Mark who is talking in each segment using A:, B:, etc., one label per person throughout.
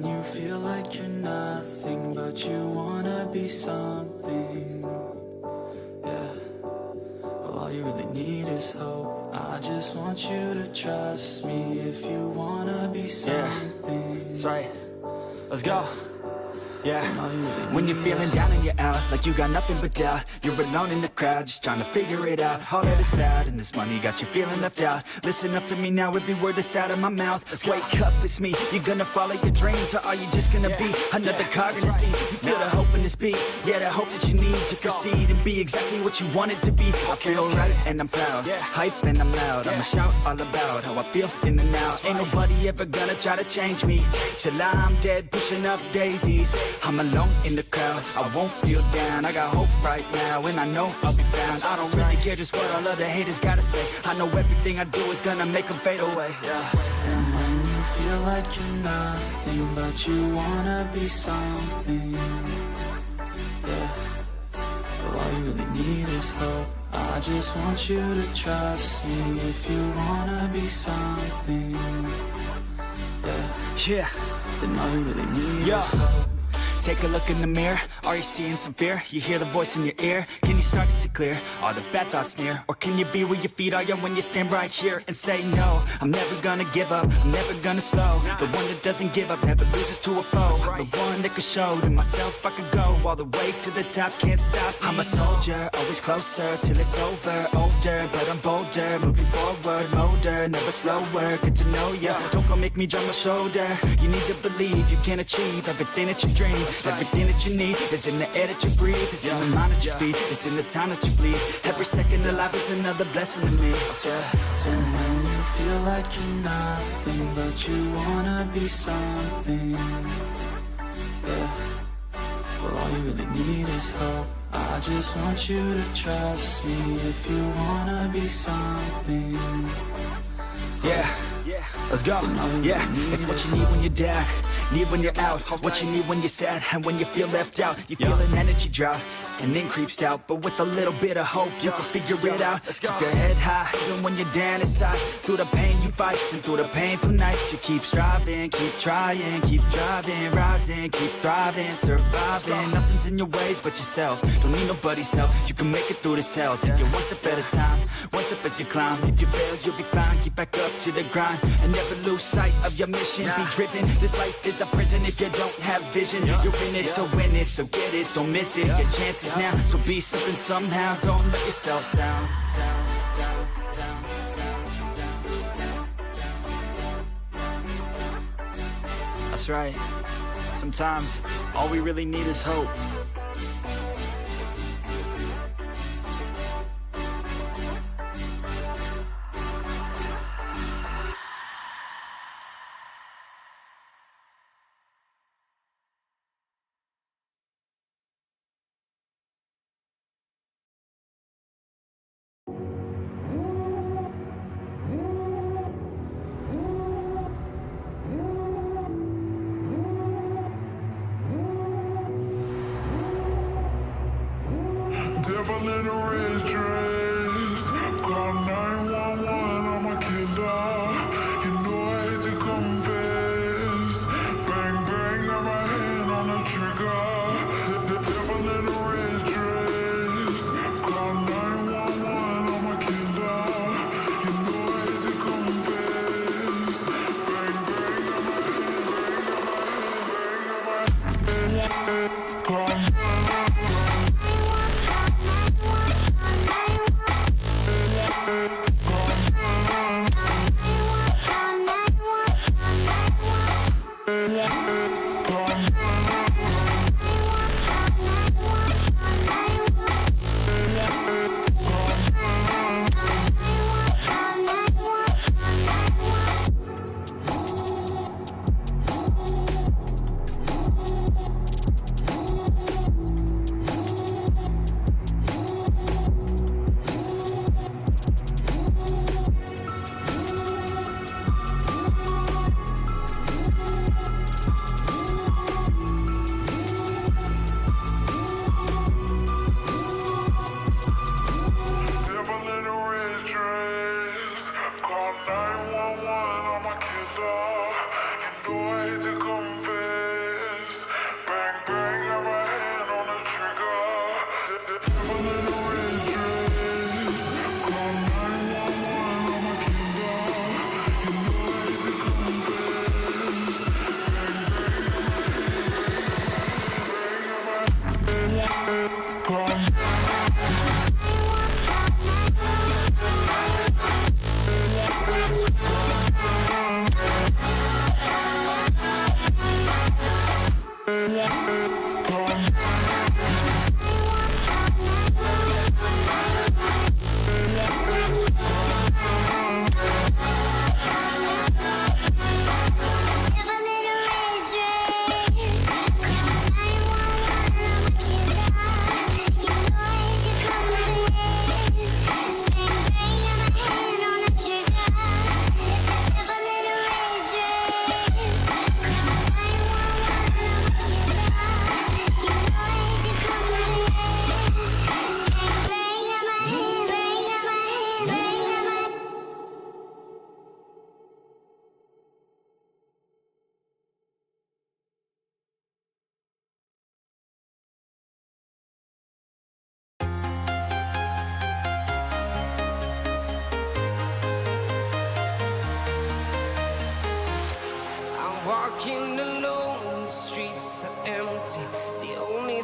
A: when you feel like you're nothing, but you wanna be something. Yeah, well, all you really need is hope. I just want you to trust me if you wanna be something.
B: That's right. Let's go. Yeah, when you're feeling down and you're out, like you got nothing but doubt, you're alone in the crowd, just trying to figure it out. All that is cloud and this money got you feeling left out. Listen up to me now, every word that's out of my mouth. Wake up, it's me. You gonna follow your dreams, or are you just gonna be another cog in the scene? You feel the hope in this beat, yeah, the hope that you need to proceed and be exactly what you want it to be. I feel right and I'm proud, hype and I'm loud. I'ma shout all about how I feel in the now. Ain't nobody ever gonna try to change me till I'm dead, pushing up daisies. I'm alone in the crowd, I won't feel down. I got hope right now, and I know I'll be found. I don't really care just what all other haters gotta say. I know everything I do is gonna make them fade away.
A: And when you feel like you're nothing, but you wanna be something. Yeah, well, all you really need is hope. I just want you to trust me if you wanna be something.
B: Yeah,
A: then all you really need is hope.
B: Take a look in the mirror, are you seeing some fear? You hear the voice in your ear, can you start to see clear? Are the bad thoughts near? Or can you be where your feet are, when you stand right here and say no? I'm never gonna give up, I'm never gonna slow. The one that doesn't give up, never loses to a foe. The one that could show to myself I could go all the way to the top, can't stop me. I'm a soldier, always closer till it's over. Older, but I'm bolder, moving forward, bolder, never slower. Good to know ya, don't go make me drop my shoulder. You need to believe you can achieve everything that you dream. Everything that you need is in the air that you breathe. It's in the mind that you feed, it's in the time that you bleed. Every second of life is another blessing to me.
A: And when you feel like you're nothing, but you wanna be something. Yeah, well, all you really need is hope. I just want you to trust me if you wanna be something.
B: Let's go. It's what you need when you're down, need when you're out. It's what you need when you're sad and when you feel left out. You feel an energy drought and then creeps out, but with a little bit of hope you can figure it out. Keep your head high even when you're down inside. Through the pain you fight and through the painful nights you keep striving, keep trying, keep driving, rising, keep thriving, surviving. Nothing's in your way but yourself, don't need nobody's help. You can make it through this hell, take it one step at a time, one step as you climb. If you fail you'll be fine, get back up to the grind and never lose sight of your mission. Be driven, this life is a prison if you don't have vision. You're in it to win it, so get it, don't miss it. Your chances now, so be something somehow. Don't let yourself down. That's right. Sometimes all we really need is hope.
C: Devil in a red dress, call 911, I'm a killer. You know I hate to confess. Bang bang, got my hand on the trigger. The devil in a red dress, call 911, I'm a killer. You know I hate to confess. Bang bang, got my hand, bang got my hand, call.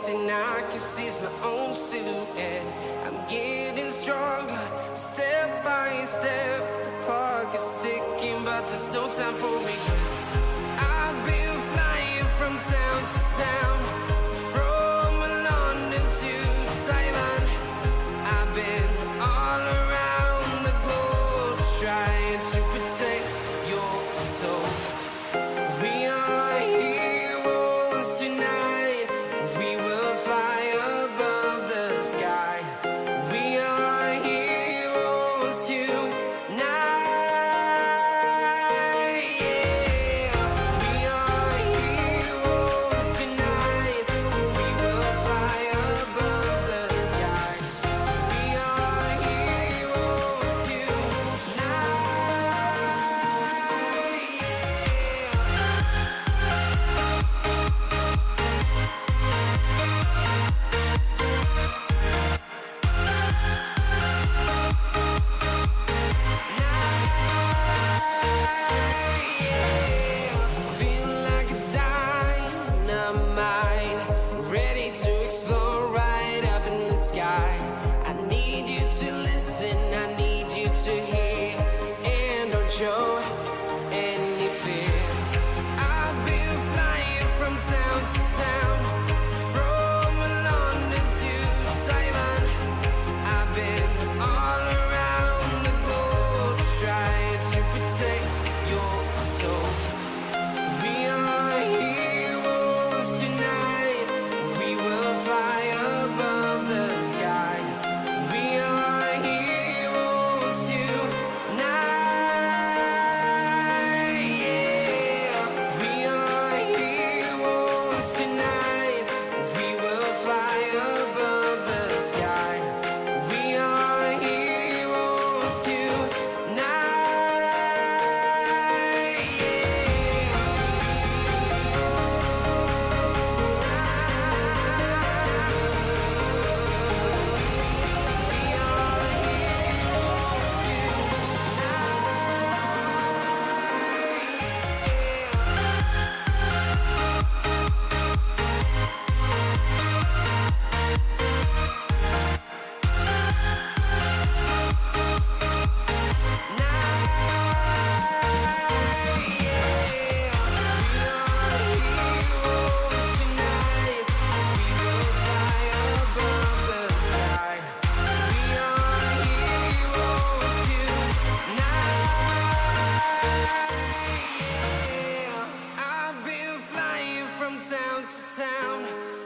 D: thing I can see is my own silhouette. I'm getting stronger, step by step. The clock is ticking, but there's no time for regrets. I've been flying from town to town, from London to Taiwan. I've been all around the globe, trying to protect your soul. We are heroes tonight. We will fly above the sky. We are heroes tonight. Yeah. We are heroes tonight. We will fly above the sky. We are heroes tonight. Feel like a dynamite, ready to explode right up in the sky. I need you to listen, I need you to hear, and don't show any fear. I've been flying from town to town, from London to Taiwan. I've been all around the globe, trying to protect your soul. We are heroes tonight. We will fly above the sky. We are heroes tonight. Yeah. We are heroes tonight. We will fly above the sky. We are heroes I've been flying from town to town,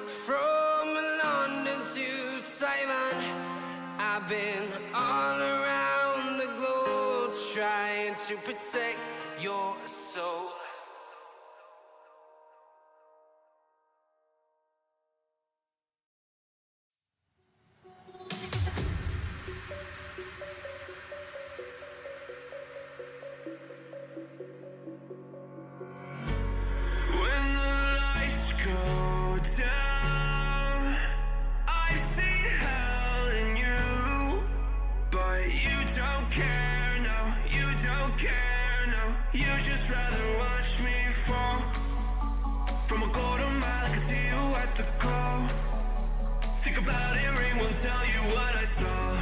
D: from London to Taiwan. I've been all around the globe, trying to protect your soul.
E: When the lights go down, I've seen hell in you, but you don't care, no, you don't care, no. You just rather watch me fall from a golden mile. I can see you at the call. Think about it, ring won't tell you what I saw.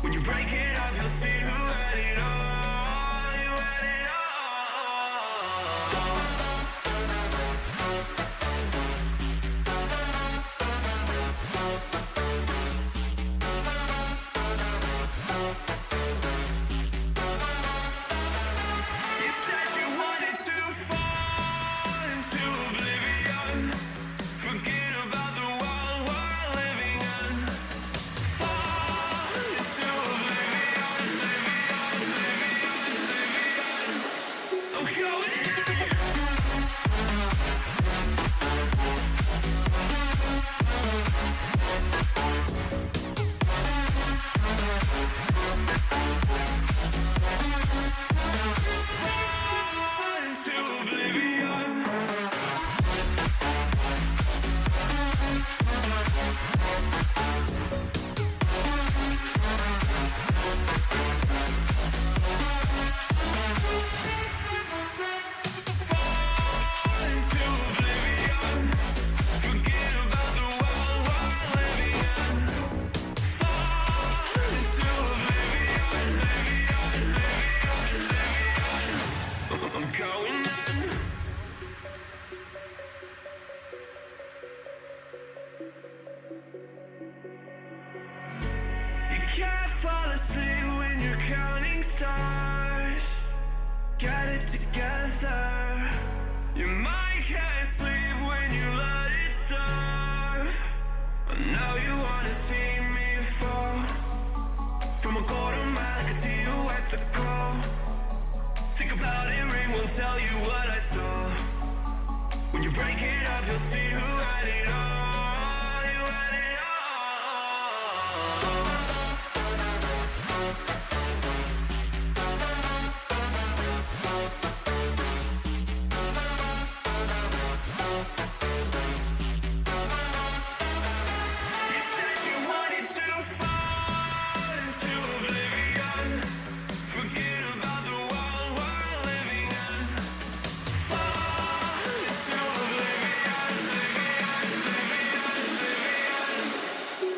E: When you break it off, you'll see who had it all. You had it all. You said you wanted to fall into oblivion, forget about the world we're living in. Fall into oblivion, can't fall asleep when you're counting stars. Get it together. Your mind can't sleep when you let it serve. But now you wanna see me fall. From a quarter mile, I can see you at the call. Think about it, ring won't tell you what I saw. When you break it up, you'll see who had it all. You had it all. You said you wanted to fall into oblivion. Forget about the world we're living in. Fall into oblivion, oblivion.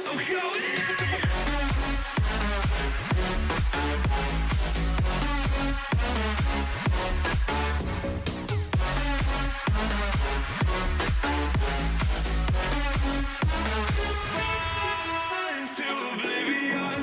E: Oh, go in. Fall into oblivion.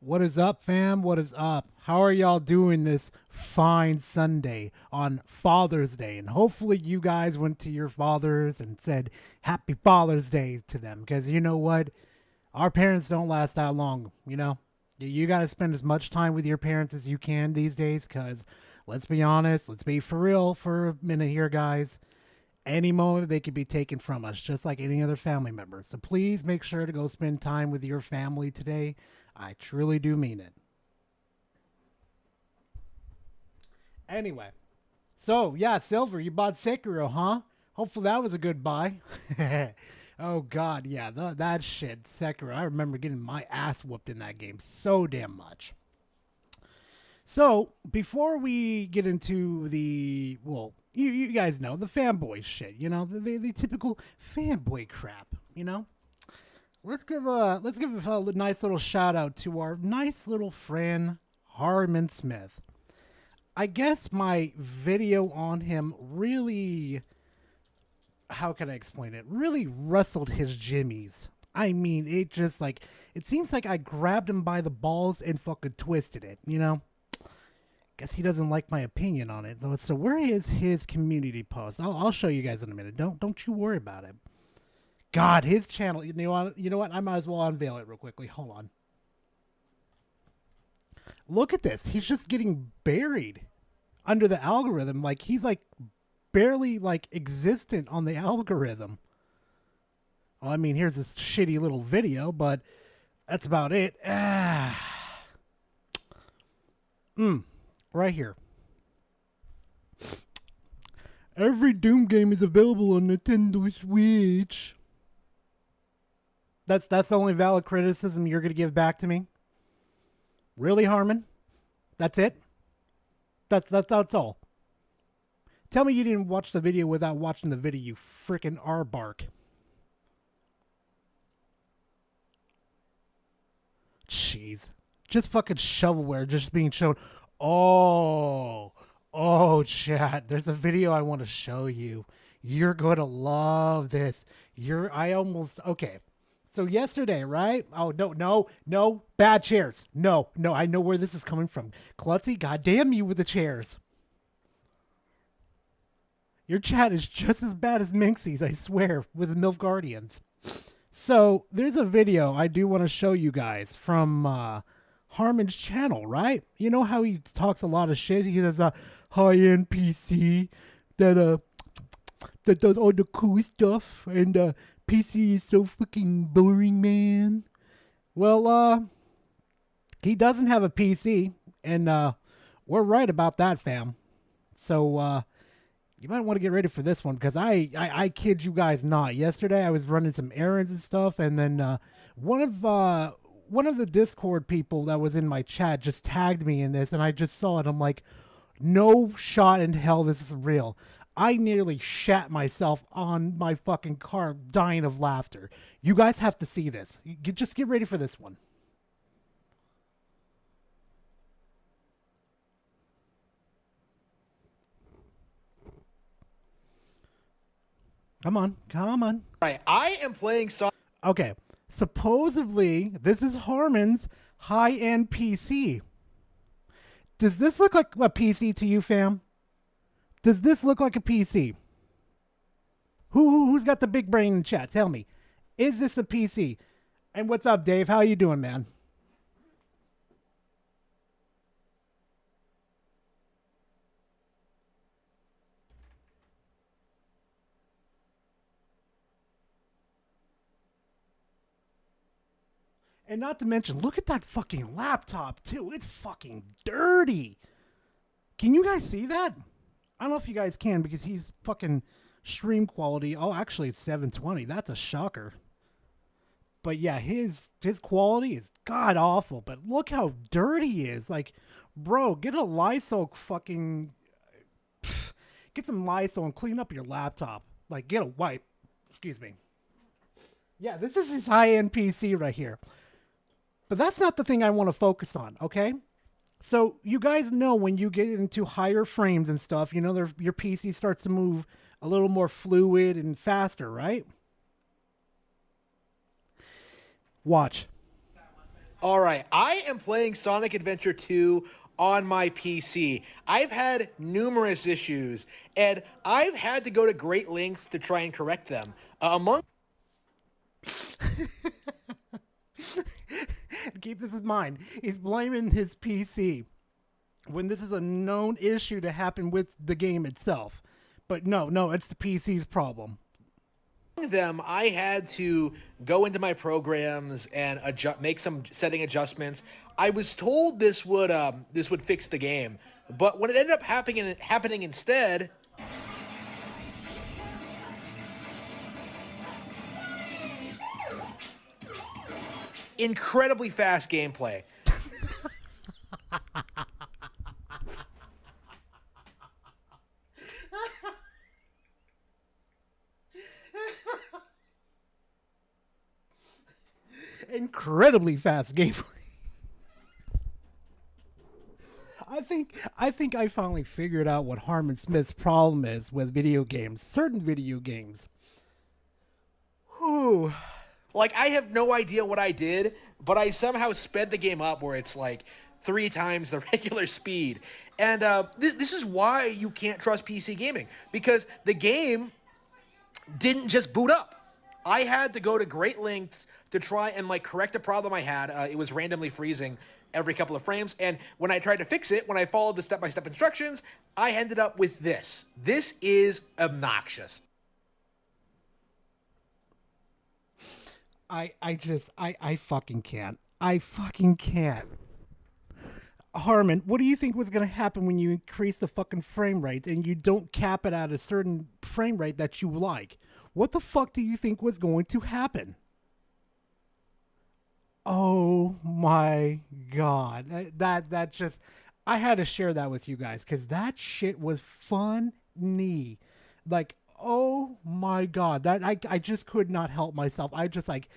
F: What is up, fam? What is up? How are y'all doing this fine Sunday on Father's Day? And hopefully you guys went to your fathers and said Happy Father's Day to them. Because you know what? Our parents don't last that long, you know? You got to spend as much time with your parents as you can these days. Because let's be honest, let's be for real for a minute here, guys. Any moment they could be taken from us, just like any other family member. So please make sure to go spend time with your family today. I truly do mean it. Anyway, so yeah, Silver, you bought Sekiro, huh? Hopefully that was a good buy. Oh god, yeah, that shit, Sekiro. I remember getting my ass whooped in that game so damn much. So before we get into the, well, you guys know the fanboy shit, you know, the typical fanboy crap, you know. Let's give a nice little shout out to our nice little friend Harmon Smith. I guess my video on him really, how can I explain it? Really rustled his jimmies. I mean, it just like, it seems like I grabbed him by the balls and fucking twisted it, you know? Guess he doesn't like my opinion on it though. So where is his community post? I'll show you guys in a minute. Don't you worry about it. God, his channel. You know what? I might as well unveil it real quickly. Hold on. Look at this. He's just getting buried under the algorithm. Like he's like barely like existent on the algorithm. Well, I mean, here's this shitty little video, but that's about it. Right here. Every Doom game is available on Nintendo Switch. That's the only valid criticism you're going to give back to me? Really, Harmon? That's it? That's all. Tell me you didn't watch the video without watching the video, you frickin' R-bark. Jeez. Just fucking shovelware just being shown. Oh, chat. There's a video I want to show you. You're going to love this. Okay. So yesterday, right? Oh, no. Bad chairs. No. I know where this is coming from. Klutzy, goddamn you with the chairs. Your chat is just as bad as Minxie's, I swear, with the MILF Guardians. So there's a video I do want to show you guys from Harmon's channel, right? You know how he talks a lot of shit? He has a high-end PC that does all the cool stuff, and PC is so fucking boring, man. Well, he doesn't have a PC, and we're right about that, fam. So you might want to get ready for this one, because I kid you guys not. Yesterday I was running some errands and stuff, and then one of the Discord people that was in my chat just tagged me in this, and I just saw it. I'm like, no shot in hell this is real. I nearly shat myself on my fucking car, dying of laughter. You guys have to see this. Just get ready for this one. Come on.
G: Right, I am playing some.
F: Okay, supposedly this is Harmon's high-end PC. Does this look like a PC to you, fam? Does this look like a PC? Who's got the big brain in the chat? Tell me. Is this a PC? And what's up, Dave? How you doing, man? And not to mention, look at that fucking laptop, too. It's fucking dirty. Can you guys see that? I don't know if you guys can, because he's fucking stream quality. Oh, actually, it's 720. That's a shocker. But yeah, his quality is god awful. But look how dirty he is. Like, bro, get a Lysol fucking... Get some Lysol and clean up your laptop. Like, get a wipe. Excuse me. Yeah, this is his high-end PC right here. But that's not the thing I want to focus on, okay? So you guys know when you get into higher frames and stuff, you know, your PC starts to move a little more fluid and faster, right? Watch.
G: All right, I am playing Sonic Adventure 2 on my PC. I've had numerous issues, and I've had to go to great lengths to try and correct them. Among
F: Keep this in mind. He's blaming his PC when this is a known issue to happen with the game itself. But no, it's the PC's problem.
G: them, I had to go into my programs and make some setting adjustments. I was told this would fix the game, but what ended up happening instead. Incredibly fast gameplay.
F: Incredibly fast gameplay. I think I finally figured out what Harmon Smith's problem is with video games, certain video games. Whew.
G: Like, I have no idea what I did, but I somehow sped the game up where it's like 3 times the regular speed. And this is why you can't trust PC gaming, because the game didn't just boot up. I had to go to great lengths to try and like correct a problem I had. It was randomly freezing every couple of frames, and when I tried to fix it, when I followed the step-by-step instructions, I ended up with this. This is obnoxious.
F: I fucking can't. I fucking can't. Harmon, what do you think was going to happen when you increase the fucking frame rate and you don't cap it at a certain frame rate that you like? What the fuck do you think was going to happen? Oh my god. That just, I had to share that with you guys because that shit was funny. Like, oh my god, that I just could not help myself. I just like,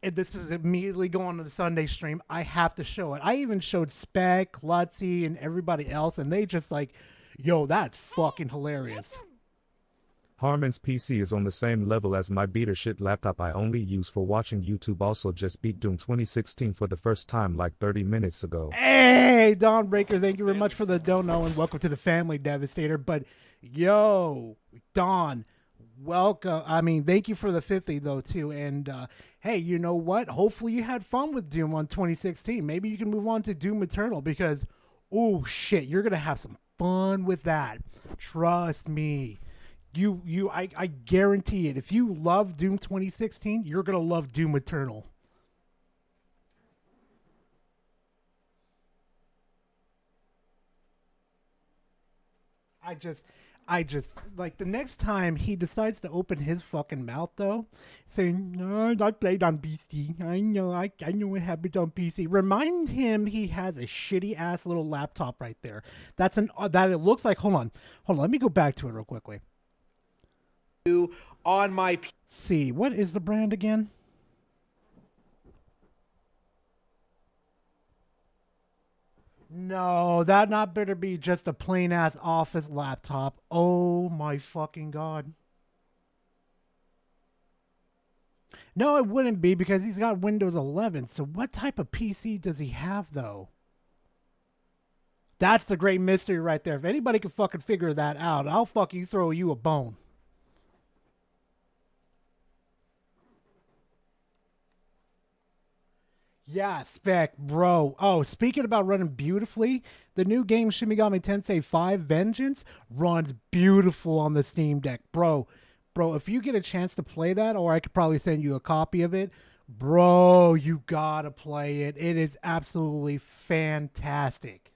F: and this is immediately going to the Sunday stream. I have to show it. I even showed Spec, Lutzy, and everybody else, and they just like, yo, that's fucking hilarious.
H: Harmon's PC is on the same level as my beater shit laptop I only use for watching YouTube. Also just beat Doom 2016 for the first time like 30 minutes ago.
F: Hey, Dawnbreaker, thank you very much for the dono and welcome to the Family Devastator. But yo, Dawn, welcome. I mean, thank you for the 50 though too. And hey, you know what? Hopefully you had fun with Doom on 2016. Maybe you can move on to Doom Eternal because, oh shit, you're gonna have some fun with that. Trust me. I guarantee it. If you love Doom 2016, you're gonna love Doom Eternal. I just like the next time he decides to open his fucking mouth though, saying, "No, I played on PC. I know what happened on PC." Remind him he has a shitty ass little laptop right there. That it looks like. Hold on. Let me go back to it real quickly.
G: On my
F: See, what is the brand again? No, that not better be just a plain ass office laptop. Oh my fucking god. No, it wouldn't be because he's got Windows 11. So what type of PC does he have though? That's the great mystery right there. If anybody can fucking figure that out, I'll fucking throw you a bone. Yeah, Spec, bro. Oh, speaking about running beautifully, the new game Shin Megami Tensei 5 Vengeance runs beautiful on the Steam Deck. Bro, if you get a chance to play that, or I could probably send you a copy of it, bro, you gotta play it. It is absolutely fantastic.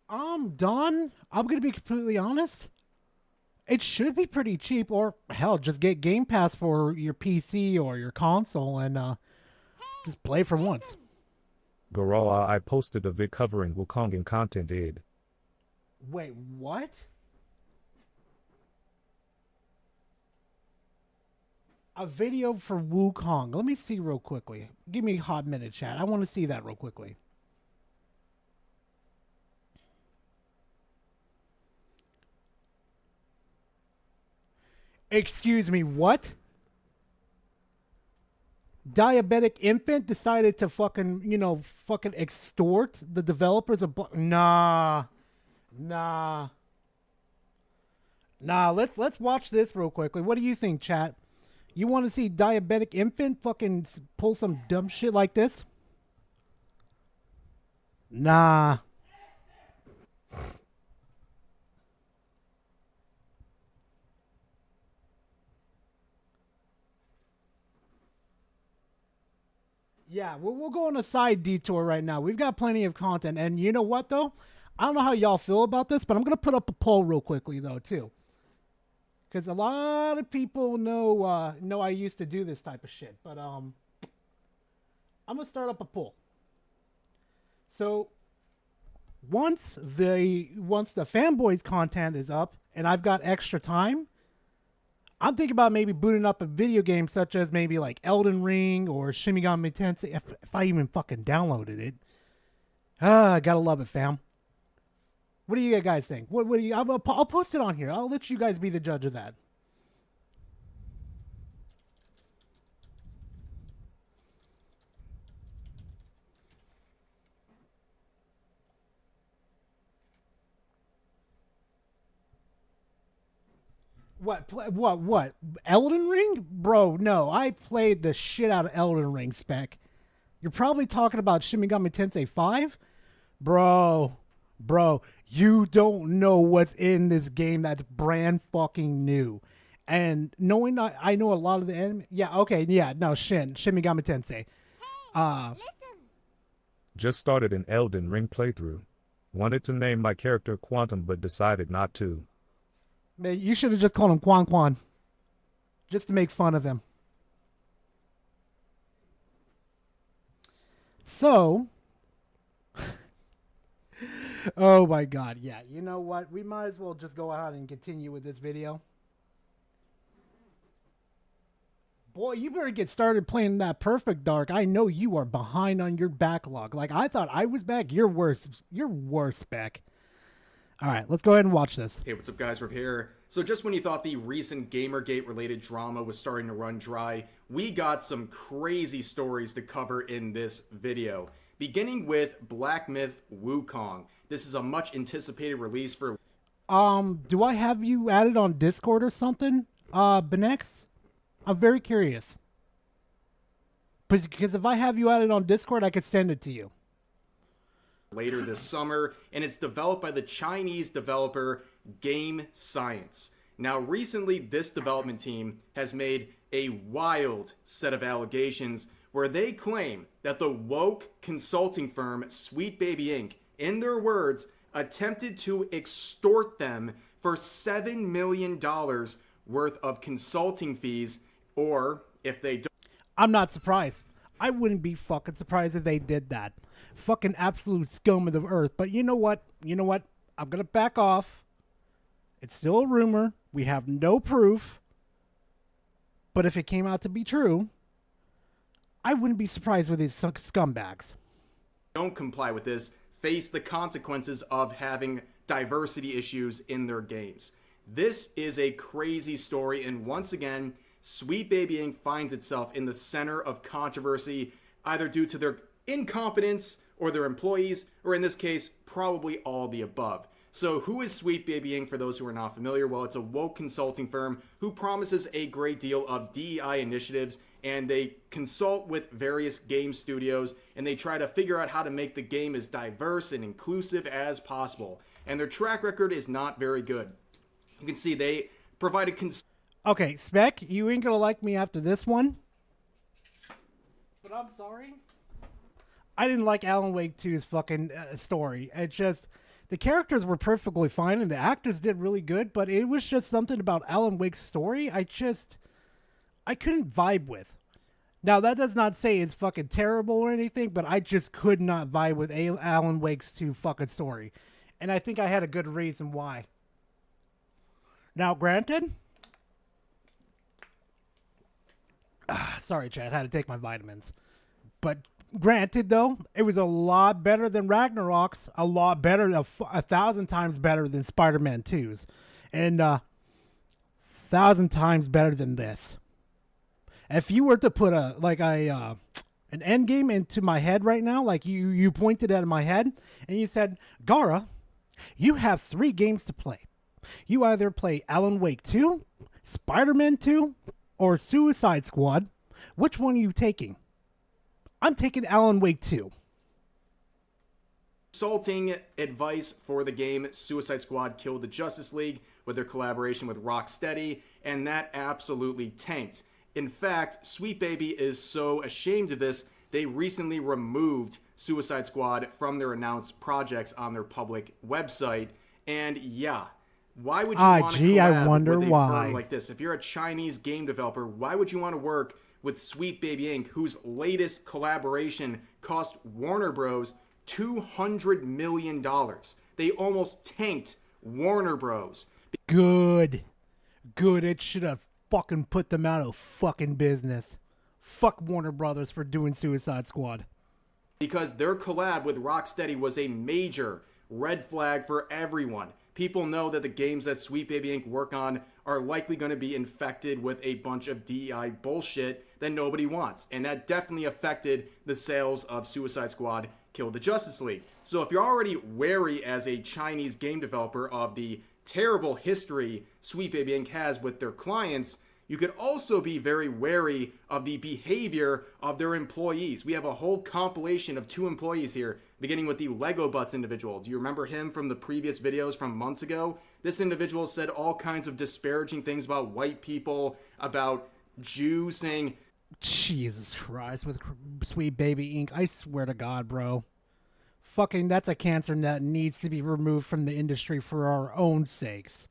F: Don, I'm gonna be completely honest. It should be pretty cheap, or hell, just get Game Pass for your PC or your console and just play for once.
H: Garoa, I posted a vid covering Wukong in content id.
F: Wait, what? A video for Wukong. Let me see real quickly. Give me a hot minute, chat. I want to see that real quickly. Excuse me, what? Diabetic infant decided to fucking extort the developers of nah. Let's watch this real quickly. What do you think, chat? You want to see diabetic infant fucking pull some dumb shit like this? Nah. Yeah, we'll go on a side detour right now. We've got plenty of content. And you know what, though? I don't know how y'all feel about this, but I'm going to put up a poll real quickly, though, too. Because a lot of people know I used to do this type of shit. But I'm going to start up a poll. So once the Fanboys content is up and I've got extra time, I'm thinking about maybe booting up a video game such as maybe like Elden Ring or Shin Megami Tensei, if I even fucking downloaded it. I gotta love it, fam. What do you guys think? What do you? I'll post it on here. I'll let you guys be the judge of that. What? Elden Ring? Bro, no. I played the shit out of Elden Ring, Spec. You're probably talking about Shin Megami Tensei 5? Bro, you don't know what's in this game that's brand fucking new. And knowing I know a lot of the anime. Yeah, okay, yeah, no, Shin Megami Tensei.
H: Just started an Elden Ring playthrough. Wanted to name my character Quantum but decided not to.
F: Man, you should have just called him Quan. Just to make fun of him. So, oh my god, yeah. You know what? We might as well just go ahead and continue with this video. Boy, you better get started playing that Perfect Dark. I know you are behind on your backlog. Like, I thought I was back. You're worse. You're worse, Beck. All right, let's go ahead and watch this.
I: Hey, what's up, guys? Riv here. So just when you thought the recent Gamergate-related drama was starting to run dry, we got some crazy stories to cover in this video. Beginning with Black Myth Wukong. This is a much-anticipated release for...
F: Do I have you added on Discord or something, Benex? I'm very curious. Because if I have you added on Discord, I could send it to you.
I: Later this summer, and it's developed by the Chinese developer Game Science. Now, recently, this development team has made a wild set of allegations where they claim that the woke consulting firm Sweet Baby Inc., in their words, attempted to extort them for $7 million worth of consulting fees, or if they don't...
F: I'm not surprised. I wouldn't be fucking surprised if they did that. Fucking absolute scum of the earth. But you know what? I'm going to back off. It's still a rumor. We have no proof. But if it came out to be true, I wouldn't be surprised with these scumbags.
I: Don't comply with this, face the consequences of having diversity issues in their games. This is a crazy story, and once again, Sweet Baby Inc. finds itself in the center of controversy, either due to their incompetence or their employees, or in this case, probably all the above. So who is Sweet Baby Inc. for those who are not familiar? Well, it's a woke consulting firm who promises a great deal of DEI initiatives, and they consult with various game studios, and they try to figure out how to make the game as diverse and inclusive as possible. And their track record is not very good. You can see they provided...
F: Okay, Spec, you ain't gonna like me after this one. But I'm sorry. I didn't like Alan Wake 2's fucking story. It just... The characters were perfectly fine and the actors did really good, but it was just something about Alan Wake's story I couldn't vibe with. Now, that does not say it's fucking terrible or anything, but I just could not vibe with Alan Wake's 2 fucking story. And I think I had a good reason why. Now, granted... sorry, Chad, I had to take my vitamins. But... Granted, though, it was a lot better than Ragnarok's, a lot better, 1,000 times better than Spider-Man 2's. And 1,000 times better than this. If you were to put an end game into my head right now, like you pointed at my head and you said, Gara, you have 3 games to play. You either play Alan Wake 2, Spider-Man 2, or Suicide Squad. Which one are you taking? I'm taking Alan Wake 2.
I: Consulting advice for the game Suicide Squad Killed the Justice League with their collaboration with Rocksteady, and that absolutely tanked. In fact, Sweet Baby is so ashamed of this, they recently removed Suicide Squad from their announced projects on their public website. And yeah, why would you want to collab with a firm like this? If you're a Chinese game developer, why would you want to work with Sweet Baby Inc., whose latest collaboration cost Warner Bros. $200 million? They almost tanked Warner Bros.
F: Good. It should have fucking put them out of fucking business. Fuck Warner Brothers for doing Suicide Squad.
I: Because their collab with Rocksteady was a major red flag for everyone. People know that the games that Sweet Baby Inc. work on are likely going to be infected with a bunch of DEI bullshit that nobody wants. And that definitely affected the sales of Suicide Squad Killed the Justice League. So if you're already wary as a Chinese game developer of the terrible history Sweet Baby Inc. has with their clients, you could also be very wary of the behavior of their employees. We have a whole compilation of 2 employees here, beginning with the Lego Butts individual. Do you remember him from the previous videos from months ago? This individual said all kinds of disparaging things about white people, about Jews, saying,
F: Jesus Christ, with Sweet Baby Inc. I swear to God, bro. Fucking, that's a cancer that needs to be removed from the industry for our own sakes.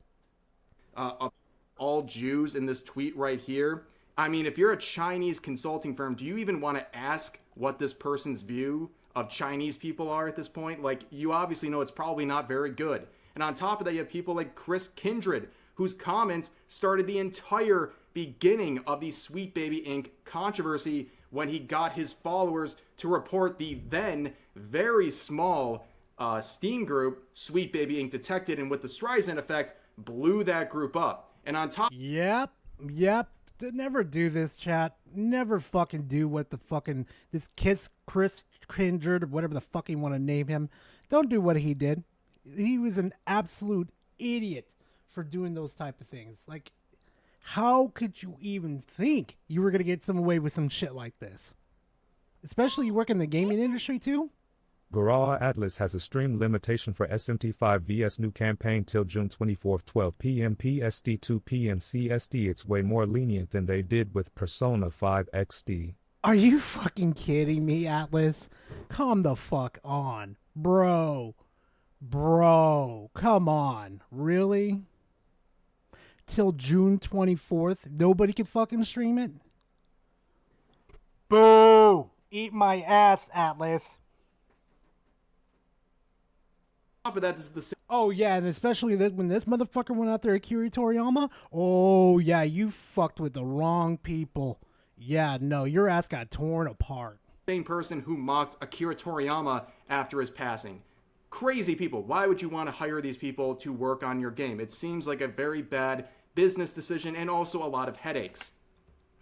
I: All Jews in this tweet right here. I mean, if you're a Chinese consulting firm, do you even want to ask what this person's view of Chinese people are at this point? Like, you obviously know it's probably not very good. And on top of that, you have people like Chris Kindred, whose comments started the entire beginning of the Sweet Baby Inc. controversy when he got his followers to report the then very small Steam group Sweet Baby Inc. detected, and with the Streisand effect, blew that group up. And on top...
F: Yep. Never do this, chat. Never fucking do what the fucking... This Chris Kindred, or whatever the fuck you want to name him. Don't do what he did. He was an absolute idiot for doing those type of things. Like, how could you even think you were going to get some away with some shit like this? Especially you work in the gaming industry too?
H: Gara Atlas has a stream limitation for SMT5 vs new campaign till June 24th, 12 p.m. PST, 2 p.m. CST. It's way more lenient than they did with Persona 5 XD.
F: Are you fucking kidding me, Atlas? Come the fuck on. Bro, come on. Really? Till June 24th, nobody could fucking stream it? Boo! Eat my ass, Atlas.
I: But that is the same.
F: Oh yeah, and especially when this motherfucker went out there at Akira Toriyama. Oh yeah, you fucked with the wrong people. Yeah, no, your ass got torn apart.
I: Same person who mocked Akira Toriyama after his passing. Crazy people. Why would you want to hire these people to work on your game? It seems like a very bad business decision and also a lot of headaches.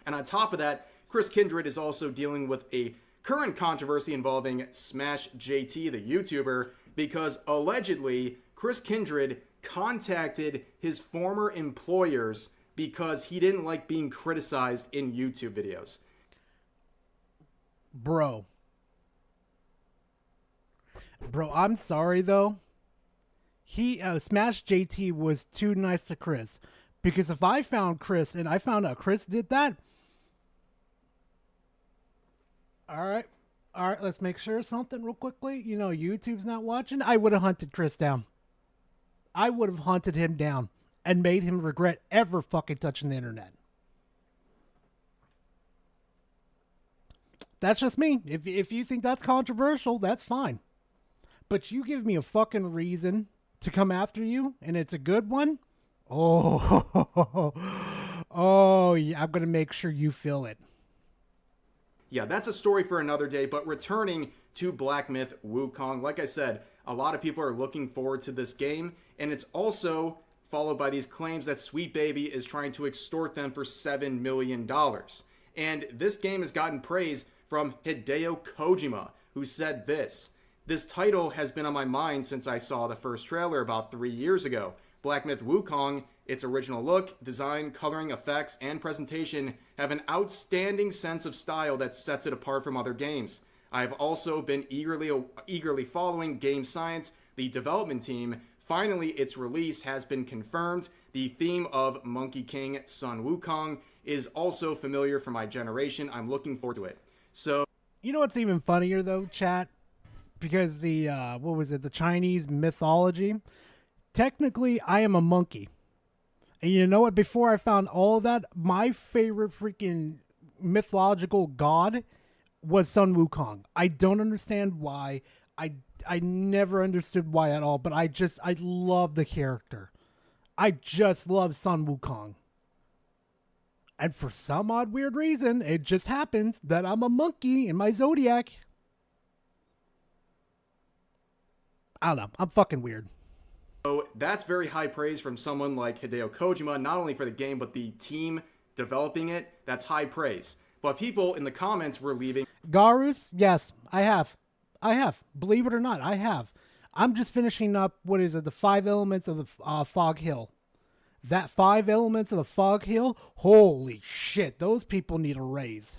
I: And on top of that, Chris Kindred is also dealing with a current controversy involving Smash JT, the YouTuber, because allegedly Chris Kindred contacted his former employers because he didn't like being criticized in YouTube videos.
F: Bro, I'm sorry though. Smash JT was too nice to Chris, because if I found Chris and I found out Chris did that, all right, let's make sure something real quickly. You know, YouTube's not watching. I would have hunted Chris down. I would have hunted him down and made him regret ever fucking touching the internet. That's just me. If you think that's controversial, that's fine. But you give me a fucking reason to come after you, and it's a good one. Oh, yeah, I'm gonna make sure you feel it.
I: Yeah, that's a story for another day, but returning to Black Myth Wukong, like I said, a lot of people are looking forward to this game, and it's also followed by these claims that Sweet Baby is trying to extort them for $7 million. And this game has gotten praise from Hideo Kojima, who said this: "This title has been on my mind since I saw the first trailer about 3 years ago. Black Myth Wukong, its original look, design, coloring, effects, and presentation have an outstanding sense of style that sets it apart from other games. I have also been eagerly following Game Science, the development team. Finally, its release has been confirmed. The theme of Monkey King Sun Wukong is also familiar for my generation. I'm looking forward to it." So,
F: You know what's even funnier though, chat? Because the what was it? The Chinese mythology. Technically, I am a monkey. And you know what? Before I found all that, my favorite freaking mythological god was Sun Wukong. I don't understand why. I never understood why at all, but I love the character. I just love Sun Wukong. And for some odd weird reason, it just happens that I'm a monkey in my zodiac. I don't know. I'm fucking weird.
I: So that's very high praise from someone like Hideo Kojima, not only for the game, but the team developing it. That's high praise. But people in the comments were leaving.
F: Garus, yes, I have. Believe it or not, I have. I'm just finishing up, what is it, the 5 elements of the Fog Hill. That 5 elements of the Fog Hill, holy shit, those people need a raise.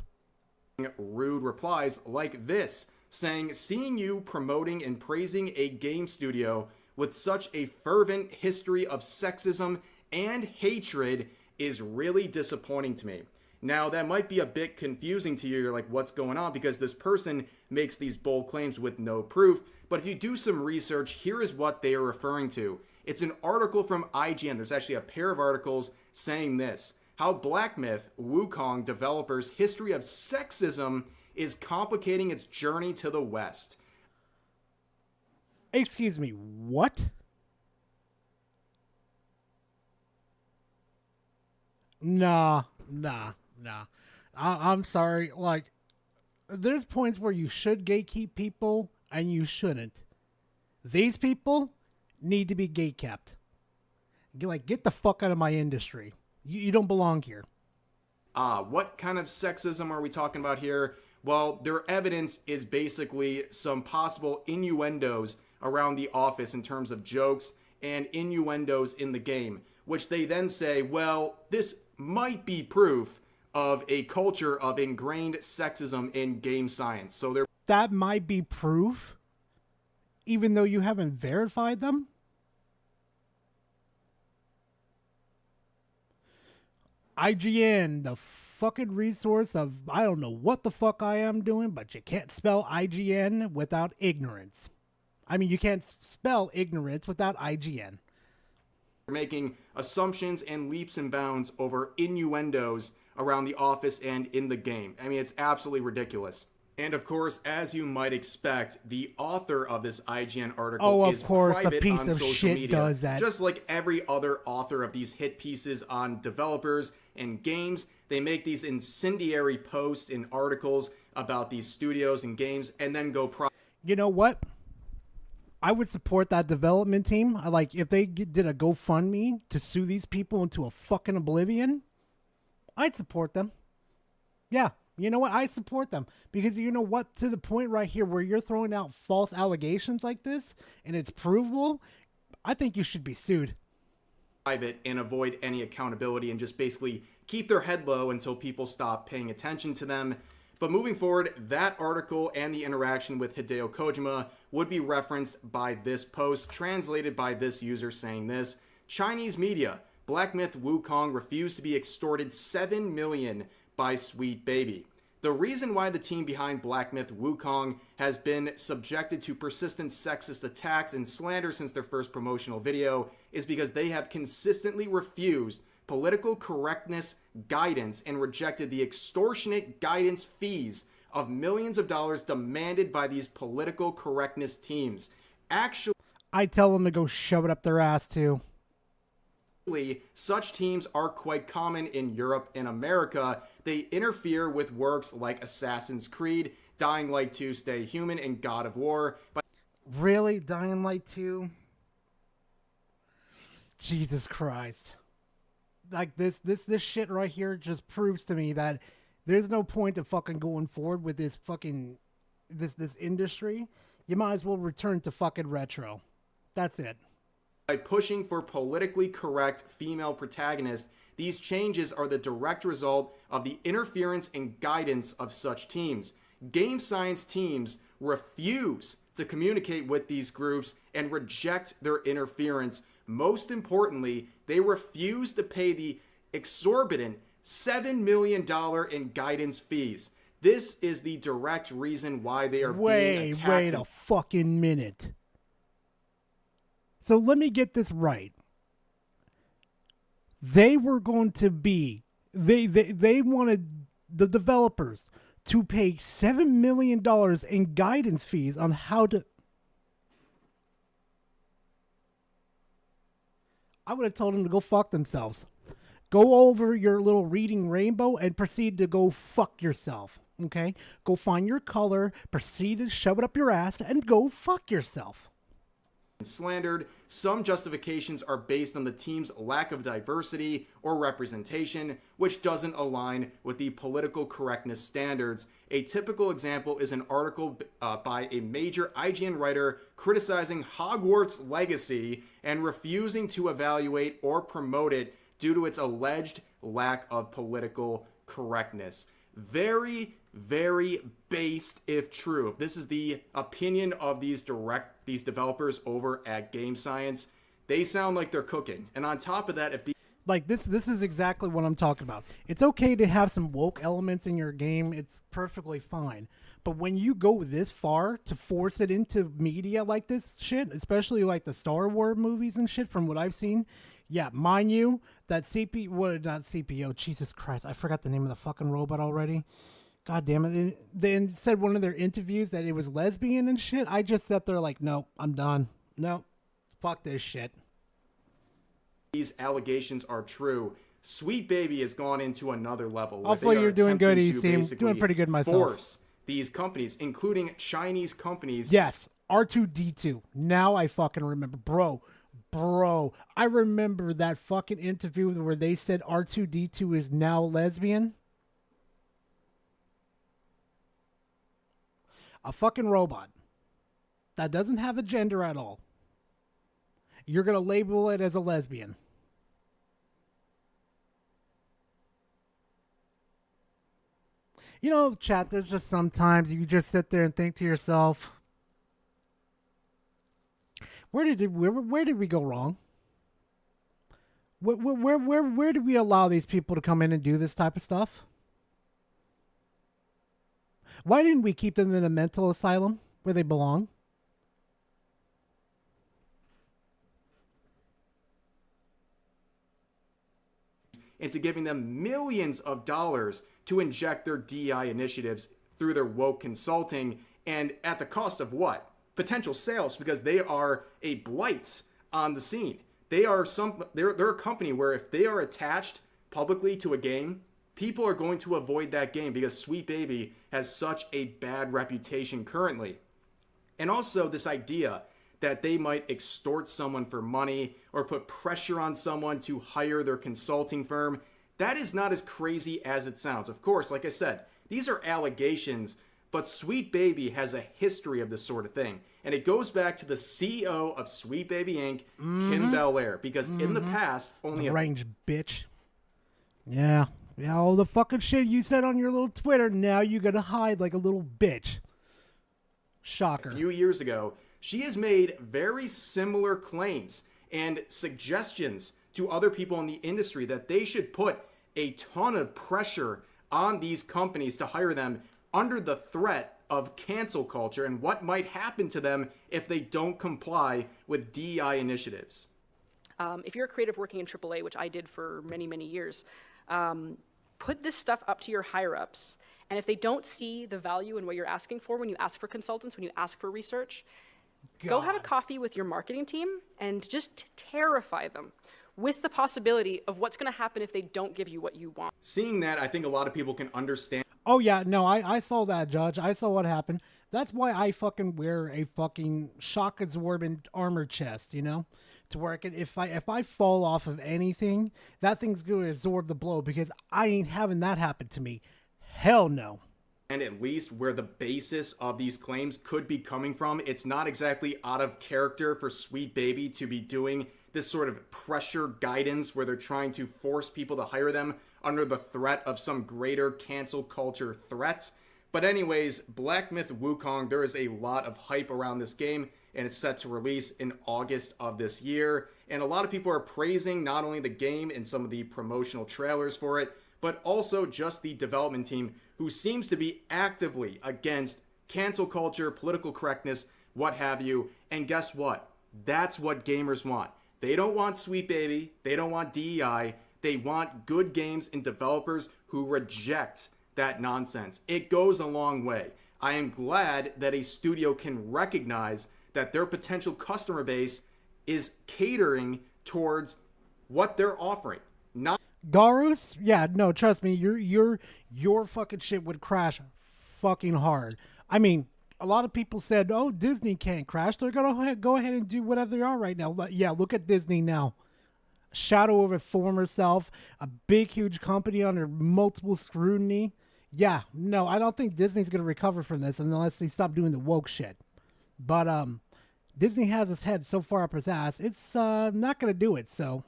I: Rude replies like this, saying, "Seeing you promoting and praising a game studio with such a fervent history of sexism and hatred is really disappointing to me." Now, that might be a bit confusing to you. You're like, what's going on? Because this person makes these bold claims with no proof. But if you do some research, here is what they are referring to. It's an article from IGN. There's actually a pair of articles saying this: how Black Myth Wukong developers' history of sexism is complicating its journey to the West.
F: Excuse me, what? Nah. I'm sorry. Like, there's points where you should gatekeep people and you shouldn't. These people need to be gatekept. Get the fuck out of my industry. You don't belong here.
I: What kind of sexism are we talking about here? Well, their evidence is basically some possible innuendos around the office in terms of jokes and innuendos in the game, which they then say, well, this might be proof of a culture of ingrained sexism in game science. So
F: that might be proof, even though you haven't verified them? IGN, the fucking resource of, I don't know what the fuck I am doing, but you can't spell IGN without ignorance. I mean, you can't spell ignorance without IGN.
I: making assumptions and leaps and bounds over innuendos around the office and in the game. I mean, it's absolutely ridiculous. And of course, as you might expect, the author of this IGN article is private
F: piece
I: on
F: of
I: social
F: shit
I: media.
F: does that.
I: Just like every other author of these hit pieces on developers and games, they make these incendiary posts and articles about these studios and games and then go
F: You know what? I would support that development team. I like if they did a GoFundMe to sue these people into a fucking oblivion. I'd support them. Yeah, you know what? I support them because you know what? To the point right here where you're throwing out false allegations like this and it's provable, I think you should be sued.
I: Private and avoid any accountability and just basically keep their head low until people stop paying attention to them. But moving forward, that article and the interaction with Hideo Kojima would be referenced by this post, translated by this user saying this: Chinese media, Black Myth Wukong refused to be extorted $7 million by Sweet Baby. The reason why the team behind Black Myth Wukong has been subjected to persistent sexist attacks and slander since their first promotional video is because they have consistently refused political correctness guidance and rejected the extortionate guidance fees of millions of dollars demanded by these political correctness teams. Actually,
F: I tell them to go shove it up their ass too.
I: Such teams are quite common in Europe and America. They interfere with works like Assassin's Creed, Dying Light 2, Stay Human, and God of War.
F: Really? Dying Light 2? Jesus Christ. Like this shit right here just proves to me that there's no point of fucking going forward with this fucking this industry. You might as well return to fucking retro. That's it.
I: By pushing for politically correct female protagonists, these changes are the direct result of the interference and guidance of such teams. Game science teams refuse to communicate with these groups and reject their interference. Most importantly, they refuse to pay the exorbitant $7 million in guidance fees. This is the direct reason why they are being attacked.
F: Wait a fucking minute. So let me get this right. They were going to be, they wanted the developers to pay $7 million in guidance fees on how to... I would have told them to go fuck themselves. Go over your little reading rainbow and proceed to go fuck yourself. Okay? Go find your color, proceed to shove it up your ass, and go fuck yourself.
I: Slandered. Some justifications are based on the team's lack of diversity or representation, which doesn't align with the political correctness standards. A typical example is an article by a major IGN writer criticizing Hogwarts Legacy and refusing to evaluate or promote it due to its alleged lack of political correctness. Very, very based if true. This is the opinion of these developers over at Game Science. They sound like they're cooking. And on top of that, if the
F: like this is exactly what I'm talking about. It's okay to have some woke elements in your game. It's perfectly fine. But when you go this far to force it into media like this shit, especially like the Star Wars movies and shit from what I've seen, yeah, mind you, that not CPO, Jesus Christ, I forgot the name of the fucking robot already. God damn it. They said one of their interviews that it was lesbian and shit. I just sat there like, no, I'm done. No, fuck this shit.
I: These allegations are true. Sweet Baby has gone into another level.
F: Hopefully you're doing good, EC. I'm doing pretty good myself.
I: Force these companies, including Chinese companies.
F: Yes, R2-D2. Now I fucking remember. Bro, I remember that fucking interview where they said R2-D2 is now lesbian. A fucking robot that doesn't have a gender at all. You're going to label it as a lesbian. You know, chat, there's just sometimes you just sit there and think to yourself, where did we go wrong? Where did we allow these people to come in and do this type of stuff? Why didn't we keep them in a mental asylum where they belong?
I: Into giving them millions of dollars to inject their DEI initiatives through their woke consulting, and at the cost of what? Potential sales, because they are a blight on the scene. They're a company where if they are attached publicly to a game, people are going to avoid that game because Sweet Baby has such a bad reputation currently. And also this idea that they might extort someone for money or put pressure on someone to hire their consulting firm, that is not as crazy as it sounds. Of course, like I said, these are allegations, but Sweet Baby has a history of this sort of thing. And it goes back to the CEO of Sweet Baby Inc., Kim Belair, because in the past, only
F: range bitch. Yeah, all the fucking shit you said on your little Twitter, now you gotta hide like a little bitch. Shocker.
I: A few years ago, she has made very similar claims and suggestions to other people in the industry that they should put a ton of pressure on these companies to hire them under the threat of cancel culture and what might happen to them if they don't comply with DEI initiatives.
J: If you're a creative working in AAA, which I did for many, many years, put this stuff up to your higher-ups. And if they don't see the value in what you're asking for when you ask for consultants, when you ask for research, go have a coffee with your marketing team and just terrify them with the possibility of what's going to happen if they don't give you what you want.
I: Seeing that, I think a lot of people can understand.
F: Oh, yeah, no, I saw that, Judge. I saw what happened. That's why I fucking wear a fucking shock absorbent armor chest, you know? To where I can, if I fall off of anything, that thing's gonna absorb the blow because I ain't having that happen to me. Hell no.
I: And at least where the basis of these claims could be coming from, it's not exactly out of character for Sweet Baby to be doing this sort of pressure guidance where they're trying to force people to hire them under the threat of some greater cancel culture threat. But anyways, Black Myth Wukong, there is a lot of hype around this game, and it's set to release in August of this year. And a lot of people are praising not only the game and some of the promotional trailers for it, but also just the development team, who seems to be actively against cancel culture, political correctness, what have you. And guess what? That's what gamers want. They don't want Sweet Baby. They don't want DEI. They want good games and developers who reject that nonsense. It goes a long way. I am glad that a studio can recognize that their potential customer base is catering towards what they're offering. Not
F: Garus? Yeah, no, trust me, your fucking shit would crash fucking hard. I mean, a lot of people said, "Oh, Disney can't crash. They're gonna go ahead and do whatever they are right now." But yeah, look at Disney now. Shadow of a former self, a big, huge company under multiple scrutiny. Yeah, no, I don't think Disney's gonna recover from this unless they stop doing the woke shit. But Disney has its head so far up its ass, it's not gonna do it. So.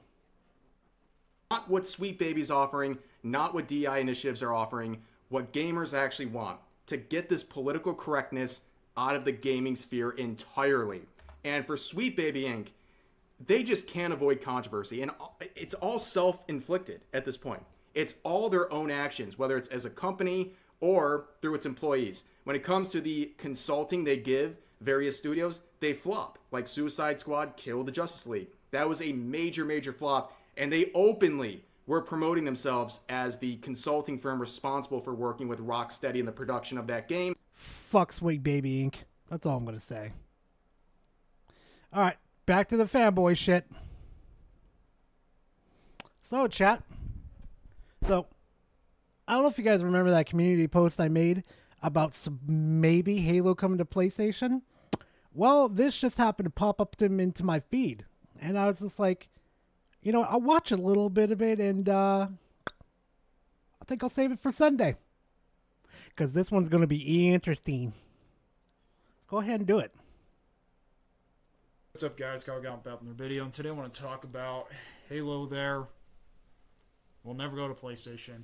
I: Not what Sweet Baby's offering, not what DI initiatives are offering, what gamers actually want, to get this political correctness out of the gaming sphere entirely. And for Sweet Baby Inc., they just can't avoid controversy, and it's all self-inflicted at this point. It's all their own actions, whether it's as a company or through its employees. When it comes to the consulting they give various studios, they flop, like Suicide Squad killed the Justice League. That was a major, major flop. And they openly were promoting themselves as the consulting firm responsible for working with Rocksteady in the production of that game.
F: Fuck Sweet Baby Inc. That's all I'm going to say. All right, back to the fanboy shit. So, chat. So, I don't know if you guys remember that community post I made about maybe Halo coming to PlayStation. Well, this just happened to pop up into my feed. And I was just like, you know, I'll watch a little bit of it, and I think I'll save it for Sunday. Because this one's going to be interesting. Let's go ahead and do it.
K: What's up, guys? Kyle got back in their video, and today I want to talk about Halo there. Will never go to PlayStation.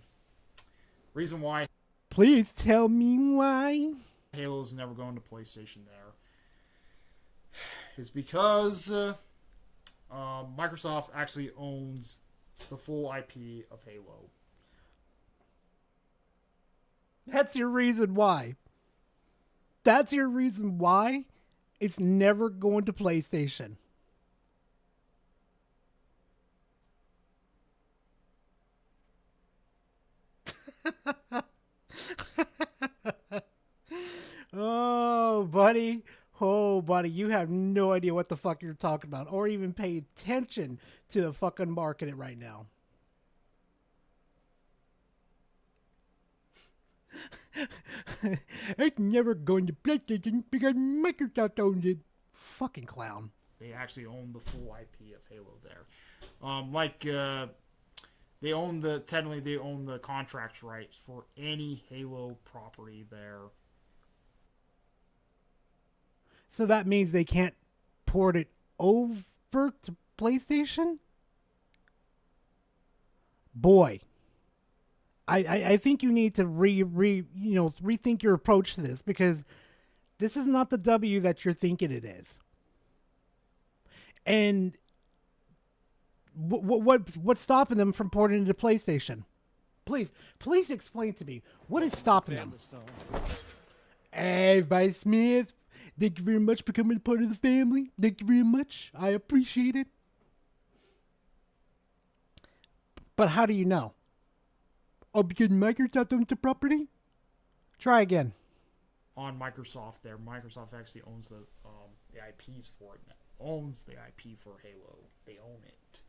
K: Reason why.
F: Please tell me why.
K: Halo's never going to PlayStation there. Is because... Microsoft actually owns the full IP of Halo.
F: That's your reason why. That's your reason why it's never going to PlayStation. Oh, buddy. Oh, buddy, you have no idea what the fuck you're talking about, or even pay attention to the fucking market right now. It's never going to PlayStation because Microsoft owns it. Fucking clown.
K: They actually own the full IP of Halo there. They own the contract rights for any Halo property there.
F: So that means they can't port it over to PlayStation? Boy, I think you need to rethink your approach to this, because this is not the W that you're thinking it is. And what's stopping them from porting it to PlayStation? Please explain to me what is stopping them. Hey, Vice Smith. Thank you very much for becoming a part of the family. Thank you very much. I appreciate it. But how do you know? Oh, because Microsoft owns the property? Try again.
K: On Microsoft there, Microsoft actually owns the IPs for it. Owns the IP for Halo. They own it.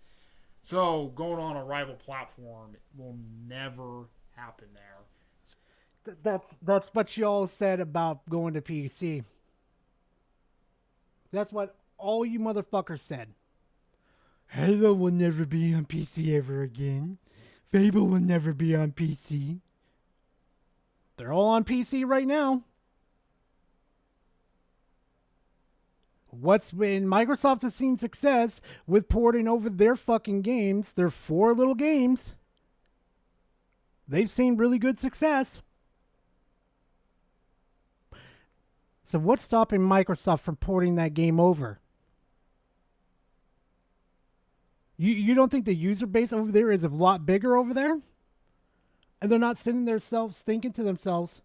K: So, going on a rival platform will never happen there.
F: That's what y'all said about going to PC. That's what all you motherfuckers said. Halo will never be on PC ever again. Fable will never be on PC. They're all on PC right now. What's when Microsoft has seen success with porting over their fucking games, their 4 little games, they've seen really good success. So what's stopping Microsoft from porting that game over? You don't think the user base over there is a lot bigger over there? And they're not sitting there thinking to themselves,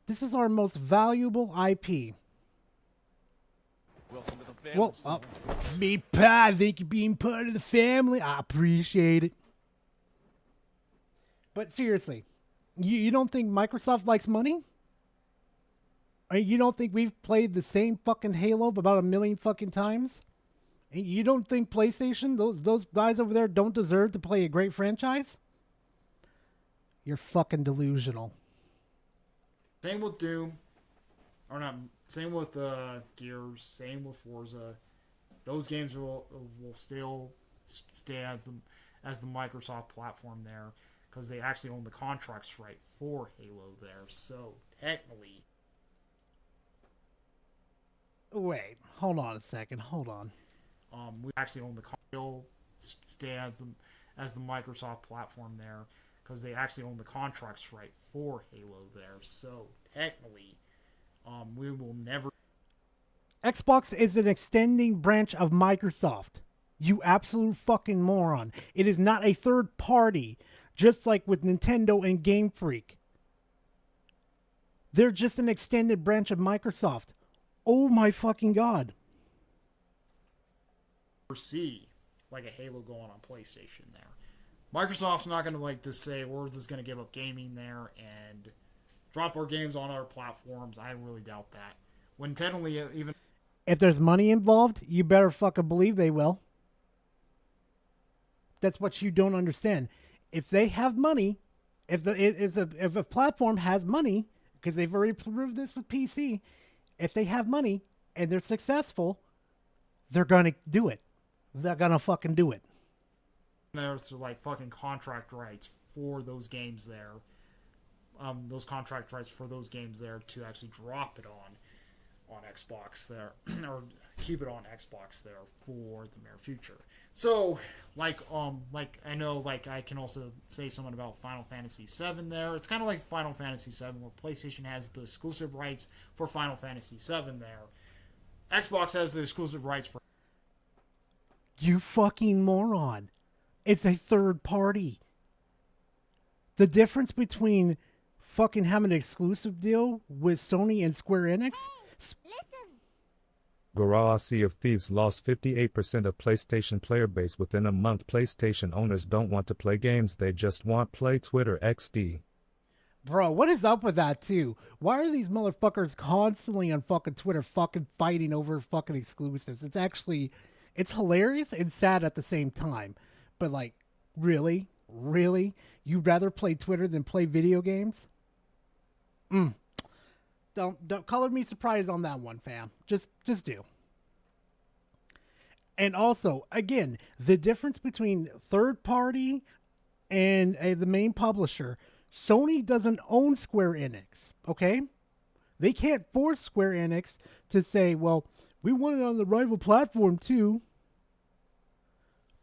F: this is our most valuable IP.
L: Welcome to the family.
F: Well, me pie, thank you being part of the family. I appreciate it. But seriously, you don't think Microsoft likes money? Or you don't think we've played the same fucking Halo about 1 million fucking times? And you don't think PlayStation, those guys over there don't deserve to play a great franchise? You're fucking delusional.
K: Same with Doom. Or not. Same with Gears. Same with Forza. Those games will still stay as the Microsoft platform there, because they actually own the contracts right for Halo there. So technically.
F: Wait, hold on a second. Hold on.
K: We actually own the still stay as the Microsoft platform there, because they actually own the contracts right for Halo there. So technically, we will never.
F: Xbox is an extending branch of Microsoft. You absolute fucking moron. It is not a third party, just like with Nintendo and Game Freak. They're just an extended branch of Microsoft. Oh my fucking god.
K: See like a Halo going on PlayStation there. Microsoft's not going to like to say we're just going to give up gaming there and drop our games on other platforms. I really doubt that. When technically even
F: if there's money involved, you better fucking believe they will. That's what you don't understand. If they have money, if a platform has money, because they've already proved this with PC, if they have money and they're successful, they're gonna do it. They're gonna fucking do it.
K: there's like fucking contract rights for those games there. Those contract rights for those games there to actually drop it on Xbox there, or keep it on Xbox there for the near future. So, like I know, like I can also say something about Final Fantasy VII there. It's kind of like Final Fantasy VII, where PlayStation has the exclusive rights for Final Fantasy VII there. Xbox has the exclusive rights for.
F: You fucking moron! It's a third party. The difference between fucking having an exclusive deal with Sony and Square Enix.
H: Garage Sea of Thieves lost 58% of PlayStation player base within a month. PlayStation owners don't want to play games, they just want play Twitter XD.
F: Bro, what is up with that too? Why are these motherfuckers constantly on fucking Twitter fucking fighting over fucking exclusives? It's hilarious and sad at the same time. But like, really? Really? You'd rather play Twitter than play video games? Don't color me surprised on that one, fam. Just do. And also, again, the difference between third party and the main publisher. Sony doesn't own Square Enix, okay? They can't force Square Enix to say, well, we want it on the rival platform too.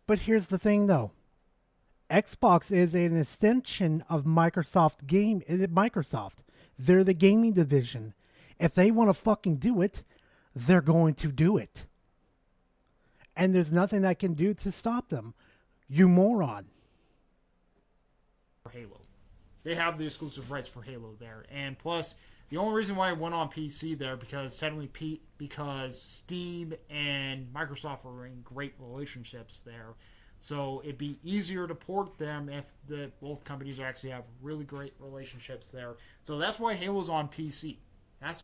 F: But here's the thing, though. Xbox is an extension of Microsoft. They're the gaming division. If they want to fucking do it, they're going to do it. And there's nothing I can do to stop them. You moron.
K: Halo. They have the exclusive rights for Halo there. And plus, the only reason why it went on PC there, because technically because Steam and Microsoft are in great relationships there. So it'd be easier to port them if both companies actually have really great relationships there. So that's why Halo's on PC. That's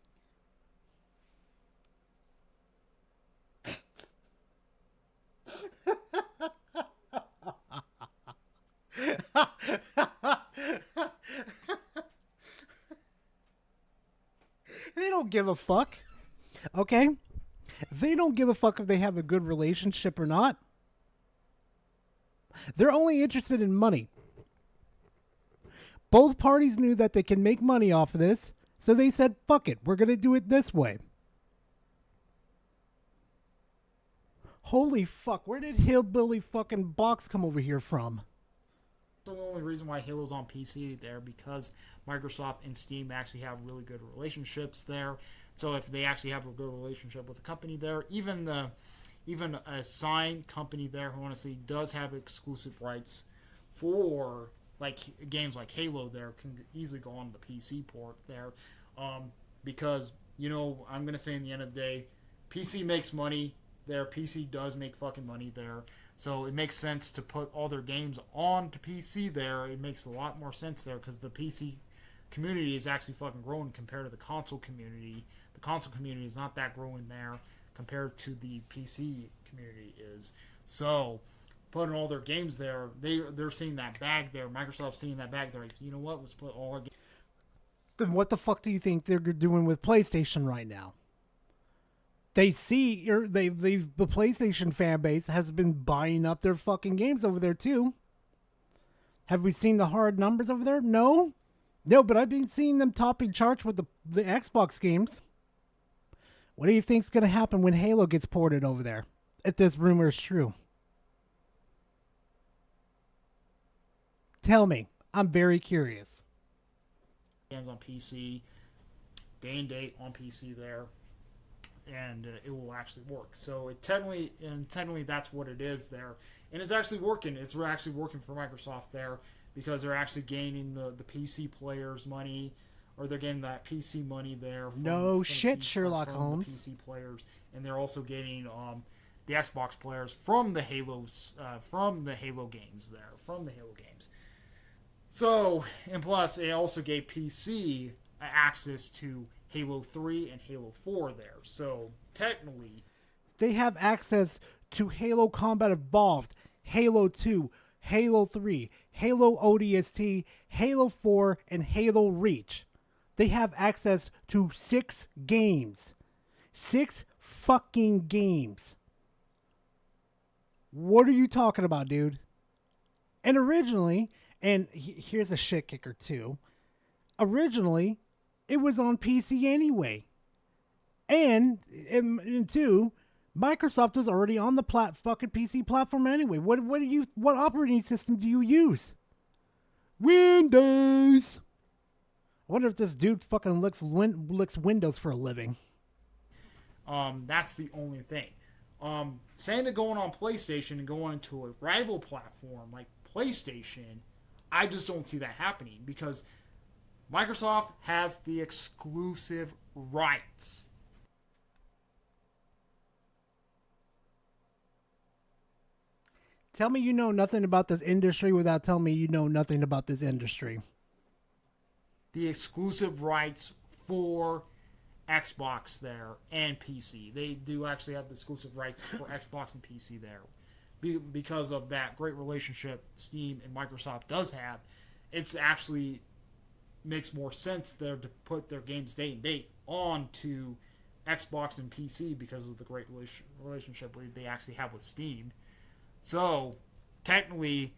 F: They don't give a fuck. Okay? They don't give a fuck if they have a good relationship or not. They're only interested in money. Both parties knew that they can make money off of this, so they said, fuck it, we're going to do it this way. Holy fuck, where did Hillbilly fucking Box come over here from?
K: The only reason why Halo's on PC there because Microsoft and Steam actually have really good relationships there. So if they actually have a good relationship with a company there, even a signed company there who honestly does have exclusive rights for like games like Halo there can easily go on the PC port there, because I'm gonna say in the end of the day, PC makes money there. PC does make fucking money there. So it makes sense to put all their games on to PC there. It makes a lot more sense there because the PC community is actually fucking growing compared to the console community. The console community is not that growing there compared to the PC community is. So putting all their games there, they're seeing that bag there. Microsoft's seeing that bag. They're like, you know what? Let's put all our games.
F: Then what the fuck do you think they're doing with PlayStation right now? They see the PlayStation fan base has been buying up their fucking games over there too. Have we seen the hard numbers over there? No, but I've been seeing them topping charts with the Xbox games. What do you think's gonna happen when Halo gets ported over there? If this rumor is true, tell me. I'm very curious.
K: Games on PC, day and date on PC there. And it will actually work. So technically that's what it is there, and it's actually working. It's actually working for Microsoft there because they're actually gaining the PC players money, or they're getting that PC money there.
F: From Sherlock
K: from
F: Holmes.
K: The PC players, and they're also getting the Xbox players from the Halo games there, from the Halo games. So, and plus, it also gave PC access to Halo 3 and Halo 4 there. So, technically,
F: they have access to Halo Combat Evolved, Halo 2, Halo 3, Halo ODST, Halo 4, and Halo Reach. They have access to 6 games. 6 fucking games. What are you talking about, dude? And originally, and here's a shit kicker too. Originally, it was on PC anyway. And two, Microsoft was already on the fucking PC platform anyway. What operating system do you use? Windows. I wonder if this dude fucking licks Windows for a living.
K: That's the only thing. Saying that going on PlayStation and going into a rival platform like PlayStation, I just don't see that happening because Microsoft has the exclusive rights.
F: Tell me you know nothing about this industry without telling me you know nothing about this industry.
K: The exclusive rights for Xbox there and PC. They do actually have the exclusive rights for Xbox and PC there. Because of that great relationship Steam and Microsoft does have, it's actually makes more sense there to put their games day and date on to Xbox and PC because of the great relationship they actually have with Steam. So, technically,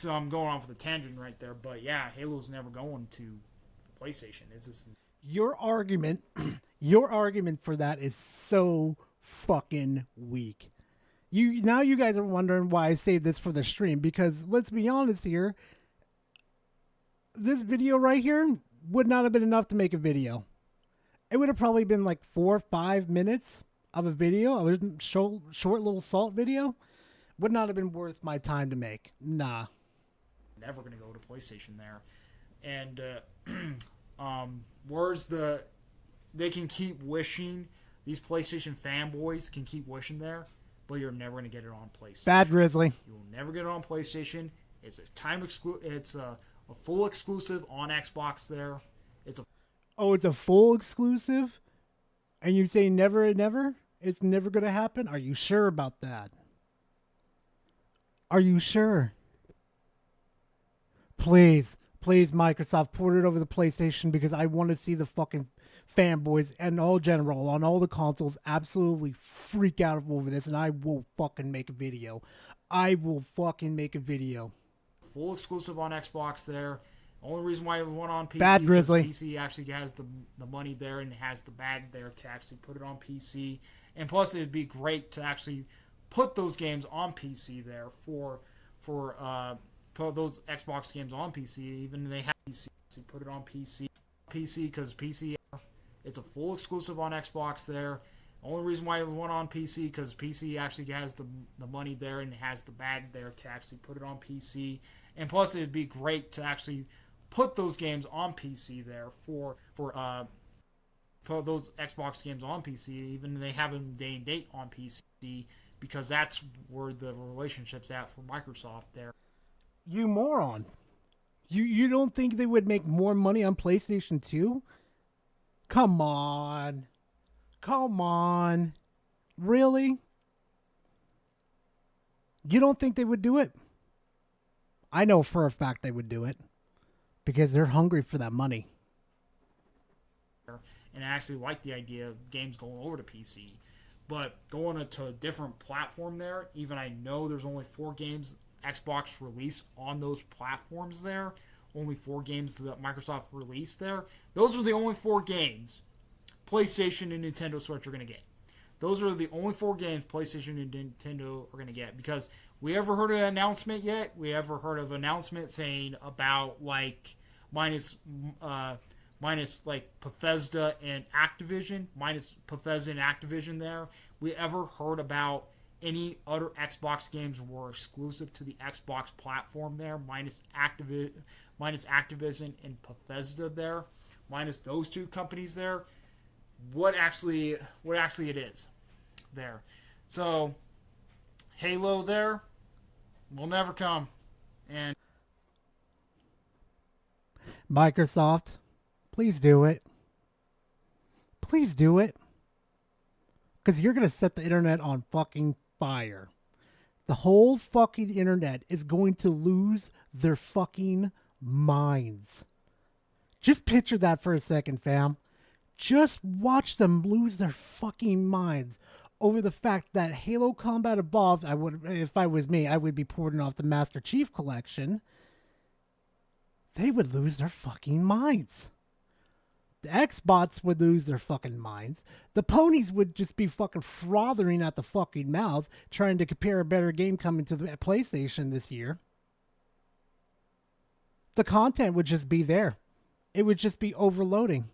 K: I'm going off the tangent right there, but yeah, Halo's never going to PlayStation. It's just
F: your argument for that is so fucking weak. You guys are wondering why I saved this for the stream, because let's be honest here, this video right here would not have been enough to make a video. It would have probably been like 4 or 5 minutes of a video, a short little salt video. Would not have been worth my time to make. Nah.
K: Never going to go to PlayStation there. And where's they can keep wishing, these PlayStation fanboys can keep wishing there, but you're never going to get it on PlayStation.
F: Bad Grizzly.
K: You will never get it on PlayStation. It's it's a full exclusive on Xbox there. It's
F: a full exclusive? And you say never and never? It's never going to happen? Are you sure about that? Are you sure? Please Please, Microsoft, port it over the PlayStation because I want to see the fucking fanboys and all general on all the consoles absolutely freak out over this, and I will fucking make a video. I will fucking make a video.
K: Full exclusive on Xbox there. Only reason why everyone on PC
F: Bad Grizzly.
K: PC actually has the money there and has the bag there to actually put it on PC. And plus, it'd be great to actually put those games on PC there for put those Xbox games on PC. Even if they have PC, put it on PC because PC it's a full exclusive on Xbox there. Only reason why everyone on PC because PC actually has the money there and has the bag there to actually put it on PC. And plus, it'd be great to actually put those games on PC there for put those Xbox games on PC, even if they have them day and date on PC, because that's where the relationship's at for Microsoft there.
F: You moron. You don't think they would make more money on PlayStation 2? Come on. Come on. Really? You don't think they would do it? I know for a fact they would do it. Because they're hungry for that money.
K: And I actually like the idea of games going over to PC. But going to a different platform there, even I know there's only 4 games Xbox released on those platforms there. Only 4 games that Microsoft released there. Those are the only 4 games PlayStation and Nintendo Switch are going to get. Those are the only 4 games PlayStation and Nintendo are going to get. Because we ever heard of an announcement yet? We ever heard of an announcement saying about like minus like Bethesda and Activision? Minus Bethesda and Activision there. We ever heard about any other Xbox games were exclusive to the Xbox platform there? Minus Activision and Bethesda there? Minus those 2 companies there? What actually it is there. So Halo there will never come. And
F: Microsoft, please do it. Please do it. Because you're going to set the internet on fucking fire. The whole fucking internet is going to lose their fucking minds. Just picture that for a second, fam. Just watch them lose their fucking minds over the fact that Halo Combat Evolved, if I was me, I would be porting off the Master Chief Collection. They would lose their fucking minds. The Xbots would lose their fucking minds. The ponies would just be fucking frothing at the fucking mouth trying to compare a better game coming to the PlayStation this year. The content would just be there. It would just be overloading.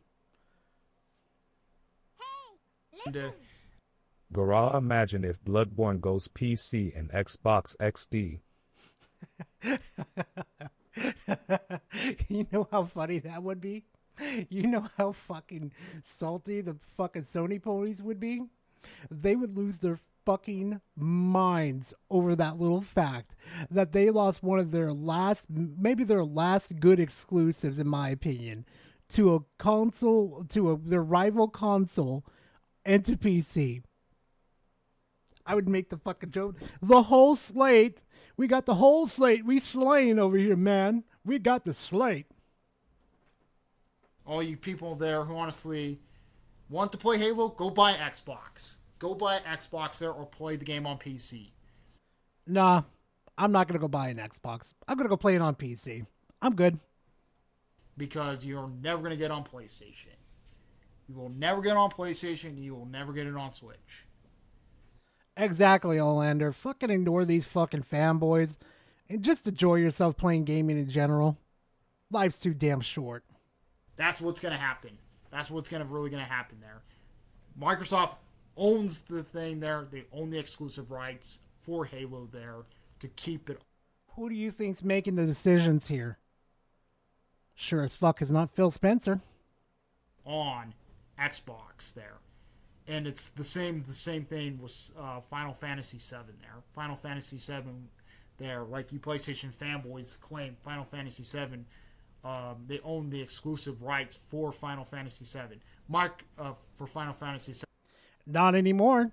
H: Garage, imagine if Bloodborne goes PC and Xbox XD.
F: You know how funny that would be? You know how fucking salty the fucking Sony ponies would be? They would lose their fucking minds over that little fact that they lost one of their last, maybe their last good exclusives, in my opinion, to a console, their rival console, and to PC. I would make the fucking joke. The whole slate. We got the whole slate. We slaying over here, man. We got the slate.
K: All you people there who honestly want to play Halo, go buy Xbox. Go buy Xbox there or play the game on PC.
F: Nah, I'm not going to go buy an Xbox. I'm going to go play it on PC. I'm good.
K: Because you're never going to get on PlayStation. You will never get on PlayStation. You will never get it on Switch.
F: Exactly, Olander. Fucking ignore these fucking fanboys and just enjoy yourself playing gaming in general. Life's too damn short.
K: That's what's going to happen. That's what's really going to happen there. Microsoft owns the thing there. They own the exclusive rights for Halo there to keep it.
F: Who do you think's making the decisions here? Sure as fuck is not Phil Spencer.
K: On Xbox there. And it's the same thing with Final Fantasy VII there. Final Fantasy VII there, like you PlayStation fanboys claim, Final Fantasy VII, they own the exclusive rights for Final Fantasy VII. For Final Fantasy VII.
F: Not anymore.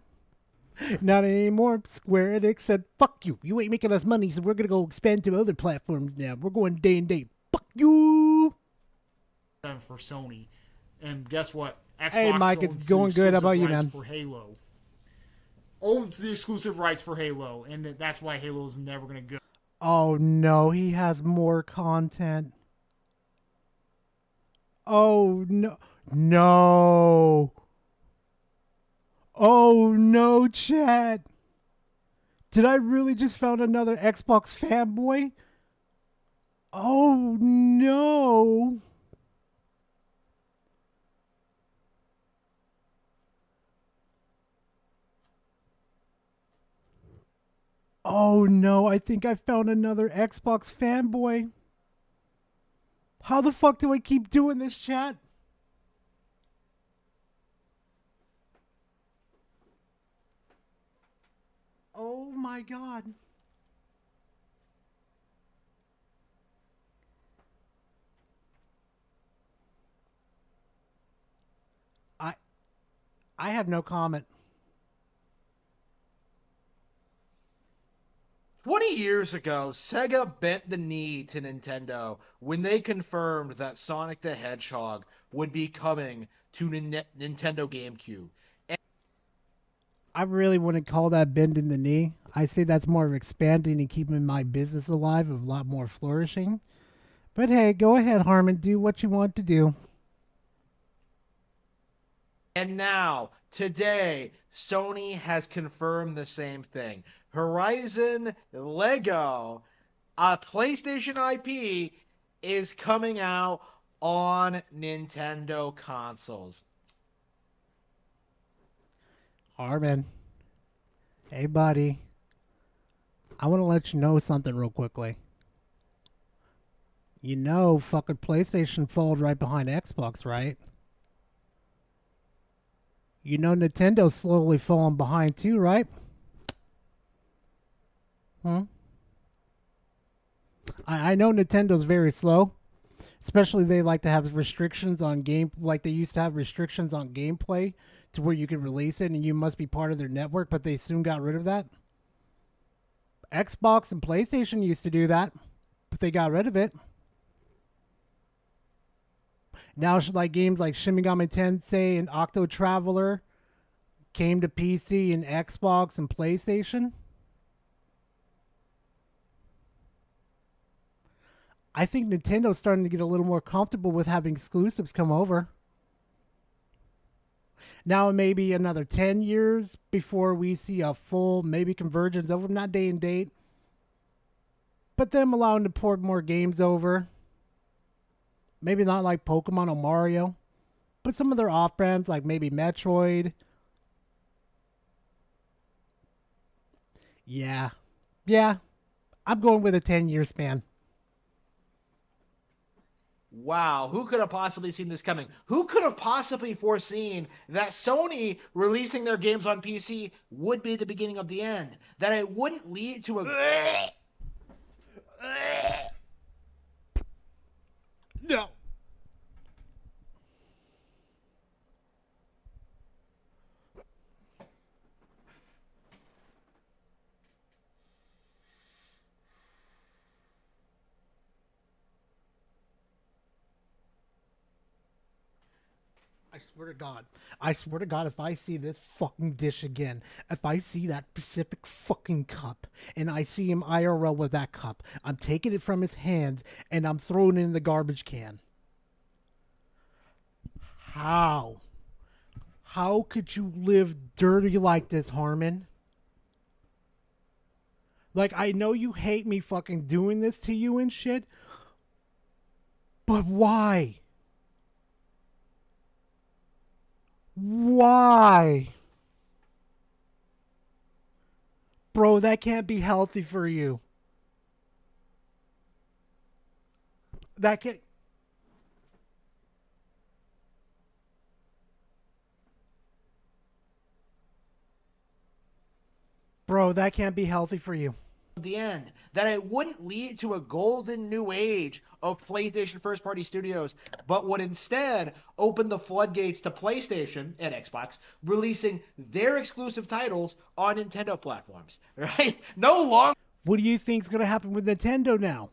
F: Not anymore. Square Enix said, fuck you. You ain't making us money, so we're going to go expand to other platforms now. We're going day and date. Fuck you.
K: For Sony. And guess what? Xbox
F: Hey, Mike, it's
K: owns the
F: going good. How about
K: exclusive
F: you,
K: rights
F: man?
K: For Halo. Owns the exclusive rights for Halo, and that's why Halo's never going to go.
F: Oh no, he has more content. Oh no. No. Oh no, chat. Did I really just found another Xbox fanboy? Oh no. Oh no, I think I found another Xbox fanboy. How the fuck do I keep doing this, chat? Oh my god. I I have no comment.
L: 20 years ago, Sega bent the knee to Nintendo when they confirmed that Sonic the Hedgehog would be coming to Nintendo GameCube.
F: I really wouldn't call that bending the knee. I say that's more of expanding and keeping my business alive, a lot more flourishing. But hey, go ahead, Harmon. Do what you want to do.
L: And now, today, Sony has confirmed the same thing. Horizon Lego, a PlayStation IP, is coming out on Nintendo consoles.
F: Harmon. Hey, buddy. I want to let you know something real quickly. You know, fucking PlayStation followed right behind Xbox, right? You know Nintendo's slowly falling behind too, right? I know Nintendo's very slow. Especially they like to have restrictions on game, like they used to have restrictions on gameplay to where you could release it and you must be part of their network, but they soon got rid of that. Xbox and PlayStation used to do that, but they got rid of it. Now, like games like Shin Megami Tensei and Octo Traveler came to PC and Xbox and PlayStation. I think Nintendo's starting to get a little more comfortable with having exclusives come over. Now, maybe another 10 years before we see a full, maybe convergence over, not day and date, but them allowing to port more games over. Maybe not like Pokemon or Mario, but some of their off-brands like maybe Metroid. Yeah. I'm going with a 10-year span.
L: Wow, who could have possibly seen this coming? Who could have possibly foreseen that Sony releasing their games on PC would be the beginning of the end? That it wouldn't lead to a...
F: No. I swear to God, if I see this fucking dish again, if I see that Pacific fucking cup, and I see him IRL with that cup, I'm taking it from his hands, and I'm throwing it in the garbage can. How? How could you live dirty like this, Harmon? Like, I know you hate me fucking doing this to you and shit, but why? Why? Bro, that can't be healthy for you. That can't... Bro, that can't be healthy for you.
L: The end, that it wouldn't lead to a golden new age of PlayStation first-party studios, but would instead open the floodgates to PlayStation and Xbox releasing their exclusive titles on Nintendo platforms, right? No longer...
F: What do you think's going to happen with Nintendo now?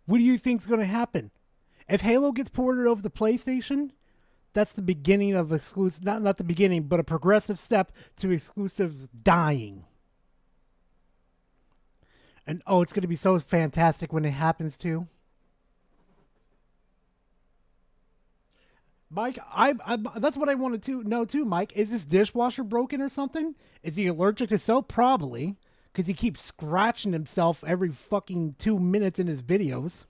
F: What do you think's going to happen? If Halo gets ported over to PlayStation, that's the beginning of exclusive, not the beginning, but a progressive step to exclusives dying. And oh, it's going to be so fantastic when it happens too. Mike, I that's what I wanted to know too, Mike. Is this dishwasher broken or something? Is he allergic to soap? Probably, because he keeps scratching himself every fucking 2 minutes in his videos.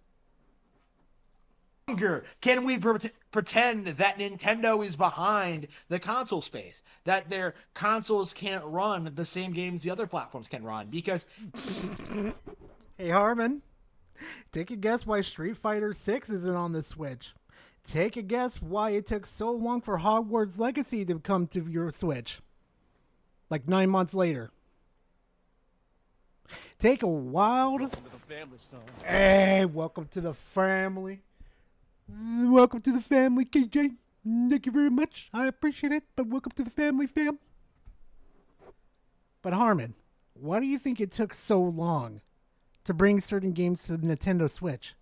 L: Can we pretend that Nintendo is behind the console space? That their consoles can't run the same games the other platforms can run? Because
F: hey Harmon, take a guess why Street Fighter 6 isn't on the Switch. Take a guess why it took so long for Hogwarts Legacy to come to your Switch. Like 9 months later. Take a wild... Welcome to the family, son. Hey, welcome to the family. Welcome to the family, KJ. Thank you very much. I appreciate it, but welcome to the family, fam. But Harmon, why do you think it took so long to bring certain games to the Nintendo Switch?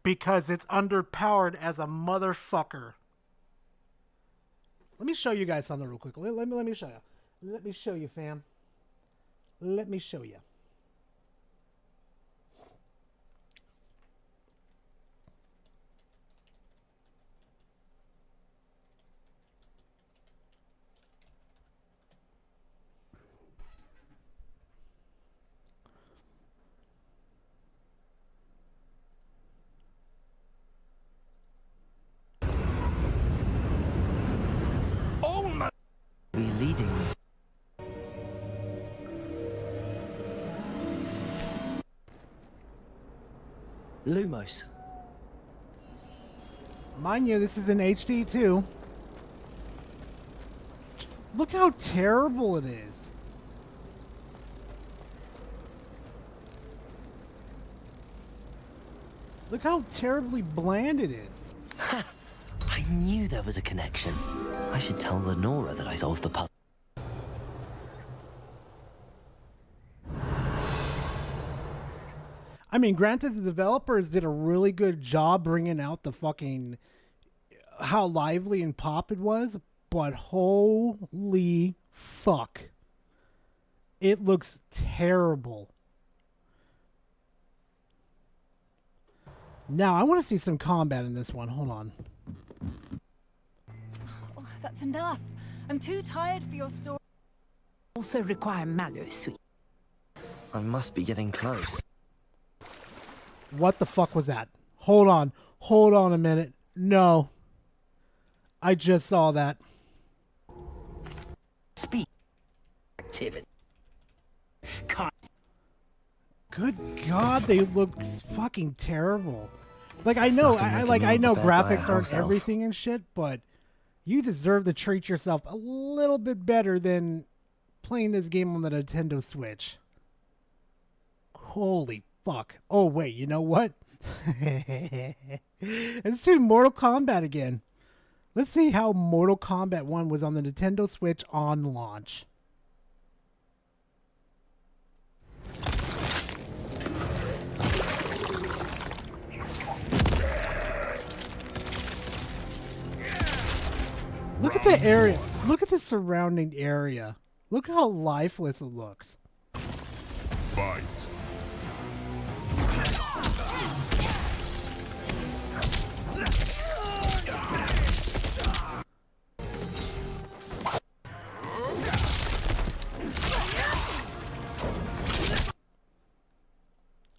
F: Because it's underpowered as a motherfucker. Let me show you guys something real quick. Let me show you. Let me show you, fam. Let me show you.
M: Leading. Lumos.
F: Mind you, this is in HD too. Just look how terrible it is. Look how terribly bland it is.
M: Ha! I knew there was a connection. I should tell Lenora that I solved the puzzle.
F: I mean, granted, the developers did a really good job bringing out the fucking how lively and pop it was, but holy fuck. It looks terrible. Now, I want to see some combat in this one. Hold on.
N: Oh, that's enough. I'm too tired for your story. Also require Mallow, sweet.
M: I must be getting close.
F: What the fuck was that? Hold on. Hold on a minute. No. I just saw that.
M: Speed. Activity.
F: Good God, they look fucking terrible. Like I know, I know graphics aren't everything and shit, but you deserve to treat yourself a little bit better than playing this game on the Nintendo Switch. Holy fuck. Oh wait, you know what? Let's do Mortal Kombat again. Let's see how Mortal Kombat 1 was on the Nintendo Switch on launch. Look at the area. Look at the surrounding area. Look how lifeless it looks.
C: Fight.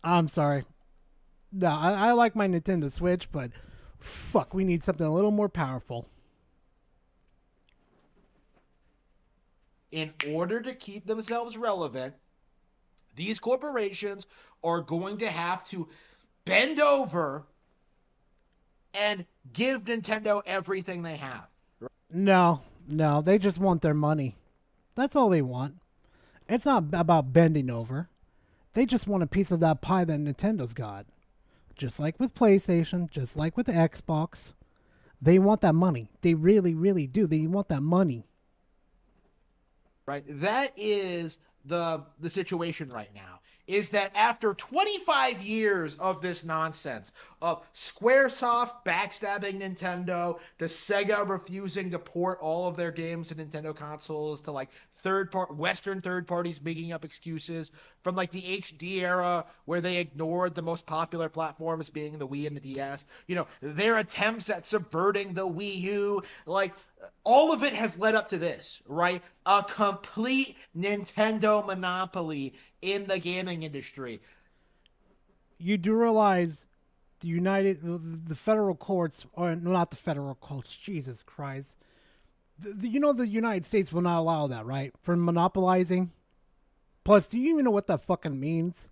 F: I'm sorry. No, I like my Nintendo Switch, but fuck, we need something a little more powerful.
L: In order to keep themselves relevant, these corporations are going to have to bend over and give Nintendo everything they have.
F: No, they just want their money. That's all they want. It's not about bending over. They just want a piece of that pie that Nintendo's got. Just like with PlayStation, just like with Xbox. They want that money. They really, really do. They want that money.
L: Right? That is the situation right now. is that after 25 years of this nonsense, of Squaresoft backstabbing Nintendo, to Sega refusing to port all of their games to Nintendo consoles, to like Western third parties making up excuses, from like the HD era where they ignored the most popular platforms being the Wii and the DS, their attempts at subverting the Wii U, like all of it has led up to this, right? A complete Nintendo monopoly in the gaming industry.
F: You do realize the federal courts, or not the federal courts, Jesus Christ. The United States will not allow that, right? For monopolizing. Plus, do you even know what that fucking means?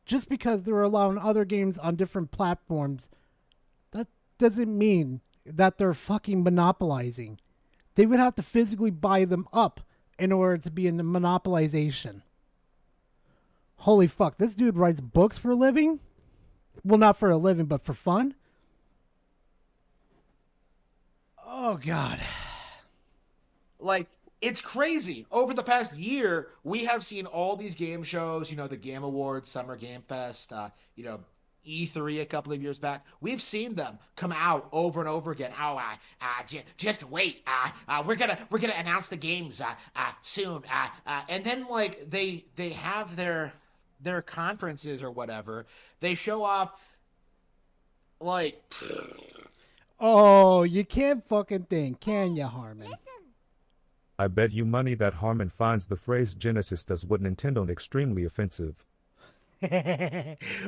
F: Just because they're allowing other games on different platforms, that doesn't mean that they're fucking monopolizing. They would have to physically buy them up in order to be in the monopolization. Holy fuck, this dude writes books for a living? Well, not for a living, but for fun? Oh, God.
L: Like, it's crazy. Over the past year, we have seen all these game shows, the Game Awards, Summer Game Fest, E3 a couple of years back. We've seen them come out over and over again. Oh, just wait. We're gonna announce the games soon. And then like they have their conferences or whatever. They show off like.
F: Oh, you can't fucking think, can you, Harmon?
H: I bet you money that Harmon finds the phrase Genesis does what Nintendo extremely offensive.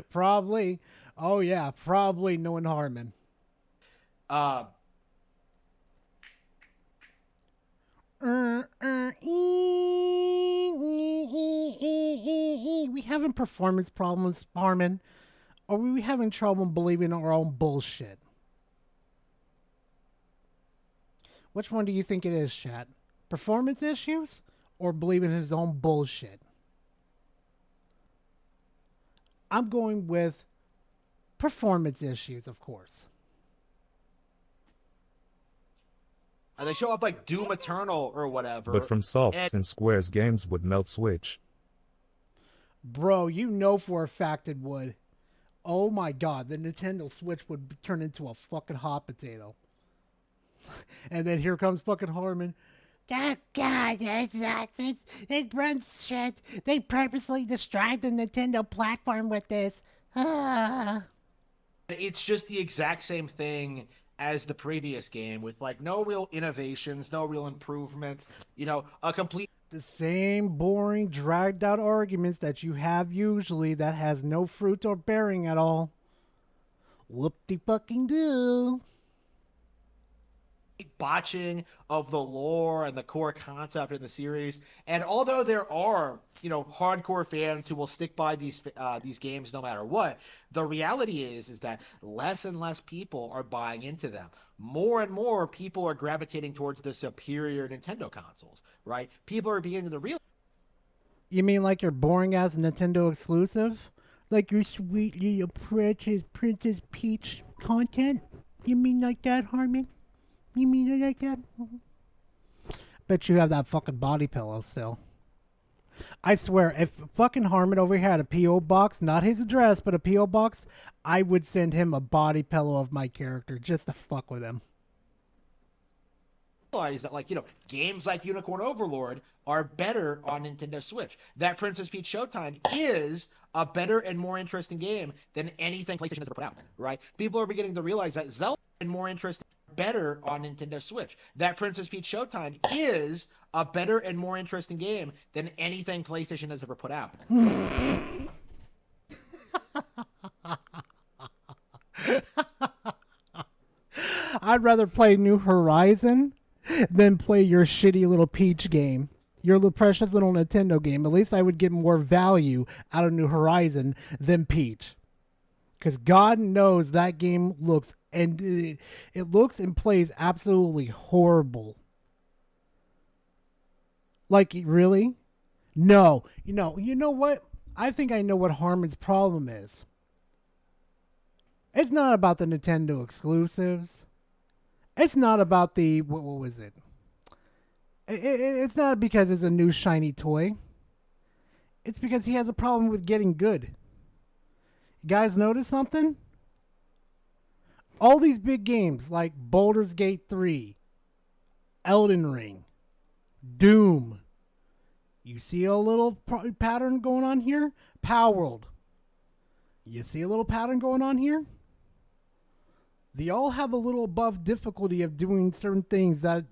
F: Probably. Oh yeah, probably knowing Harmon. We having performance problems, Harmon? Or are we having trouble believing our own bullshit? Which one do you think it is, chat? Performance issues or believing in his own bullshit? I'm going with performance issues, of course.
L: They show up like Doom Eternal or whatever.
H: But from Softs and Square's games would melt Switch.
F: Bro, you know for a fact it would. Oh my god, the Nintendo Switch would turn into a fucking hot potato. And then here comes fucking Harmon. Oh god, it's Brent's shit. They purposely destroyed the Nintendo platform with this.
L: It's just the exact same thing as the previous game with like no real innovations, no real improvements, a complete
F: the same boring dragged out arguments that you have usually that has no fruit or bearing at all. Whoop-de-fucking-do.
L: Botching of the lore and the core concept in the series. And although there are, hardcore fans who will stick by these games no matter what, the reality is that less and less people are buying into them. More and more people are gravitating towards the superior Nintendo consoles, right? People are beginning to realize.
F: You mean like your boring ass Nintendo exclusive? Like your sweet little Princess Peach content? You mean like that, Harmon? You mean it like that? Bet you have that fucking body pillow still. I swear, if fucking Harmon over here had a P.O. box, not his address, but a P.O. box, I would send him a body pillow of my character just to fuck with him.
L: That games like Unicorn Overlord are better on Nintendo Switch. That Princess Peach Showtime is a better and more interesting game than anything PlayStation has ever put out, right? People are beginning to realize that Zelda is more interesting, better on Nintendo Switch. That Princess Peach Showtime is a better and more interesting game than anything PlayStation has ever put out.
F: I'd rather play New Horizon than play your shitty little Peach game. Your little precious little Nintendo game. At least I would get more value out of New Horizon than Peach. Because God knows that game looks and plays absolutely horrible. Like, really? No. You know what? I think I know what Harmon's problem is. It's not about the Nintendo exclusives. It's not about the... What was it? It's not because it's a new shiny toy. It's because he has a problem with getting good. You guys notice something? All these big games like Baldur's Gate 3, Elden Ring, Doom. You see a little pattern going on here? Power World. You see a little pattern going on here? They all have a little above difficulty of doing certain things that,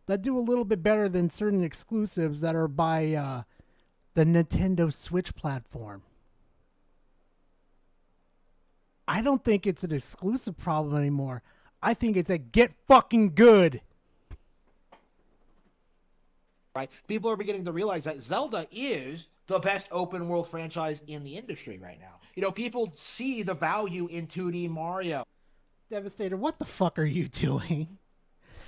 F: that do a little bit better than certain exclusives that are by the Nintendo Switch platform. I don't think it's an exclusive problem anymore. I think it's a get fucking good.
L: Right? People are beginning to realize that Zelda is the best open world franchise in the industry right now. People see the value in 2D Mario.
F: Devastator, what the fuck are you doing?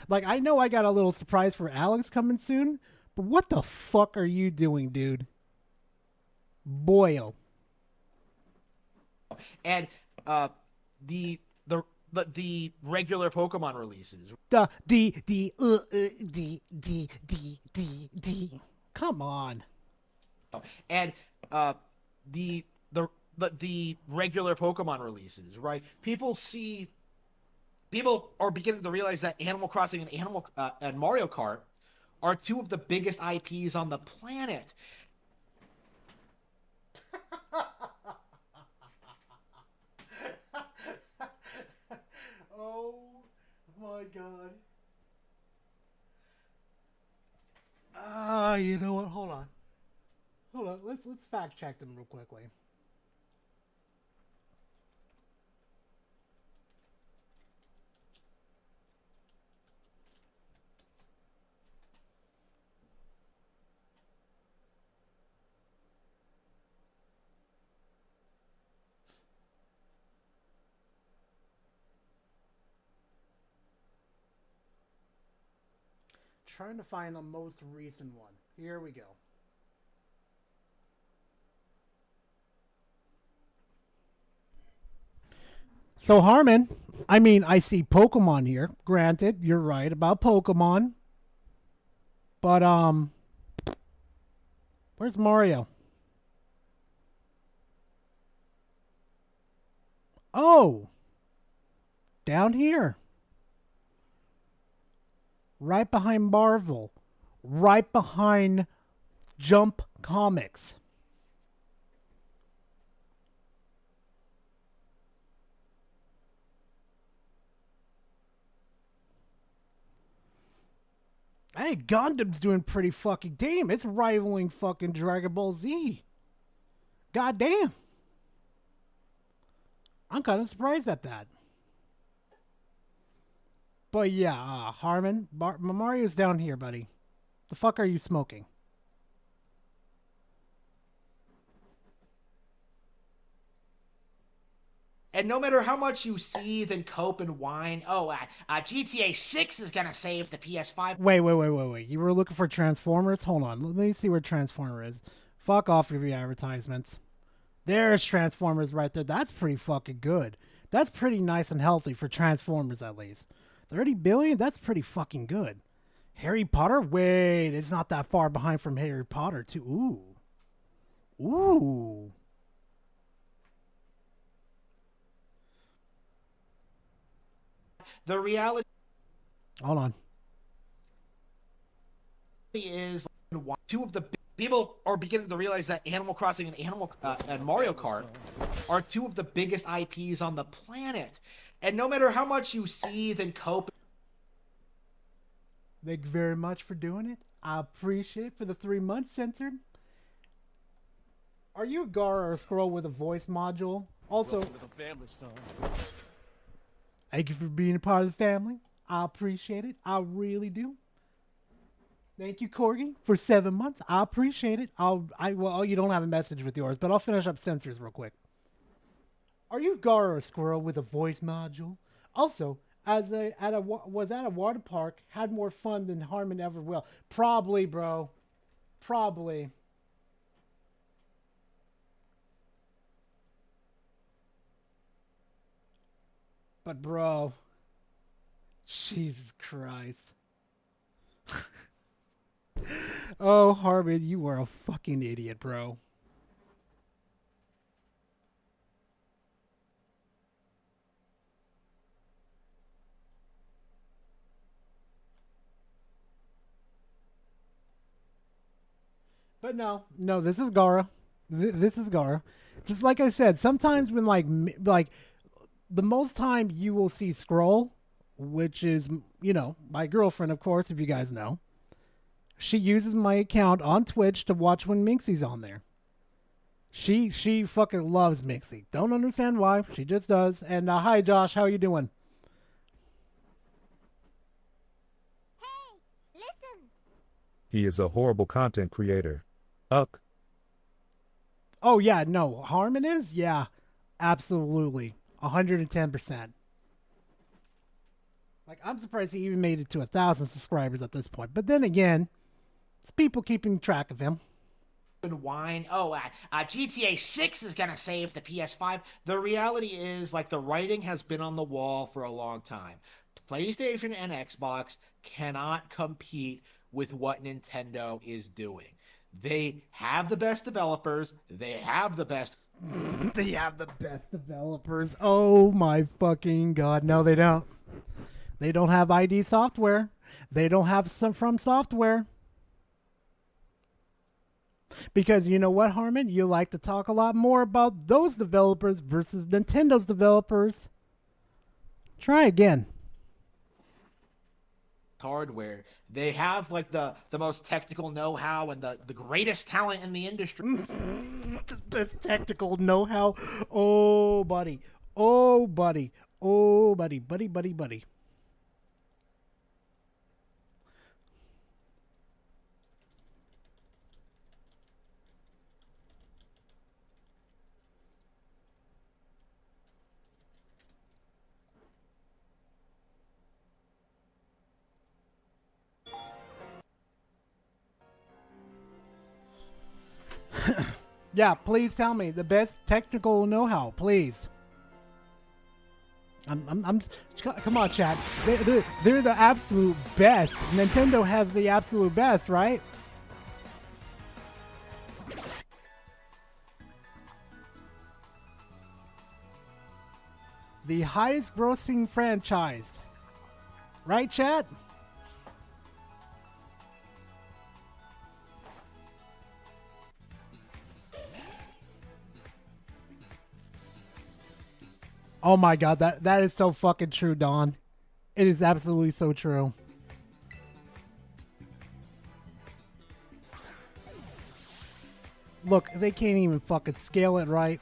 F: Like, I know I got a little surprise for Alex coming soon, but what the fuck are you doing, dude? Boyo.
L: And the regular Pokemon releases.
F: Come on.
L: And the regular Pokemon releases, right? People are beginning to realize that Animal Crossing and Mario Kart are two of the biggest IPs on the planet.
F: Oh my god. You know what? Hold on. Let's fact check them real quickly. Trying to find the most recent one. Here we go. So Harmon, I see Pokemon here. Granted, you're right about Pokemon. But where's Mario? Oh, down here. Right behind Marvel. Right behind Jump Comics. Hey, Gundam's doing pretty fucking damn. It's rivaling fucking Dragon Ball Z. God damn. I'm kind of surprised at that. But yeah, Harmon, Mario's down here, buddy. The fuck are you smoking?
L: And no matter how much you seethe and cope and whine, GTA 6 is going to save the PS5.
F: Wait. You were looking for Transformers? Hold on. Let me see where Transformer is. Fuck off with your advertisements. There's Transformers right there. That's pretty fucking good. That's pretty nice and healthy for Transformers, at least. 30 billion? That's pretty fucking good. Harry Potter? Wait, it's not that far behind from Harry Potter, too. Ooh.
L: The reality
F: Hold on.
L: is two of the people are beginning to realize that Animal Crossing and Mario Kart are two of the biggest IPs on the planet. And no matter how much you seethe and cope.
F: Thank you very much for doing it. I appreciate it for the 3 months censored. Are you a gar or a scroll with a voice module? Also, thank you for being a part of the family. I appreciate it. I really do. Thank you, Corgi, for 7 months. I appreciate it. Well, you don't have a message with yours, but I'll finish up censors real quick. Are you gar or a squirrel with a voice module? Also, was at a water park, had more fun than Harmon ever will. Probably, bro. Probably. But bro, Jesus Christ. Oh, Harmon, you are a fucking idiot, bro. But no, this is Gara. This is Gara. Just like I said, sometimes when like the most time you will see Scroll, which is my girlfriend, of course, if you guys know. She uses my account on Twitch to watch when Minxie's on there. She fucking loves Minxie. Don't understand why. She just does. And hi, Josh. How you doing?
H: He is a horrible content creator. Uck.
F: Oh yeah, no. Harmon is? Yeah, absolutely. 110%. Like, I'm surprised he even made it to 1,000 subscribers at this point. But then again, it's people keeping track of him.
L: Whine, GTA 6 is going to save the PS5. The reality is, like, the writing has been on the wall for a long time. PlayStation and Xbox cannot compete with what Nintendo is doing. They have the best developers. They have the best...
F: They have the best developers. Oh my fucking god. No, they don't. They don't have ID Software. They don't have some From Software. Because you know what, Harmon? You like to talk a lot more about those developers versus Nintendo's developers. Try again.
L: Hardware. They have like the most technical know-how and the greatest talent in the industry.
F: The best technical know-how. Oh, buddy. Oh, buddy. Oh, buddy. Buddy. Yeah, please tell me the best technical know-how, please. Come on, chat. They're the absolute best. Nintendo has the absolute best, right? The highest grossing franchise. Right, chat? Oh my god, that is so fucking true, Don. It is absolutely so true. Look, they can't even fucking scale it right.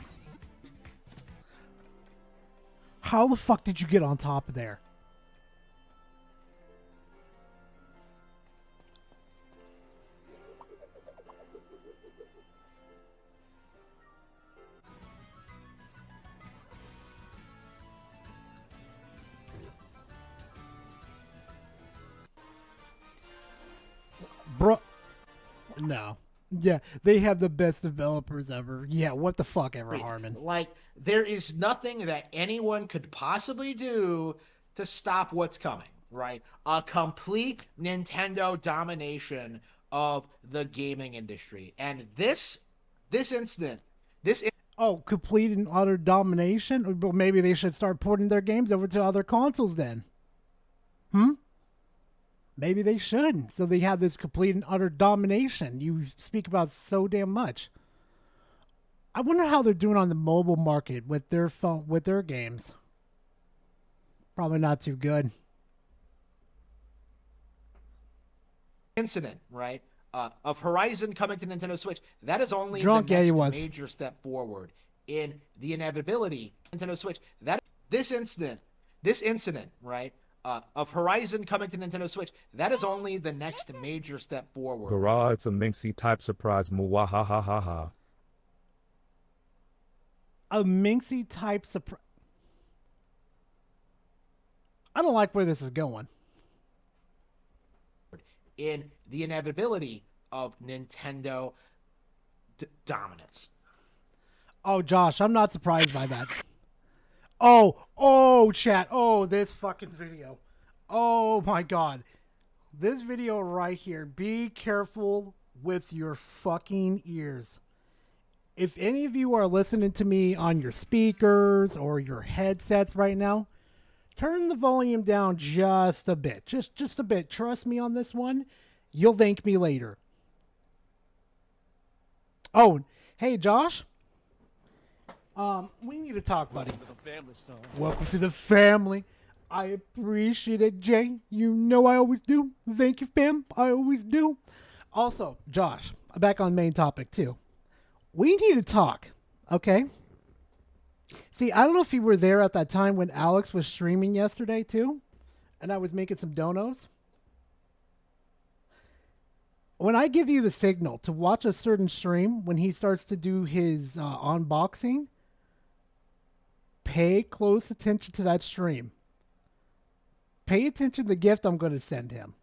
F: How the fuck did you get on top of there? Bro, no. Yeah, they have the best developers ever. Yeah, what the fuck ever, Harmon.
L: Like, there is nothing that anyone could possibly do to stop what's coming, right? A complete Nintendo domination of the gaming industry. And this incident,
F: oh, complete and utter domination? Well, maybe they should start porting their games over to other consoles then. Maybe they should. So they have this complete and utter domination you speak about so damn much. I wonder how they're doing on the mobile market with their phone, with their games. Probably not too good.
L: incident, right, of Horizon coming to Nintendo Switch, that is only
F: Drunk,
L: the
F: yeah, he
L: next
F: was.
L: major step forward in the inevitability of Nintendo Switch. That this incident, right, of Horizon coming to Nintendo Switch, that is only the next major step forward.
H: Garage, it's a Minxie type surprise. Muwahahaha.
F: A Minxie type surprise. I don't like where this is going.
L: In the inevitability of Nintendo dominance.
F: Oh, Josh, I'm not surprised by that. Oh, chat. Oh, this fucking video. Oh my god. This video right here, be careful with your fucking ears. If any of you are listening to me on your speakers or your headsets right now, turn the volume down just a bit. Just a bit. Trust me on this one. You'll thank me later. Oh, hey Josh. We need to talk, buddy. Welcome to the family. I appreciate it, Jay. You know I always do. Thank you, fam. I always do. Also, Josh, back on main topic too. We need to talk, okay? See, I don't know if you were there at that time when Alex was streaming yesterday too, and I was making some donos. When I give you the signal to watch a certain stream, when he starts to do his unboxing, pay close attention to that stream. Pay attention to the gift I'm going to send him.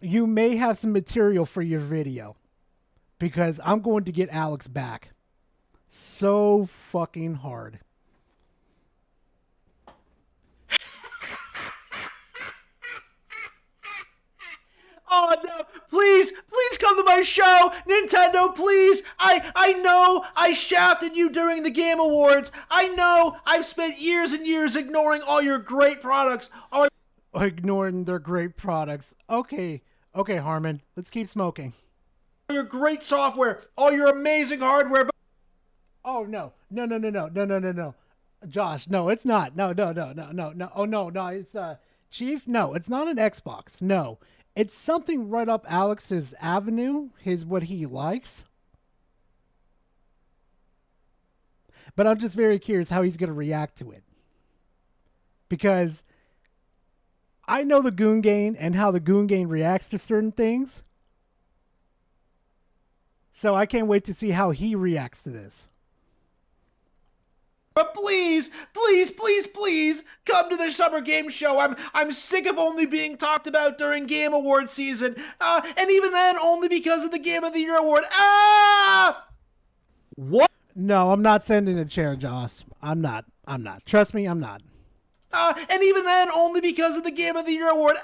F: You may have some material for your video, because I'm going to get Alex back so fucking hard.
L: Oh no, please come to my show, Nintendo, please. I know I shafted you during the Game Awards. I know I've spent years and years ignoring all your great products.
F: Ignoring their great products. Okay, Harmon, let's keep smoking.
L: All your great software, all your amazing hardware.
F: Oh no. Josh, no, it's not. No. Oh no, it's Chief, no, it's not an Xbox. No. It's something right up Alex's avenue, what he likes. But I'm just very curious how he's going to react to it. Because I know the Goon Gang and how the Goon Gang reacts to certain things. So I can't wait to see how he reacts to this.
L: But please, come to the Summer Game Show. I'm sick of only being talked about during Game Award season, and even then, only because of the Game of the Year award. What?
F: No, I'm not sending a chair, Josh. I'm not. Trust me, I'm not.
L: And even then, only because of the Game of the Year award.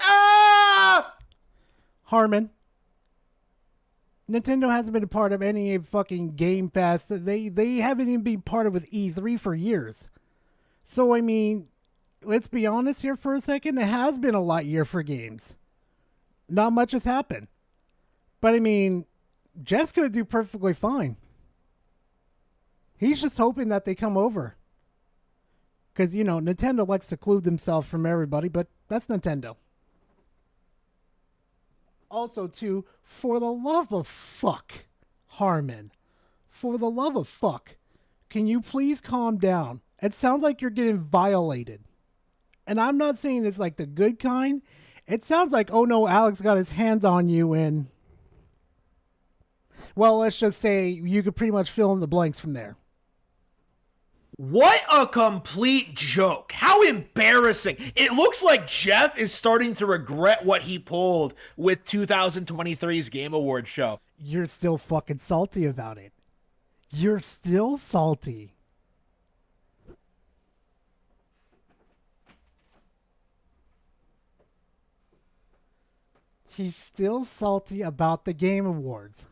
F: Harmon. Nintendo hasn't been a part of any fucking Game Fest. They haven't even been part of with E3 for years. So, I mean, let's be honest here for a second. It has been a light year for games. Not much has happened. But, I mean, Jeff's going to do perfectly fine. He's just hoping that they come over. Because, you know, Nintendo likes to clue themselves from everybody, but that's Nintendo. Also, too, for the love of fuck, Harmon, for the love of fuck, can you please calm down? It sounds like you're getting violated. And I'm not saying it's like the good kind. It sounds like, oh no, Alex got his hands on you and... Well, let's just say you could pretty much fill in the blanks from there.
L: What a complete joke. How embarrassing. It looks like Jeff is starting to regret what he pulled with 2023's Game Awards show.
F: You're still fucking salty about it. You're still salty. He's still salty about the Game Awards.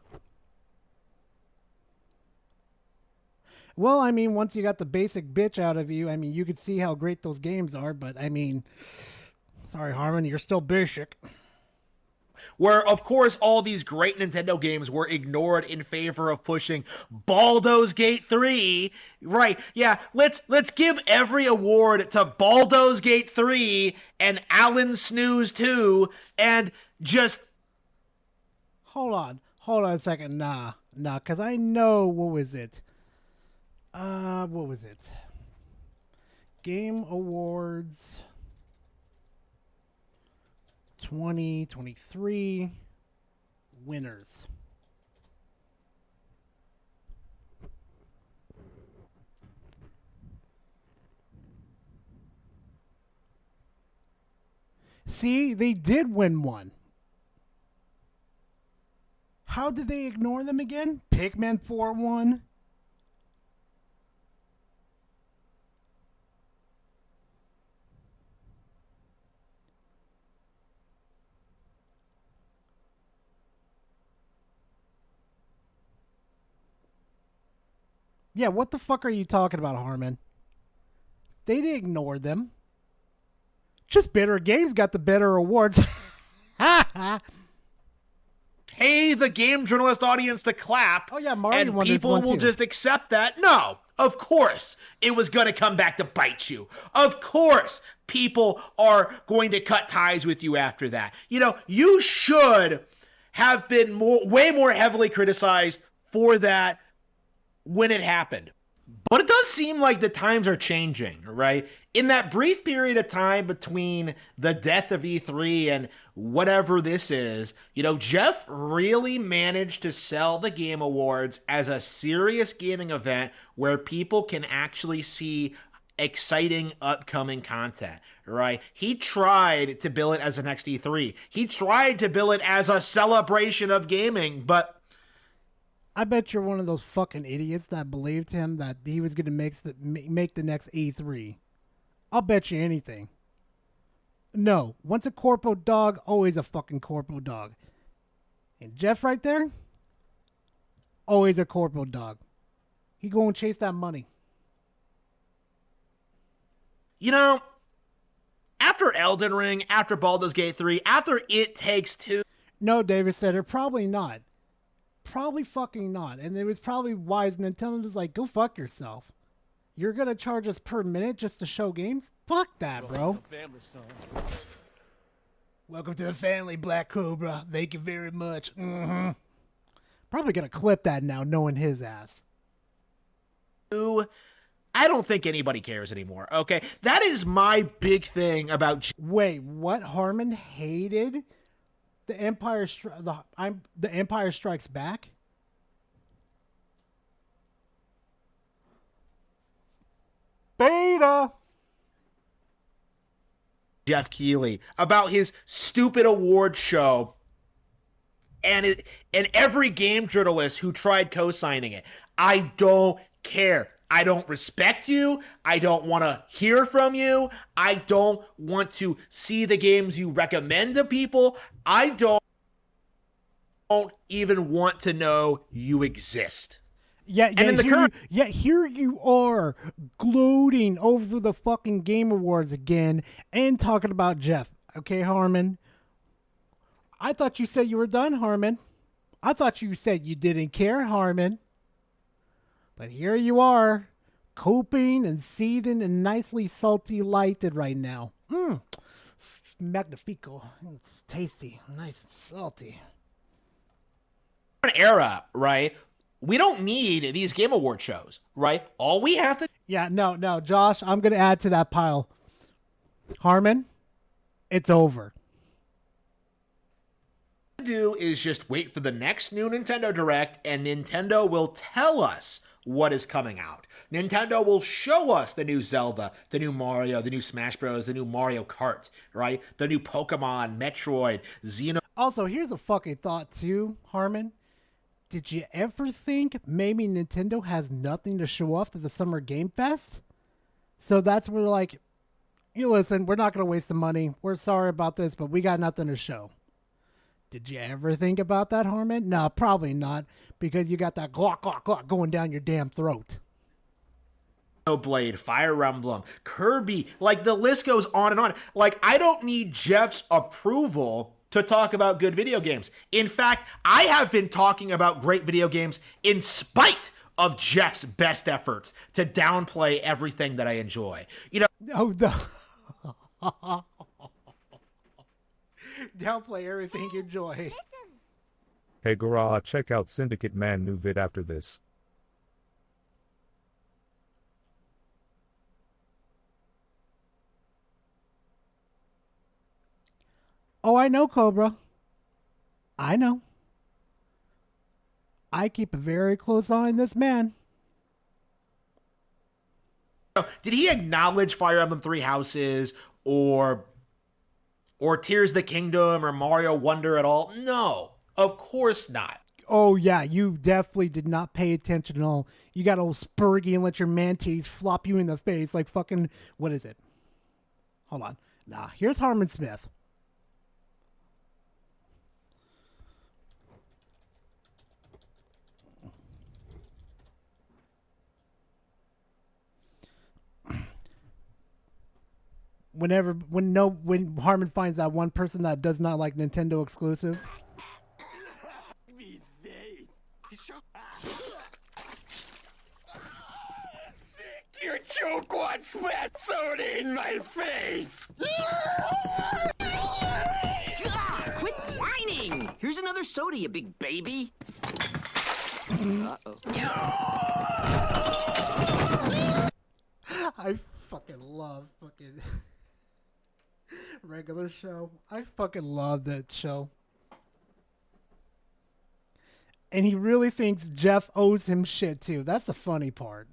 F: Well, I mean, once you got the basic bitch out of you, I mean, you could see how great those games are, but I mean, sorry, Harmon, you're still basic.
L: Where, of course, all these great Nintendo games were ignored in favor of pushing Baldur's Gate 3. Right, yeah, let's give every award to Baldur's Gate 3 and Alan Snooze 2, and just...
F: Hold on a second, nah, because I know, what was it? What was it? Game Awards 2023 winners. See, they did win one. How did they ignore them again? Pikmin 4 won. Yeah, what the fuck are you talking about, Harmon? They didn't ignore them. Just better games got the better awards.
L: Pay the game journalist audience to clap.
F: Oh yeah, Mario
L: and
F: won this
L: people
F: one
L: will
F: too.
L: just accept that. No, of course it was going to come back to bite you. Of course people are going to cut ties with you after that. You know, you should have been way more heavily criticized for that when it happened. But it does seem like the times are changing, right? In that brief period of time between the death of E3 and whatever this is, you know, Jeff really managed to sell the Game Awards as a serious gaming event where people can actually see exciting upcoming content, right? He tried to bill it as an next E3. He tried to bill it as a celebration of gaming, but
F: I bet you're one of those fucking idiots that believed him that he was going to make the next E3. I'll bet you anything. No, once a corpo dog, always a fucking corpo dog. And Jeff right there, always a corpo dog. He go and chase that money.
L: You know, after Elden Ring, after Baldur's Gate 3, after It Takes Two...
F: No, David said it, probably not. Probably fucking not. And it was probably wise. Nintendo was like, go fuck yourself. You're going to charge us per minute just to show games? Fuck that, bro. Welcome to the family, Black Cobra. Thank you very much. Mm-hmm. Probably going to clip that now, knowing his ass.
L: I don't think anybody cares anymore, okay? That is my big thing about...
F: Wait, what? Harmon hated the Empire Strikes Back? Beta!
L: Jeff Keighley about his stupid award show and every game journalist who tried co-signing it. I don't care. I don't respect you. I don't want to hear from you. I don't want to see the games you recommend to people. I don't even want to know you exist.
F: Yeah, here you are gloating over the fucking Game Awards again and talking about Jeff. Okay, Harmon? I thought you said you were done, Harmon. I thought you said you didn't care, Harmon. But here you are, coping and seething and nicely salty lighted right now. Magnifico. It's tasty, nice and salty.
L: An era, right? We don't need these Game Award shows, right? All we have to...
F: Yeah, no, Josh, I'm going to add to that pile. Harmon, it's over.
L: Do is just wait for the next new Nintendo Direct, and Nintendo will tell us what is coming out. Nintendo will show us the new Zelda, the new Mario, the new Smash Bros., the new Mario Kart, right? The new Pokemon, Metroid, Xeno...
F: Also, here's a fucking thought too, Harmon. Did you ever think maybe Nintendo has nothing to show off at the Summer Game Fest? So that's where like, you listen, we're not going to waste the money. We're sorry about this, but we got nothing to show. Did you ever think about that, Harmon? No, probably not, because you got that glock, glock, glock going down your damn throat.
L: Blade, Fire Emblem, Kirby, like the list goes on and on. Like, I don't need Jeff's approval to talk about good video games. In fact, I have been talking about great video games in spite of Jeff's best efforts to downplay everything that I enjoy. You know,
F: downplay everything you enjoy.
H: Hey Garage, check out Syndicate Man new vid after this.
F: Oh, I know, Cobra. I know. I keep a very close eye on this man.
L: Did he acknowledge Fire Emblem Three Houses or Tears of the Kingdom or Mario Wonder at all? No, of course not.
F: Oh, yeah, you definitely did not pay attention at all. You got old Spurgy and let your mantis flop you in the face like fucking... What is it? Hold on. Nah, here's Harmon Smith. when Harmon finds that one person that does not like Nintendo exclusives.
E: Your joke wants flat soda in my face!
O: Quit whining! Here's another soda, you big baby.
F: I fucking love fucking regular show. I fucking love that show. And he really thinks Jeff owes him shit too. That's the funny part.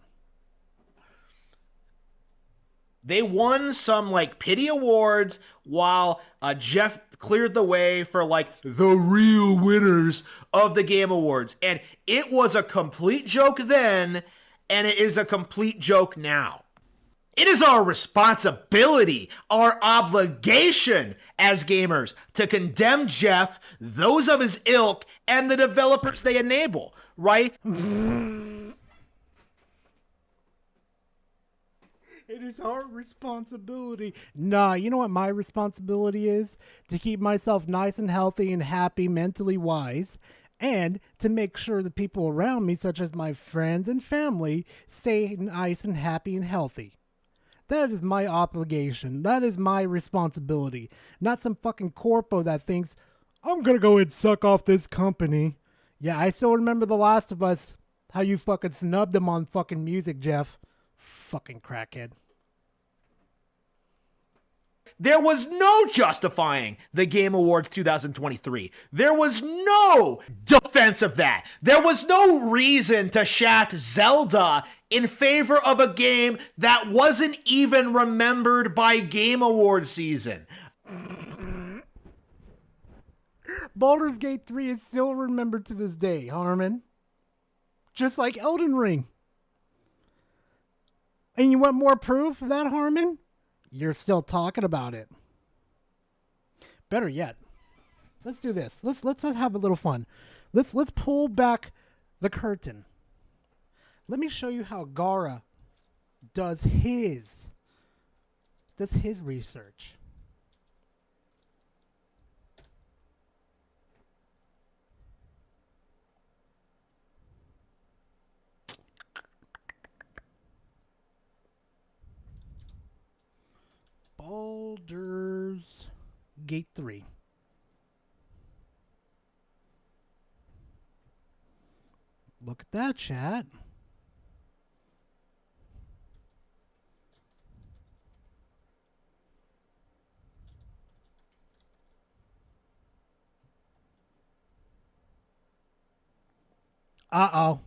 L: They won some like pity awards while Jeff cleared the way for like the real winners of the Game Awards. And it was a complete joke then, and it is a complete joke now. It is our responsibility, our obligation as gamers to condemn Jeff, those of his ilk, and the developers they enable, right?
F: It is our responsibility. Nah, you know what my responsibility is? To keep myself nice and healthy and happy, mentally wise, and to make sure the people around me, such as my friends and family, stay nice and happy and healthy. That is my obligation. That is my responsibility. Not some fucking corpo that thinks, I'm gonna go and suck off this company. Yeah, I still remember The Last of Us. How you fucking snubbed them on fucking music, Jeff. Fucking crackhead.
L: There was no justifying the Game Awards 2023. There was no defense of that. There was no reason to shaft Zelda in favor of a game that wasn't even remembered by Game Awards season.
F: Baldur's Gate 3 is still remembered to this day, Harmon. Just like Elden Ring. And you want more proof of that, Harmon? You're still talking about it. Better yet, let's do this. Let's have a little fun. Let's pull back the curtain. Let me show you how Gara does his research. Baldur's Gate 3. Look at that, chat. Uh-oh.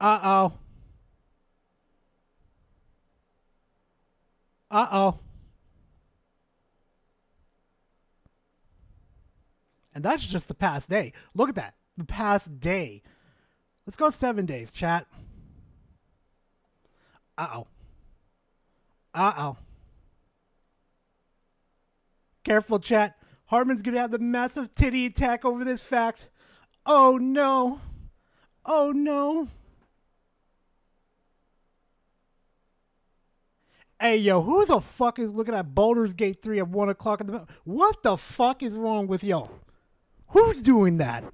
F: Uh-oh. Uh-oh. And that's just the past day. Look at that. The past day. Let's go 7 days, chat. Uh-oh. Uh-oh. Careful, chat. Harmon's gonna have the massive titty attack over this fact. Oh, no. Oh, no. Hey, yo, who the fuck is looking at Baldur's Gate 3 at 1 o'clock in the morning? What the fuck is wrong with y'all? Who's doing that?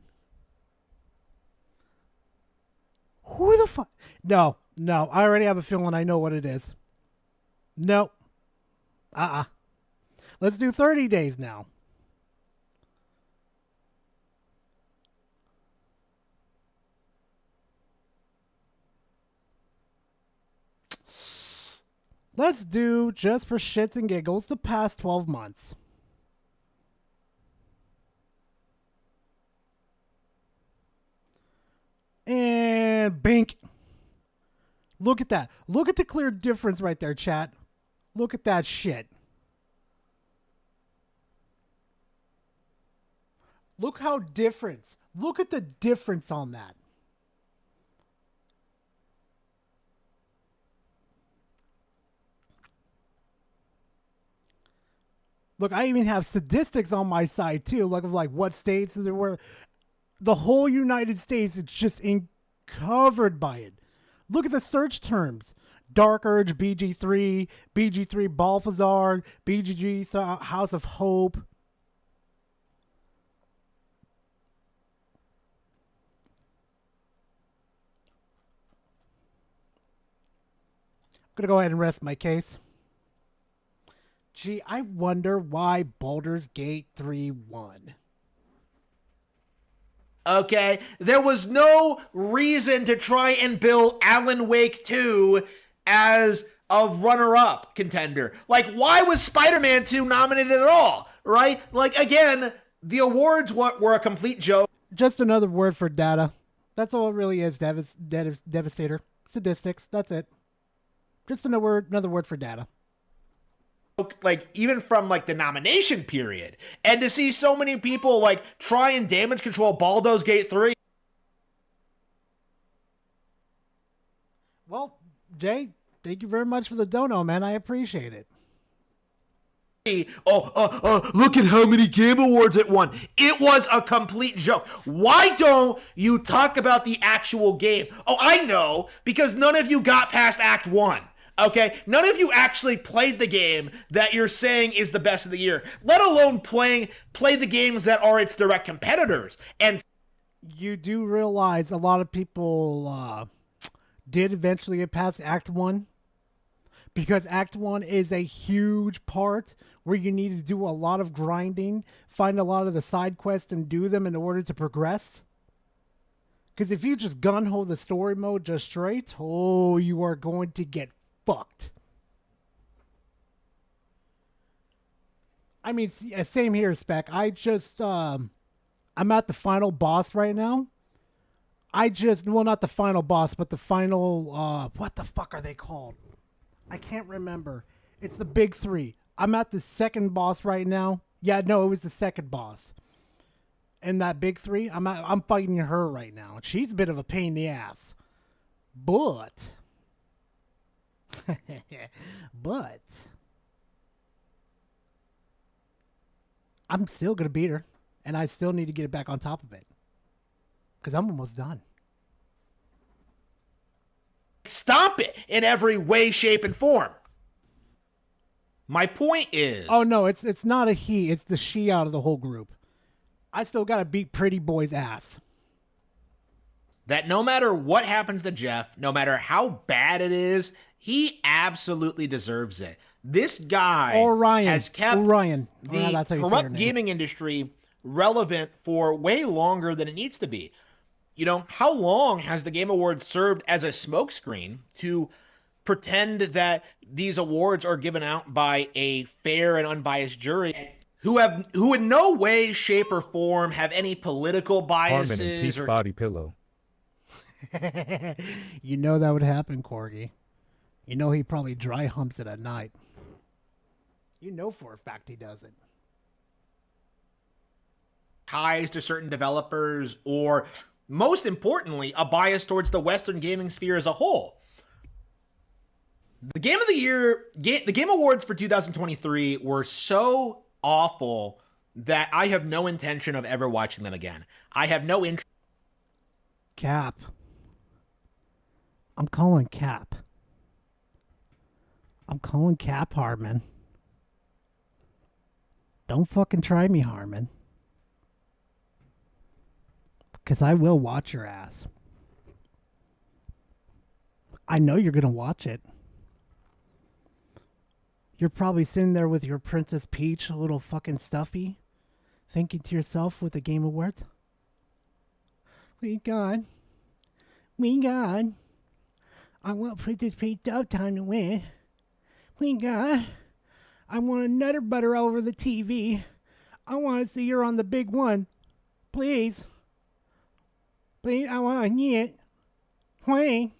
F: Who the fuck? No. I already have a feeling I know what it is. No. Let's do 30 days now. Let's do, just for shits and giggles, the past 12 months. And bink. Look at that. Look at the clear difference right there, chat. Look at that shit. Look how different. Look at the difference on that. Look, I even have statistics on my side too, like of like what states there were. The whole United States, it's just covered by it. Look at the search terms. Dark Urge BG3, BG3 Balthazar, BGG House of Hope. I'm going to go ahead and rest my case. Gee, I wonder why Baldur's Gate 3 won.
L: Okay, there was no reason to try and bill Alan Wake 2 as a runner-up contender. Like, why was Spider-Man 2 nominated at all, right? Like, again, the awards were a complete joke.
F: Just another word for data. That's all it really is, Devastator. Statistics, that's it. Just another word for data.
L: Like, even from, like, the nomination period. And to see so many people, like, try and damage control Baldur's Gate 3.
F: Well, Jay, thank you very much for the dono, man. I appreciate it.
L: Look at how many Game Awards it won. It was a complete joke. Why don't you talk about the actual game? Oh, I know, because none of you got past Act 1. Okay, none of you actually played the game that you're saying is the best of the year, let alone play the games that are its direct competitors. And
F: you do realize a lot of people did eventually get past Act 1, because Act 1 is a huge part where you need to do a lot of grinding, find a lot of the side quests and do them in order to progress. Because if you just gun-ho the story mode just straight, oh, you are going to get fucked. I mean, same here, Spec. I just, I'm at the final boss right now. Well, not the final boss, but the final, what the fuck are they called? I can't remember. It's the big three. I'm at the second boss right now. Yeah, no, it was the second boss. And that big three, I'm fighting her right now. She's a bit of a pain in the ass. But I'm still going to beat her, and I still need to get it back on top of it, because I'm almost done.
L: Stop it in every way, shape, and form. My point is...
F: Oh, no, it's not a he, it's the she out of the whole group. I still got to beat Pretty Boy's ass.
L: That no matter what happens to Jeff, no matter how bad it is, he absolutely deserves it. This guy has kept the corrupt gaming industry relevant for way longer than it needs to be. You know, how long has the Game Awards served as a smokescreen to pretend that these awards are given out by a fair and unbiased jury who in no way, shape, or form have any political biases?
H: Harmon and Peach Body Pillow.
F: You know that would happen, Corgi. You know he probably dry humps it at night. You know for a fact he does it.
L: Ties to certain developers, or most importantly, a bias towards the Western gaming sphere as a whole. The Game of the Year, the Game Awards for 2023 were so awful that I have no intention of ever watching them again. I have no interest.
F: Cap. I'm calling Cap. I'm calling Cap, Harmon. Don't fucking try me, Harmon. Because I will watch your ass. I know you're going to watch it. You're probably sitting there with your Princess Peach, a little fucking stuffy, thinking to yourself with the Game Awards, we got. I want Princess Peach Dove Time to win. I want to nutter butter over the TV. I want to see her on the big one. Please. Please, I want it. Please.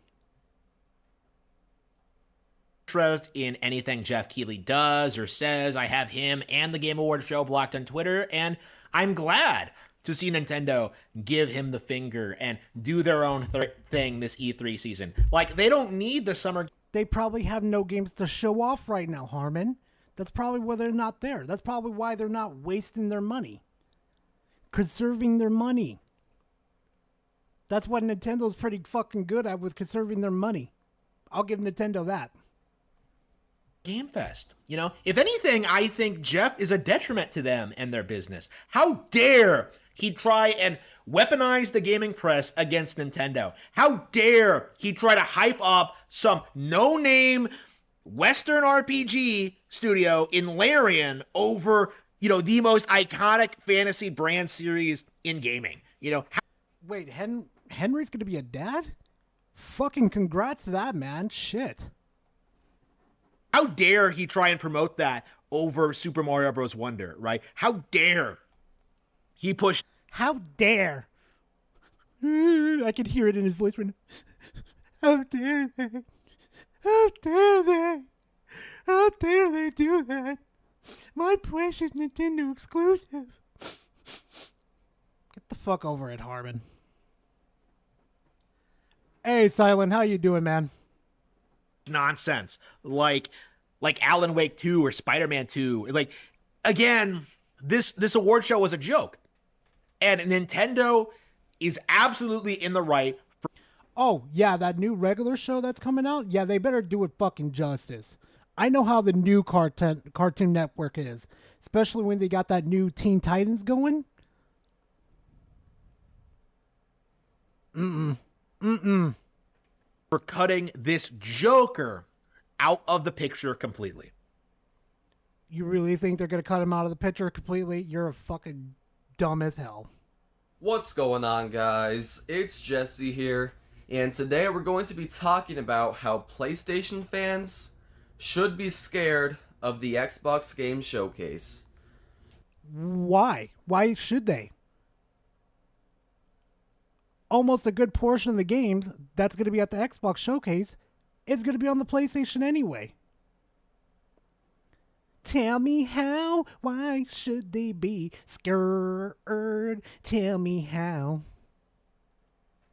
L: Interest in anything Jeff Keighley does or says. I have him and the Game Awards show blocked on Twitter, and I'm glad to see Nintendo give him the finger and do their own thing this E3 season. Like, they don't need the summer.
F: They probably have no games to show off right now, Harmon. That's probably why they're not there. That's probably why they're not wasting their money. Conserving their money. That's what Nintendo's pretty fucking good at, with conserving their money. I'll give Nintendo that.
L: Game Fest. You know, if anything, I think Jeff is a detriment to them and their business. How dare he try and weaponize the gaming press against Nintendo? How dare he try to hype up some no-name Western RPG studio in Larian over, you know, the most iconic fantasy brand series in gaming? You know,
F: Wait, Henry's gonna be a dad? Fucking congrats to that, man. Shit.
L: how dare he try and promote that over Super Mario Bros. Wonder, right? How dare he push...
F: How dare? I can hear it in his voice right now. How dare they? How dare they? How dare they do that? My precious Nintendo exclusive. Get the fuck over it, Harmon. Hey, Silent, how you doing, man?
L: Nonsense. Like Alan Wake 2 or Spider-Man 2. Like, again, this award show was a joke. And Nintendo is absolutely in the right.
F: Oh, yeah, that new regular show that's coming out? Yeah, they better do it fucking justice. I know how the new Cartoon Network is, especially when they got that new Teen Titans going.
L: For cutting this Joker out of the picture completely.
F: You really think they're going to cut him out of the picture completely? You're a fucking dumb as hell.
P: What's going on, guys? It's Jesse here, and today we're going to be talking about how PlayStation fans should be scared of the Xbox Game Showcase.
F: Why? Why should they? Almost a good portion of the games that's going to be at the Xbox Showcase is going to be on the PlayStation anyway. Tell me how, why should they be scared? Tell me how.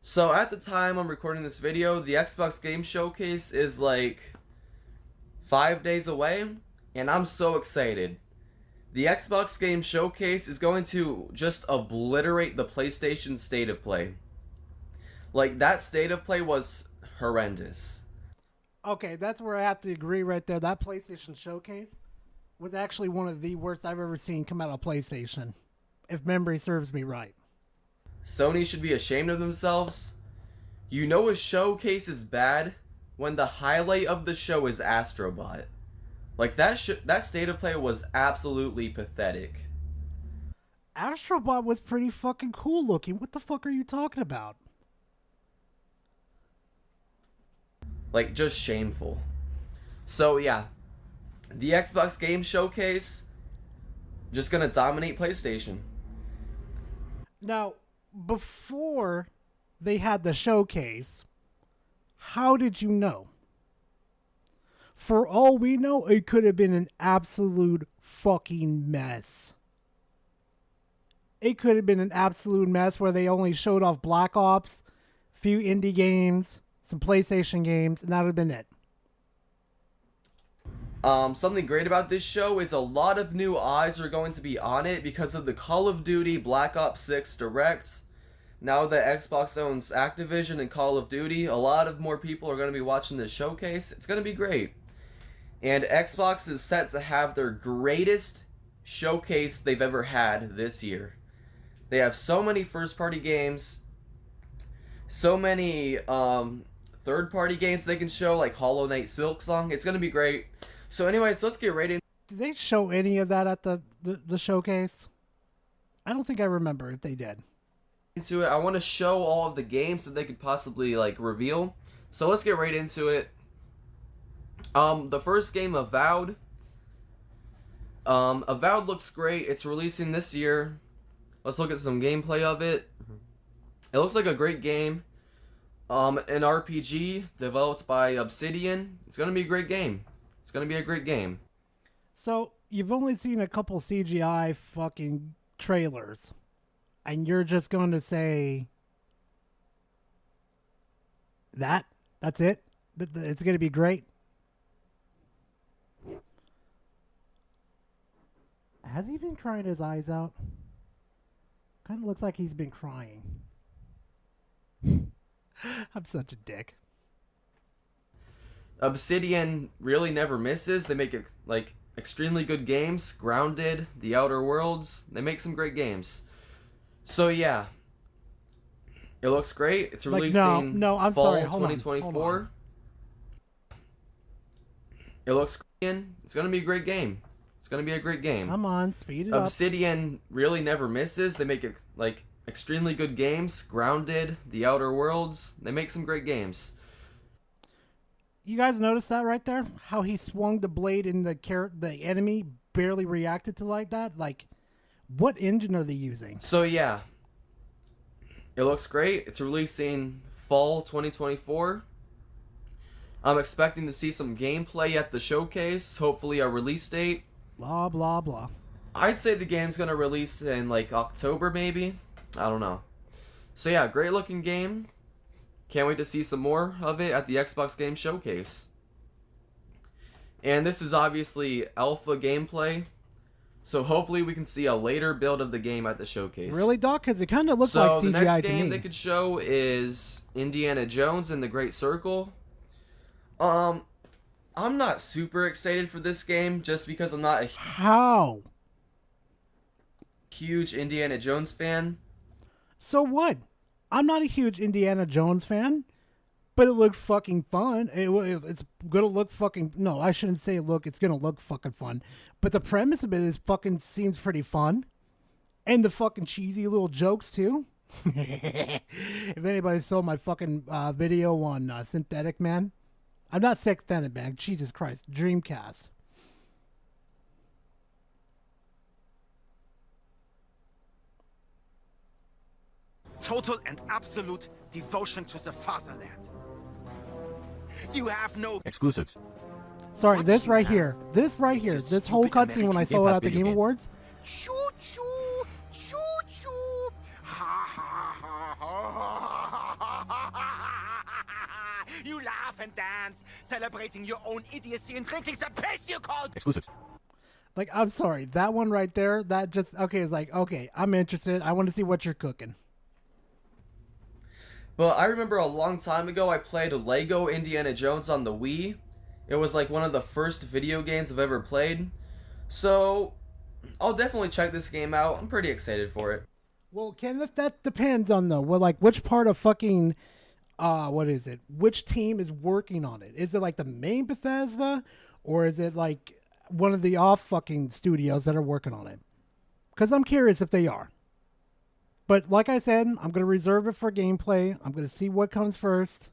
P: So at the time I'm recording this video, the Xbox Game Showcase is like 5 days away, and I'm so excited. The Xbox Game Showcase is going to just obliterate the PlayStation state of play. Like, that state of play was horrendous.
F: Okay, that's where I have to agree right there. That PlayStation Showcase was actually one of the worst I've ever seen come out of PlayStation, if memory serves me right.
P: Sony should be ashamed of themselves. You know a showcase is bad when the highlight of the show is Astrobot. Like, that state of play was absolutely pathetic.
F: Astrobot was pretty fucking cool looking. What the fuck are you talking about?
P: Like, just shameful. So, yeah. The Xbox Game Showcase, just gonna dominate PlayStation.
F: Now, before they had the showcase, how did you know? For all we know, it could have been an absolute fucking mess. It could have been an absolute mess where they only showed off Black Ops, a few indie games, some PlayStation games, and that would have been it.
P: Something great about this show is a lot of new eyes are going to be on it because of the Call of Duty Black Ops 6 Direct. Now that Xbox owns Activision and Call of Duty, a lot of more people are going to be watching this showcase. It's going to be great. And Xbox is set to have their greatest showcase they've ever had this year. They have so many first-party games, so many third-party games they can show, like Hollow Knight Silksong. It's going to be great. So anyways, let's get right in.
F: Did they show any of that at the showcase? I don't think I remember if they did.
P: Into it. I want to show all of the games that they could possibly like reveal. So let's get right into it. The first game, Avowed. Avowed looks great. It's releasing this year. Let's look at some gameplay of it. It looks like a great game. An RPG developed by Obsidian. It's gonna be a great game. It's gonna be a great game.
F: So, you've only seen a couple CGI fucking trailers, and you're just going to say that's it? It's going to be great? Has he been crying his eyes out? Kind of looks like he's been crying. I'm such a dick.
P: Obsidian really never misses. They make like extremely good games. Grounded, The Outer Worlds. They make some great games. So yeah, it looks great. It's
F: Like,
P: releasing
F: no, I'm
P: fall
F: sorry. Hold on,
P: 2024.
F: hold on.
P: It looks great. It's gonna be a great game. It's gonna be a great game.
F: Come on, speed it up.
P: Obsidian really never misses. They make like extremely good games. Grounded, The Outer Worlds. They make some great games.
F: You guys notice that right there? How he swung the blade and the enemy barely reacted to like that? Like, what engine are they using?
P: So yeah, it looks great. It's releasing fall 2024. I'm expecting to see some gameplay at the showcase. Hopefully a release date.
F: Blah, blah, blah.
P: I'd say the game's gonna release in like October maybe. I don't know. So yeah, great looking game. Can't wait to see some more of it at the Xbox Game Showcase. And this is obviously alpha gameplay. So hopefully we can see a later build of the game at the showcase.
F: Really, Doc? Because it kind of looks like CGI
P: So the next
F: to
P: game
F: me.
P: they could show is Indiana Jones and the Great Circle. I'm not super excited for this game just because I'm not a huge Indiana Jones fan.
F: So what? I'm not a huge Indiana Jones fan, but it looks fucking fun. It's gonna look fucking... No, I shouldn't say look. It's gonna look fucking fun. But the premise of it is fucking seems pretty fun. And the fucking cheesy little jokes, too. If anybody saw my fucking video on Synthetic Man. I'm not Synthetic Man. Jesus Christ. Dreamcast.
Q: Total and absolute devotion to the fatherland. You have no
R: exclusives.
F: Sorry, this right here. This right here. This whole cutscene when I saw it at the Game Awards.
Q: Choo choo, choo choo. Ha ha ha ha ha. You laugh and dance, celebrating your own idiocy and drinking the piss you call
R: exclusives.
F: Like, I'm sorry, that one right there. That just it's like, okay, I'm interested. I want to see what you're cooking.
P: But I remember a long time ago I played Lego Indiana Jones on the Wii. It was like one of the first video games I've ever played. So I'll definitely check this game out. I'm pretty excited for it.
F: Well, Kenneth, that depends on which part of fucking what is it? Which team is working on it? Is it like the main Bethesda, or is it like one of the off fucking studios that are working on it? Because I'm curious if they are. But like I said, I'm going to reserve it for gameplay. I'm going to see what comes first.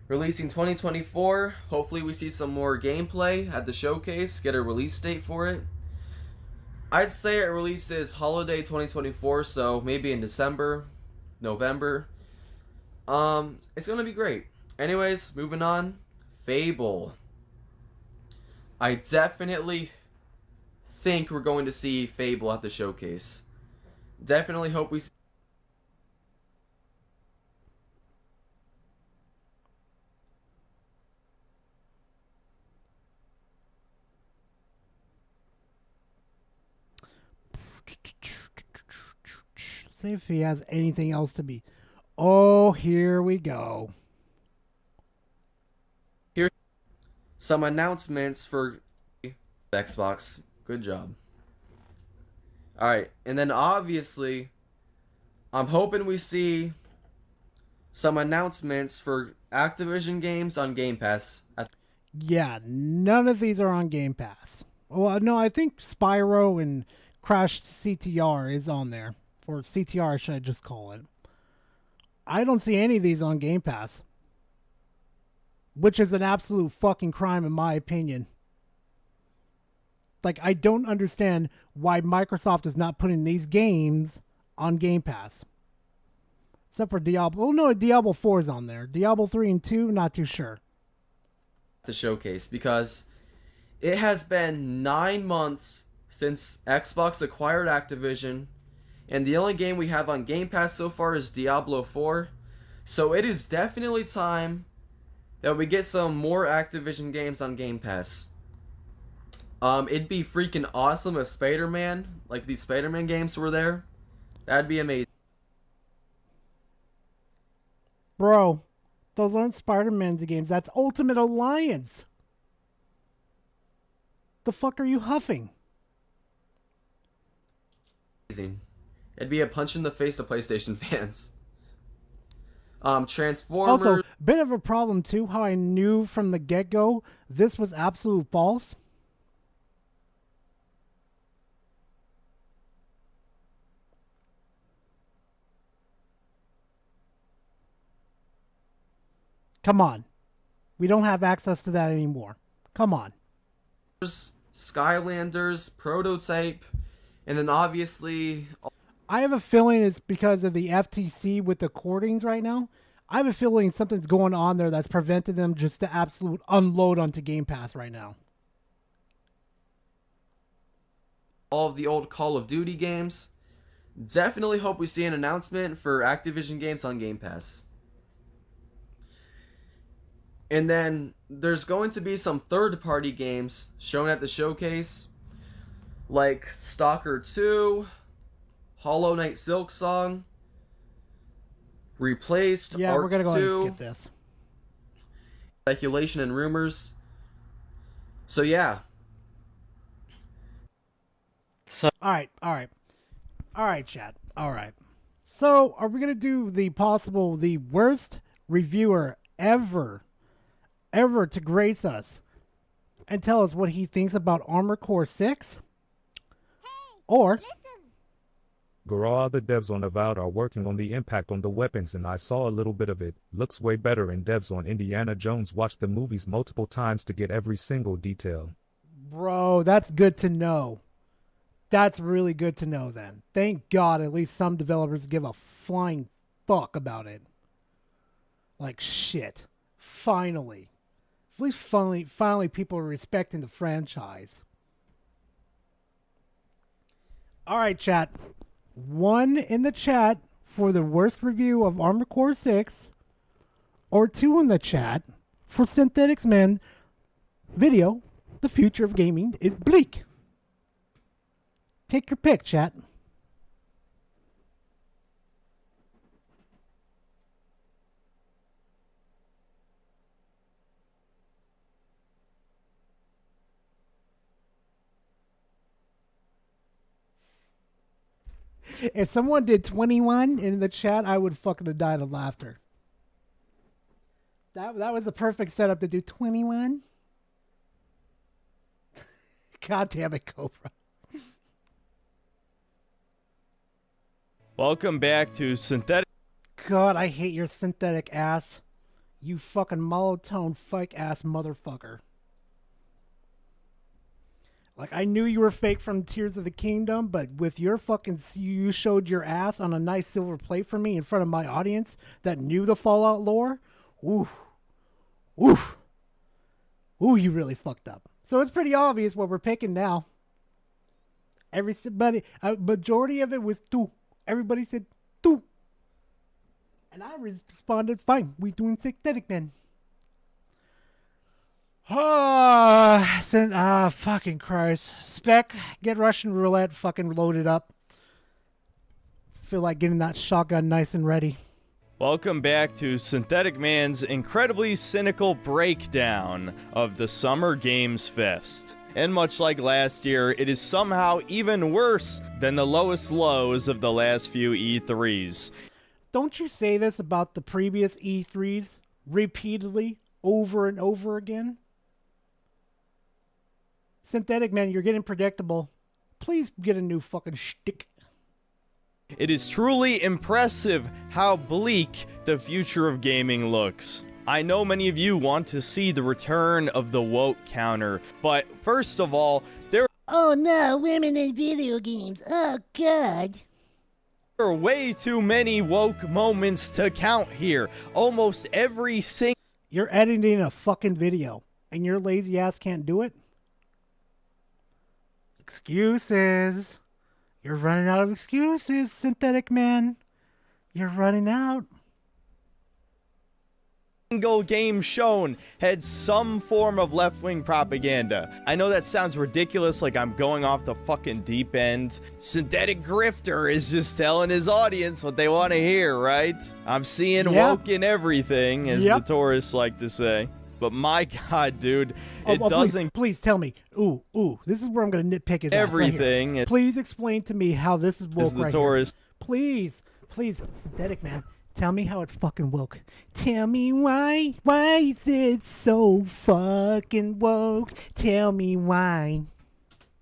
P: Releasing 2024. Hopefully we see some more gameplay at the showcase. Get a release date for it. I'd say it releases holiday 2024, so maybe in December, November. It's going to be great. Anyways, moving on. Fable. I definitely think we're going to see Fable at the showcase. Definitely hope we see.
F: See if he has anything else to be. Oh, here we go.
P: Here's some announcements for Xbox. Good job. Alright, and then obviously, I'm hoping we see some announcements for Activision games on Game Pass.
F: Yeah, none of these are on Game Pass. Well, no, I think Spyro and Crash CTR is on there. Or CTR, should I just call it. I don't see any of these on Game Pass. Which is an absolute fucking crime in my opinion. Like, I don't understand why Microsoft is not putting these games on Game Pass. Except for Diablo. Oh, no, Diablo 4 is on there. Diablo 3 and 2, not too sure.
P: The showcase, because it has been 9 months since Xbox acquired Activision, and the only game we have on Game Pass so far is Diablo 4. So it is definitely time that we get some more Activision games on Game Pass. It'd be freaking awesome if Spider-Man, like these Spider-Man games were there. That'd be amazing.
F: Bro, Those aren't Spider-Man's games. That's Ultimate Alliance. The fuck are you huffing?
P: It'd be a punch in the face to PlayStation fans. Transformers.
F: Also, bit of a problem too, how I knew from the get-go this was absolute false. Come on. We don't have access to that anymore. Come on.
P: Skylanders, Prototype, and then obviously...
F: I have a feeling it's because of the FTC with the recordings right now. I have a feeling something's going on there that's prevented them just to absolute unload onto Game Pass right now.
P: All of the old Call of Duty games. Definitely hope we see an announcement for Activision games on Game Pass. And then there's going to be some third-party games shown at the showcase, like Stalker 2, Hollow Knight Silksong, Replaced,
F: Yeah,
P: Arc
F: we're gonna go ahead and
P: 2,
F: skip this.
P: Speculation and Rumors. So yeah.
F: All right, chat. All right. So, are we gonna do the worst reviewer ever to grace us and tell us what he thinks about Armored Core 6? Or
H: All the devs on Avowed are working on the impact on the weapons, and I saw a little bit of it. Looks way better, and devs on Indiana Jones watched the movies multiple times to get every single detail.
F: bro, that's good to know. That's really good to know then. Thank God at least some developers give a flying fuck about it. Like shit. Finally. At least finally people are respecting the franchise. Alright, chat. 1 in the chat for the worst review of Armored Core 6. Or 2 in the chat for Synthetics Man video. The future of gaming is bleak. Take your pick, chat. If someone did 21 in the chat, I would fucking have died of laughter. That was the perfect setup to do 21. God damn it, Cobra.
R: Welcome back to Synthetic.
F: God, I hate your synthetic ass. You fucking monotone fake ass motherfucker. Like, I knew you were fake from Tears of the Kingdom, but with your fucking... You showed your ass on a nice silver plate for me in front of my audience that knew the Fallout lore. Ooh. Oof. Ooh, you really fucked up. So it's pretty obvious what we're picking now. Everybody... A majority of it was 2. Everybody said 2. And I responded, fine, we doing Synthetic Man. Fucking Christ. Spec, get Russian roulette fucking loaded up. Feel like getting that shotgun nice and ready.
R: Welcome back to Synthetic Man's incredibly cynical breakdown of the Summer Games Fest. And much like last year, it is somehow even worse than the lowest lows of the last few E3s.
F: Don't you say this about the previous E3s repeatedly, over and over again? Synthetic Man, you're getting predictable. Please get a new fucking shtick.
R: It is truly impressive how bleak the future of gaming looks. I know many of you want to see the return of the woke counter, but first of all, there
S: Oh no, women in video games. Oh god.
R: There are way too many woke moments to count here. Almost every single...
F: You're editing a fucking video, and your lazy ass can't do it? Excuses. You're running out of excuses, Synthetic Man. You're running out.
R: single game shown had some form of left-wing propaganda. I know that sounds ridiculous, like I'm going off the fucking deep end. Synthetic Grifter is just telling his audience what they want to hear, right? I'm seeing woke in everything, as the tourists like to say. But my god, dude, it doesn't...
F: Please tell me. Ooh, this is where I'm going to nitpick his
R: everything.
F: Ass right here. Please explain to me how this is woke right
R: tourist.
F: Here. Please, Synthetic Man. Tell me how it's fucking woke. Tell me why is it so fucking woke? Tell me why.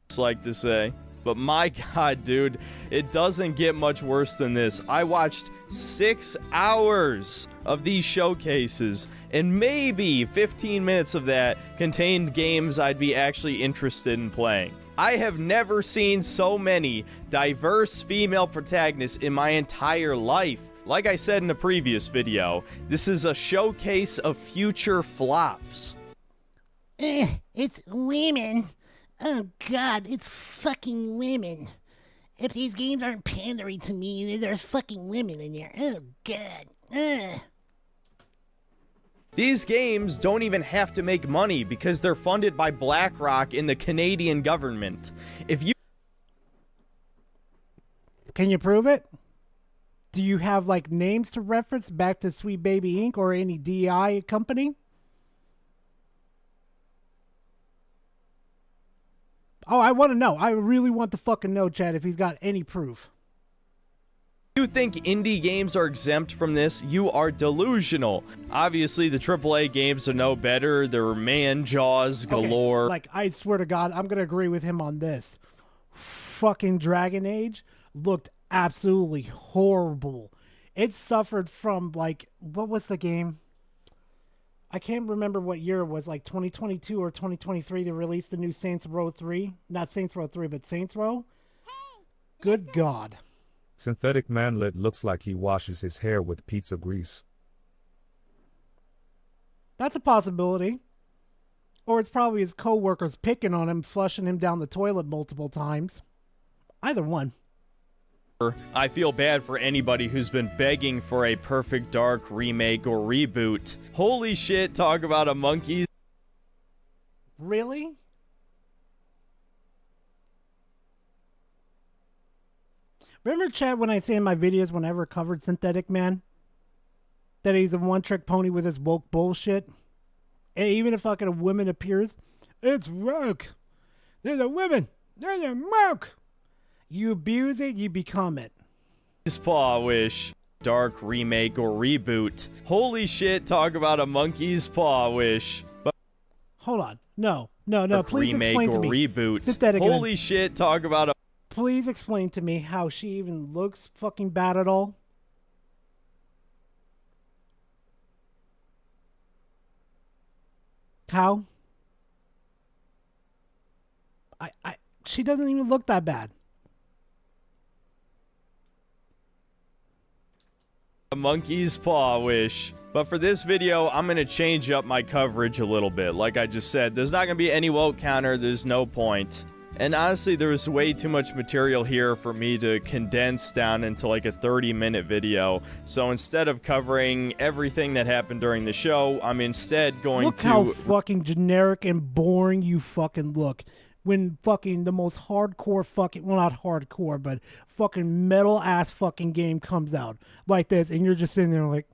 R: It's like to say. But my god, dude, it doesn't get much worse than this. I watched 6 hours of these showcases, and maybe 15 minutes of that contained games I'd be actually interested in playing. I have never seen so many diverse female protagonists in my entire life. Like I said in a previous video, this is a showcase of future flops.
S: It's women. Oh god, it's fucking women. If these games aren't pandering to me, there's fucking women in there. Oh god.
R: These games don't even have to make money because they're funded by BlackRock and the Canadian government. If you...
F: Can you prove it? Do you have, like, names to reference back to Sweet Baby Inc. or any DI company? Oh, I want to know. I really want to fucking know, Chad, if he's got any proof.
R: If you think indie games are exempt from this, you are delusional. Obviously, the AAA games are no better. They're man-jaws galore.
F: Okay, like, I swear to God, I'm going to agree with him on this. Fucking Dragon Age looked absolutely horrible. It suffered from, like, what was the game? I can't remember what year it was, like 2022 or 2023. They released the new Saints Row 3. Not Saints Row 3, but Saints Row. Good God.
H: Synthetic Manlet looks like he washes his hair with pizza grease.
F: That's a possibility. Or it's probably his co-workers picking on him, flushing him down the toilet multiple times. Either one.
R: I feel bad for anybody who's been begging for a Perfect Dark remake or reboot. Holy shit, talk about a monkey's...
F: Really? Remember, Chad, when I say in my videos whenever I covered Synthetic Man, that he's a one-trick pony with his woke bullshit? And even if fucking a woman appears, it's woke. There's a woman. There's a woke. You abuse it, you become it.
R: Paw wish. Dark remake or reboot. Holy shit, talk about a monkey's paw wish. But
F: hold on. No. Please
R: remake
F: explain
R: or
F: to me.
R: Reboot.
F: Synthetic
R: Holy shit, talk about a...
F: Please explain to me how she even looks fucking bad at all. How? She doesn't even look that bad.
R: A monkey's paw wish. But for this video, I'm going to change up my coverage a little bit. Like I just said, there's not going to be any woke counter. There's no point. And honestly, there's way too much material here for me to condense down into like a 30-minute video. So instead of covering everything that happened during the show, I'm instead going
F: Look
R: to...
F: how fucking generic and boring you fucking look. When fucking the most hardcore fucking, well, not hardcore, but fucking metal ass fucking game comes out like this, and you're just sitting there like,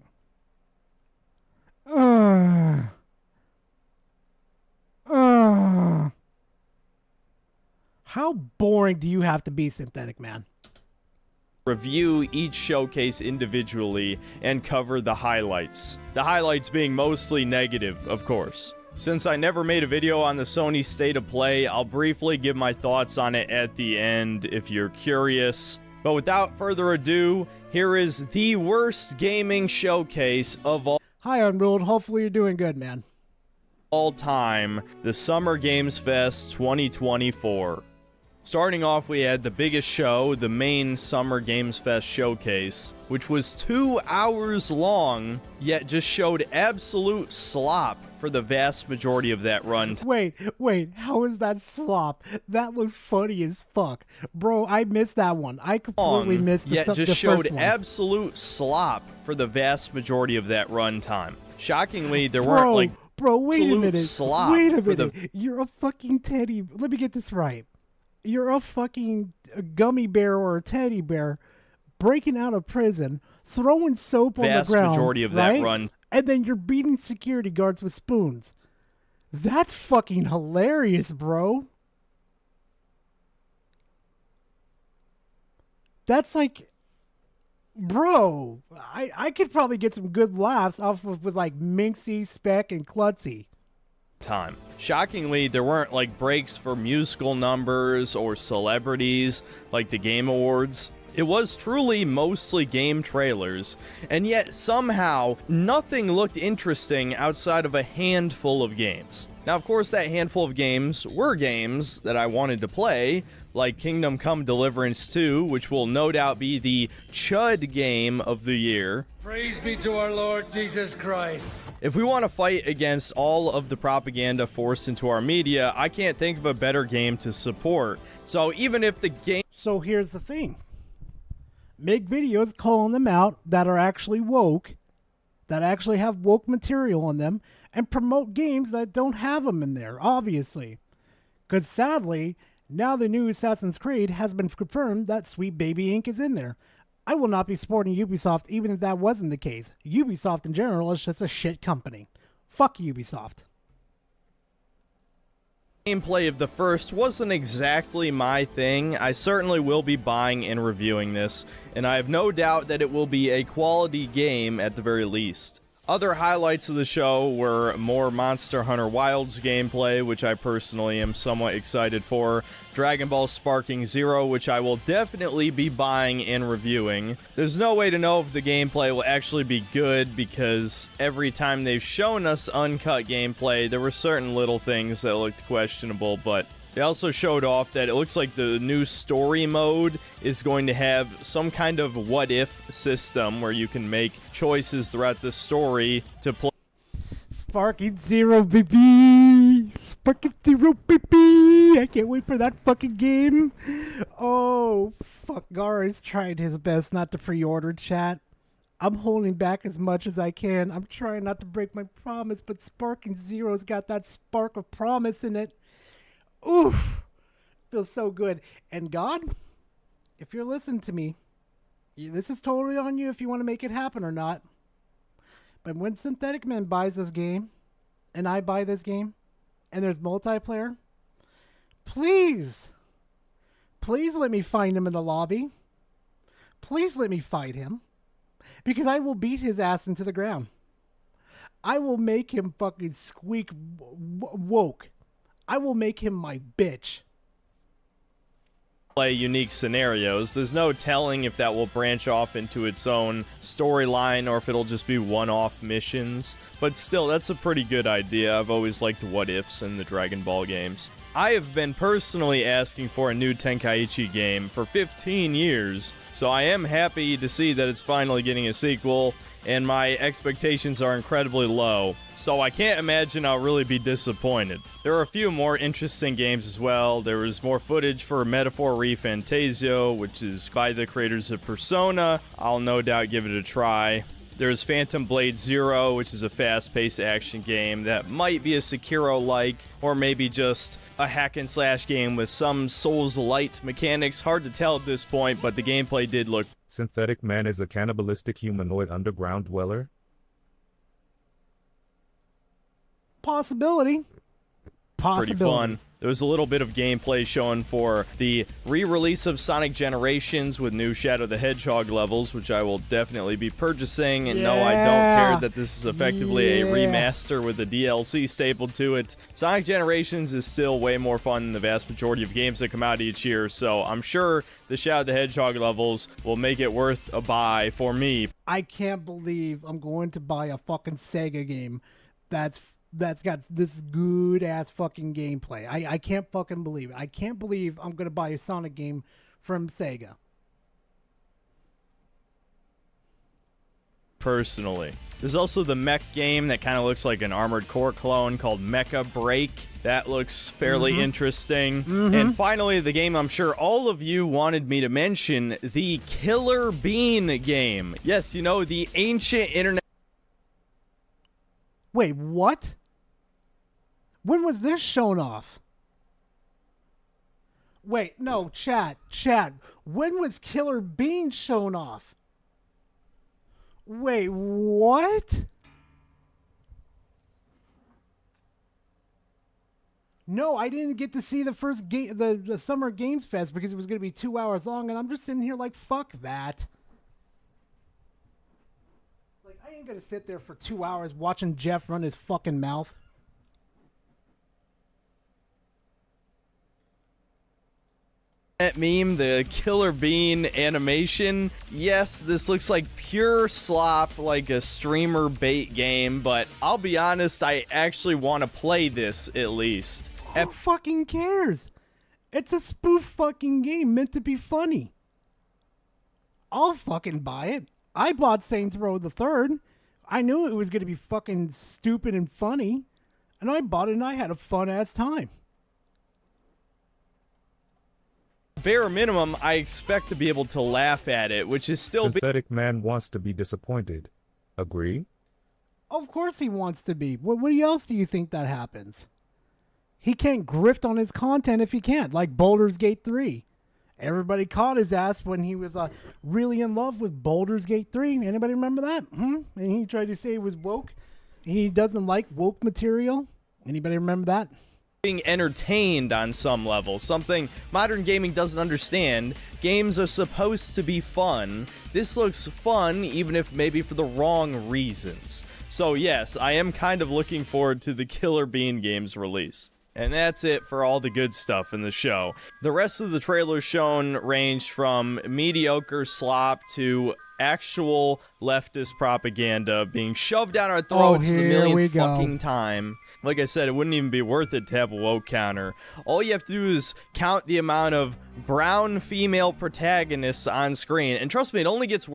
F: how boring do you have to be, Synthetic Man?
R: Review each showcase individually and cover the highlights. The highlights being mostly negative, of course. Since I never made a video on the Sony State of Play, I'll briefly give my thoughts on it at the end if you're curious. But without further ado, here is the worst gaming showcase of all...
F: Hi, Unruled. Hopefully you're doing good, man.
R: ...all time, the Summer Games Fest 2024. Starting off, we had the biggest show, the main Summer Games Fest showcase, which was 2 hours long, yet just showed absolute slop for the vast majority of that run.
F: Wait, how is that slop? That looks funny as fuck. Bro, I missed that one. I completely missed the
R: yet
F: first one.
R: just showed absolute slop for the vast majority of that runtime. Shockingly, there weren't like
F: Bro, wait a
R: absolute
F: minute.
R: slop
F: Wait a
R: for the-
F: minute. You're a fucking teddy. Let me get this right. You're a fucking gummy bear or a teddy bear breaking out of prison, throwing soap on the
R: Vast
F: ground.
R: majority of
F: right?
R: that run.
F: And then you're beating security guards with spoons. That's fucking hilarious, bro. That's like, bro, I could probably get some good laughs off of with like Minxie, Speck, and Klutzy.
R: Time. Shockingly, there weren't like breaks for musical numbers or celebrities like the Game Awards. It was truly mostly game trailers, and yet somehow nothing looked interesting outside of a handful of games. Now, of course, that handful of games were games that I wanted to play, like Kingdom Come Deliverance 2, which will no doubt be the Chud game of the year.
T: Praise be to our Lord Jesus Christ.
R: If we want to fight against all of the propaganda forced into our media, I can't think of a better game to support. So even if the game...
F: So here's the thing. Make videos calling them out that are actually woke, that actually have woke material on them, and promote games that don't have them in there, obviously. Because sadly, now the new Assassin's Creed has been confirmed that Sweet Baby Inc. is in there. I will not be supporting Ubisoft even if that wasn't the case. Ubisoft in general is just a shit company. Fuck Ubisoft.
R: Gameplay of the first wasn't exactly my thing. I certainly will be buying and reviewing this, and I have no doubt that it will be a quality game at the very least. Other highlights of the show were more Monster Hunter Wilds gameplay, which I personally am somewhat excited for, Dragon Ball Sparking Zero, which I will definitely be buying and reviewing. There's no way to know if the gameplay will actually be good, because every time they've shown us uncut gameplay, there were certain little things that looked questionable, but they also showed off that it looks like the new story mode is going to have some kind of what-if system where you can make choices throughout the story to play.
F: Sparking Zero, baby! Sparking Zero, baby! I can't wait for that fucking game. Oh, fuck. Gara's trying his best not to pre-order, chat. I'm holding back as much as I can. I'm trying not to break my promise, but Sparking Zero's got that spark of promise in it. Oof, feels so good. And God, if you're listening to me, this is totally on you if you want to make it happen or not. But when Synthetic Man buys this game, and I buy this game, and there's multiplayer, please let me find him in the lobby. Please let me fight him. Because I will beat his ass into the ground. I will make him fucking squeak woke. I will make him my bitch.
R: Play unique scenarios. There's no telling if that will branch off into its own storyline or if it'll just be one-off missions. But still, that's a pretty good idea. I've always liked what-ifs in the Dragon Ball games. I have been personally asking for a new Tenkaichi game for 15 years, so I am happy to see that it's finally getting a sequel, and my expectations are incredibly low, so I can't imagine I'll really be disappointed. There are a few more interesting games as well. There was more footage for Metaphor ReFantasio, which is by the creators of Persona. I'll no doubt give it a try. There's Phantom Blade Zero, which is a fast-paced action game that might be a Sekiro-like, or maybe just a hack-and-slash game with some Souls-light mechanics. Hard to tell at this point, but the gameplay did look...
H: Synthetic Man is a cannibalistic humanoid underground dweller?
F: Possibility.
R: pretty fun. There was a little bit of gameplay shown for the re-release of Sonic Generations with new Shadow the Hedgehog levels, which I will definitely be purchasing. And no, I don't care that this is effectively a remaster with a DLC stapled to it. Sonic Generations is still way more fun than the vast majority of games that come out each year, so I'm sure the Shadow the Hedgehog levels will make it worth a buy for me.
F: I can't believe I'm going to buy a fucking Sega game that's got this good ass fucking gameplay. I can't fucking believe it. I can't believe I'm gonna buy a Sonic game from Sega.
R: Personally. There's also the mech game that kind of looks like an Armored Core clone called Mecha Break. That looks fairly interesting. And finally, the game I'm sure all of you wanted me to mention, the Killer Bean game. Yes, you know, the ancient internet
F: Wait, what? When was this shown off? Wait, no, chat. When was Killer Bean shown off? Wait, what? No, I didn't get to see the first game, the Summer Games Fest, because it was going to be 2 hours long, and I'm just sitting here like, fuck that. Like, I ain't going to sit there for 2 hours watching Jeff run his fucking mouth.
R: That meme, the Killer Bean animation. Yes, this looks like pure slop, like a streamer bait game, but I'll be honest, I actually want to play this at least.
F: Who fucking cares? It's a spoof fucking game meant to be funny. I'll fucking buy it. I bought Saints Row the Third. I knew it was going to be fucking stupid and funny, and I bought it and I had a fun ass time.
R: Bare minimum, I expect to be able to laugh at it, which is still
H: Synthetic Man wants to be disappointed. Agree?
F: Of course he wants to be. What else do you think that happens? He can't grift on his content if he can't, like Baldur's Gate 3. Everybody caught his ass when he was really in love with Baldur's Gate 3. Anybody remember that? And he tried to say it was woke. And he doesn't like woke material. Anybody remember that?
R: being entertained on some level, something modern gaming doesn't understand. Games are supposed to be fun. This looks fun, even if maybe for the wrong reasons. So yes, I am kind of looking forward to the Killer Bean game's release. And that's it for all the good stuff in the show. The rest of the trailers shown ranged from mediocre slop to actual leftist propaganda being shoved down our throats for the millionth fucking time. Like I said, it wouldn't even be worth it to have a woke counter. All you have to do is count the amount of brown female protagonists on screen. And trust me, it only gets worse.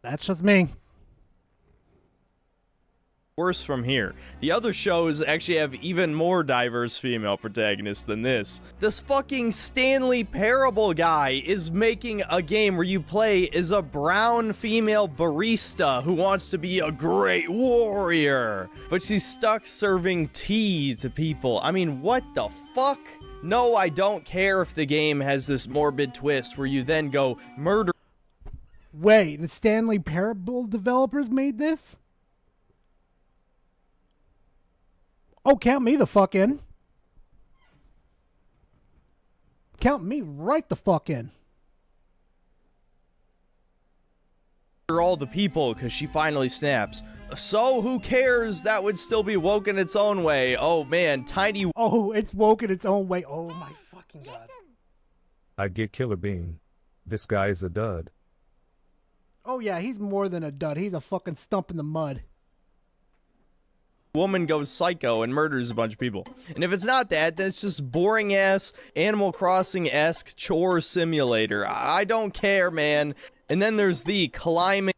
F: That's just me.
R: Worse from here. The other shows actually have even more diverse female protagonists than this. This fucking Stanley Parable guy is making a game where you play as a brown female barista who wants to be a great warrior, but she's stuck serving tea to people. I mean, what the fuck? No, I don't care if the game has this morbid twist where you then go murder.
F: Wait, the Stanley Parable developers made this? Oh, count me the fuck in. Count me right the fuck in.
R: All the people because she finally snaps. So who cares? That would still be woke in its own way. Oh man, tiny.
F: Oh, it's woke in its own way. Oh my fucking god.
H: I get Killer Bean. This guy is a dud.
F: Oh yeah, he's more than a dud. He's a fucking stump in the mud.
R: Woman goes psycho and murders a bunch of people. And if it's not that, then it's just boring ass Animal Crossing-esque chore simulator. I don't care, man. And then there's the climbing.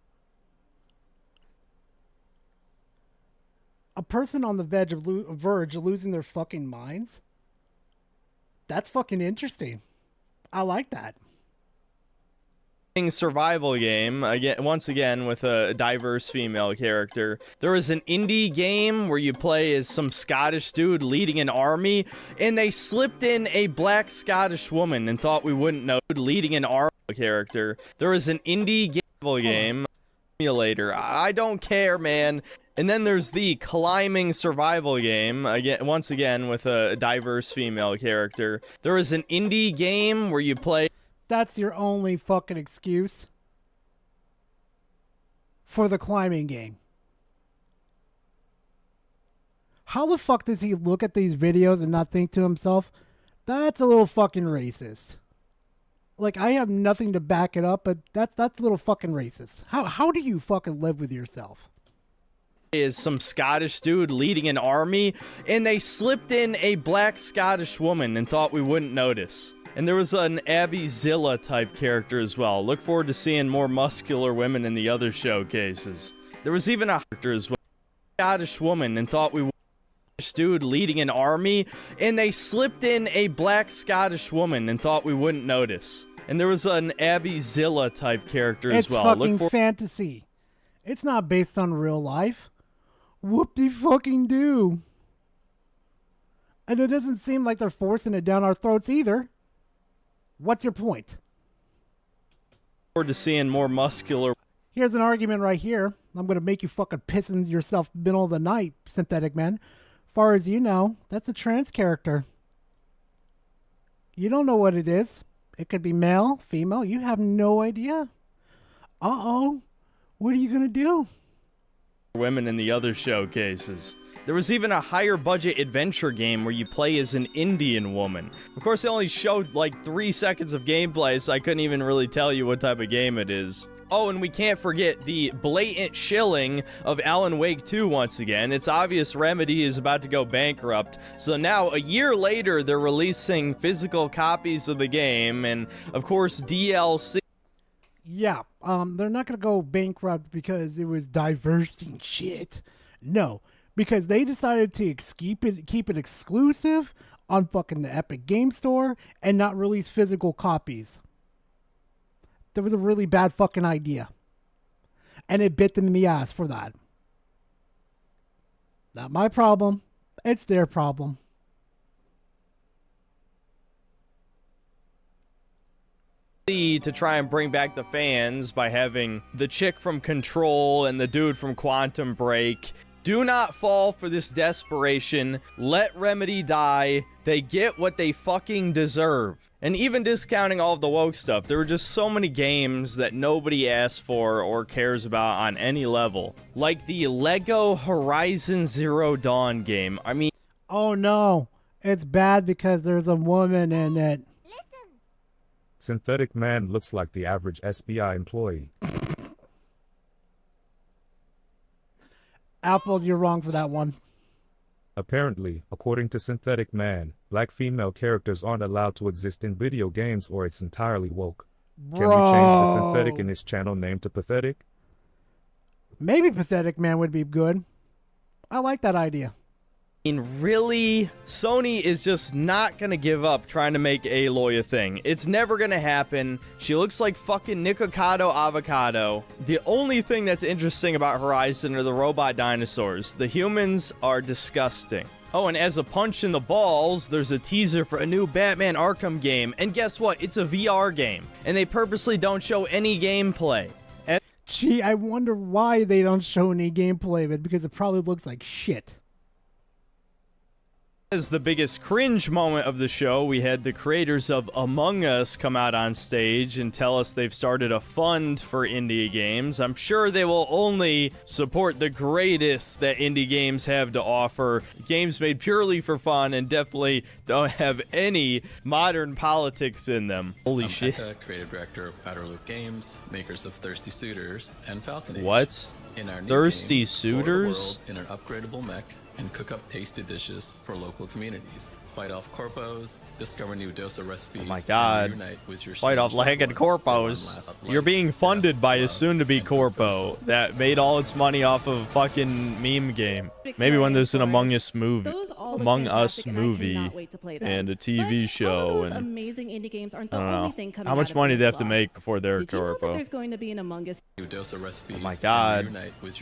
F: A person on the verge of losing their fucking minds? That's fucking interesting. I like that.
R: Survival game, again, once again with a diverse female character. There is an indie game where you play as some Scottish dude leading an army, and they slipped in a black Scottish woman and thought we wouldn't know. Leading an army character. There is an indie game simulator. I don't care, man. And then there's the climbing survival game, again, once again with a diverse female character. There is an indie game where you play.
F: That's your only fucking excuse for the climbing game. How the fuck does he look at these videos and not think to himself, that's a little fucking racist? Like, I have nothing to back it up, but that's a little fucking racist. How do you fucking live with yourself?
R: Is some Scottish dude leading an army, and they slipped in a black Scottish woman and thought we wouldn't notice. And there was an Abby Zilla type character as well. Look forward to seeing more muscular women in the other showcases. There was even a character as well, Scottish woman, and thought we were a dude leading an army, and they slipped in a black Scottish woman and thought we wouldn't notice. And there was an Abby Zilla type character as well.
F: It's fucking fantasy. It's not based on real life. Whoop-de-fucking-do. And it doesn't seem like they're forcing it down our throats either. What's your point?
R: Forward to seeing more muscular.
F: Here's an argument right here. I'm going to make you fucking piss in yourself middle of the night, Synthetic Man. Far as you know, that's a trans character. You don't know what it is. It could be male, female. You have no idea. Uh-oh. What are you going to do?
R: Women in the other showcases. There was even a higher budget adventure game where you play as an Indian woman. Of course, they only showed like 3 seconds of gameplay, so I couldn't even really tell you what type of game it is. Oh, and we can't forget the blatant shilling of Alan Wake 2 once again. It's obvious Remedy is about to go bankrupt, so now a year later they're releasing physical copies of the game, and of course DLC.
F: Yeah, they're not going to go bankrupt because it was diverting shit. No, because they decided to keep it exclusive on fucking the Epic Game Store and not release physical copies. That was a really bad fucking idea. And it bit them in the ass for that. Not my problem. It's their problem.
R: To try and bring back the fans by having the chick from Control and the dude from Quantum Break. Do not fall for this desperation. Let Remedy die. They get what they fucking deserve. And even discounting all of the woke stuff, there were just so many games that nobody asked for or cares about on any level. Like the Lego Horizon Zero Dawn game. I mean...
F: Oh no, it's bad because there's a woman in it.
H: Synthetic Man looks like the average SBI employee.
F: Apples, you're wrong for that one.
H: Apparently, according to Synthetic Man, black female characters aren't allowed to exist in video games or it's entirely woke. Can we change the synthetic in his channel name to pathetic?
F: Maybe Pathetic Man would be good. I like that idea.
R: I mean, really? Sony is just not gonna give up trying to make Aloy a thing. It's never gonna happen. She looks like fucking Nikocado Avocado. The only thing that's interesting about Horizon are the robot dinosaurs. The humans are disgusting. Oh, and as a punch in the balls, there's a teaser for a new Batman Arkham game. And guess what? It's a VR game. And they purposely don't show any gameplay.
F: Gee, I wonder why they don't show any gameplay of it, because it probably looks like shit.
R: As the biggest cringe moment of the show, we had the creators of Among Us come out on stage and tell us they've started a fund for indie games. I'm sure they will only support the greatest that indie games have to offer. Games made purely for fun and definitely don't have any modern politics in them. Holy shit.
U: I'm creative director of Outer Loop Games, makers of Thirsty Suitors and Falcon Age.
R: What?
U: In our new
R: Thirsty
U: game,
R: Suitors?
U: In an upgradable mech and cook up tasty dishes for local communities. Fight off corpos, discover new dosa recipes.
R: Oh my god.
U: And reunite with your
R: Fight off lagging corpos. You're being funded by a soon-to-be corpo that made all its money off of a fucking meme game. Maybe when there's an Among Us movie, and a TV show, and
V: amazing indie games aren't the
R: I don't
V: only
R: know.
V: thing coming
R: How much
V: out of
R: money do they have
V: this
R: to
V: lot.
R: make before they're a
V: Did you know that
R: corpo?
V: there's going to be an Among Us?
R: Oh my god.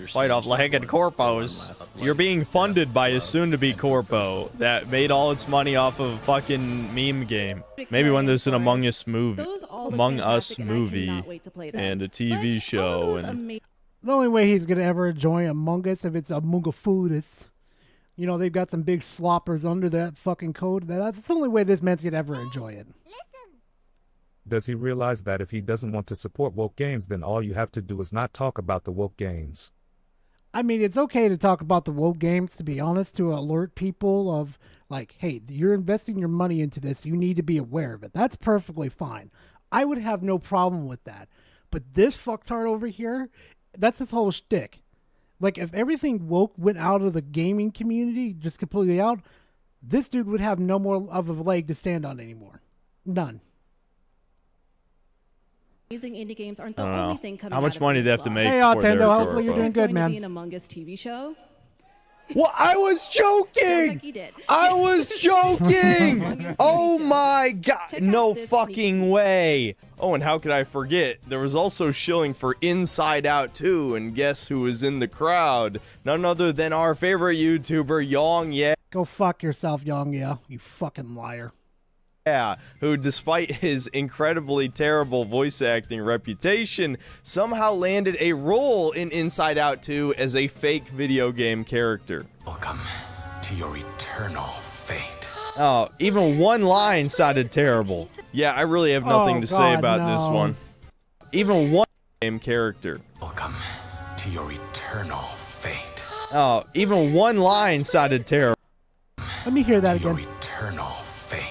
R: Fight off lagging corpos. You're being funded by a soon-to-be corpo that made all its money off of a fucking meme game. Maybe when there's an Among Us movie, and a TV show, and
F: The only way he's gonna ever enjoy Among Us if it's Among Foodus. You know, they've got some big sloppers under that fucking code. That's the only way this man's gonna ever enjoy it.
H: Does he realize that if he doesn't want to support woke games, then all you have to do is not talk about the woke games?
F: I mean, it's okay to talk about the woke games, to be honest, to alert people of, like, hey, you're investing your money into this. You need to be aware of it. That's perfectly fine. I would have no problem with that. But this fucktard over here, that's his whole shtick. Like, if everything woke went out of the gaming community, just completely out, this dude would have no more of a leg to stand on anymore. None.
V: Amazing indie games aren't the
R: I don't
V: only
R: know.
V: thing coming
R: How much
V: out of
R: money do they have to
V: Ubisoft.
R: make?
F: Hey,
R: before they're
F: Altendo, hopefully you're
R: Jordan?
F: doing good,
V: There's going to
F: man.
V: be an Among Us TV show.
R: Well, I was
V: Sounds
R: joking.
V: like you did.
R: I was joking. Oh my god.
V: Check
R: No
V: out this
R: fucking way. Oh, and how could I forget? There was also shilling for Inside Out 2, and guess who was in the crowd? None other than our favorite YouTuber, Yong Ye.
F: Go fuck yourself, Young, yeah. You fucking liar.
R: Yeah, who, despite his incredibly terrible voice acting reputation, somehow landed a role in Inside Out 2 as a fake video game character.
Q: Welcome to your eternal fate.
R: Oh, even one line sounded terrible. Yeah, I really have nothing to say about this one. Even one game character.
Q: Welcome to your eternal fate.
R: Oh, even one line sounded terrible.
F: Let me hear that again.
Q: Eternal fate.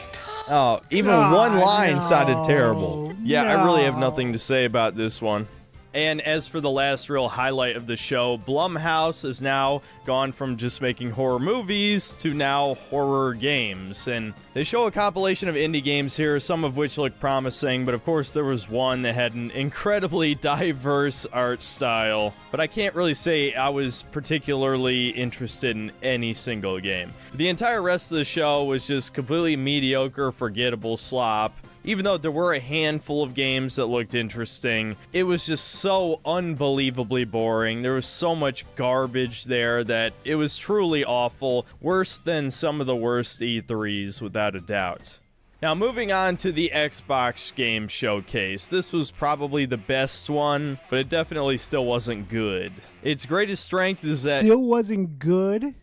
R: Oh, even
F: God,
R: one line
F: no,
R: sounded terrible. Yeah, I really have
F: no.
R: nothing to say about this one. And as for the last real highlight of the show, Blumhouse has now gone from just making horror movies to now horror games. And they show a compilation of indie games here, some of which look promising, but of course there was one that had an incredibly diverse art style. But I can't really say I was particularly interested in any single game. The entire rest of the show was just completely mediocre, forgettable slop. Even though there were a handful of games that looked interesting, it was just so unbelievably boring. There was so much garbage there that it was truly awful. Worse than some of the worst E3s, without a doubt. Now, moving on to the Xbox Game Showcase. This was probably the best one, but it definitely still wasn't good. Its greatest strength is that...
F: Still wasn't good?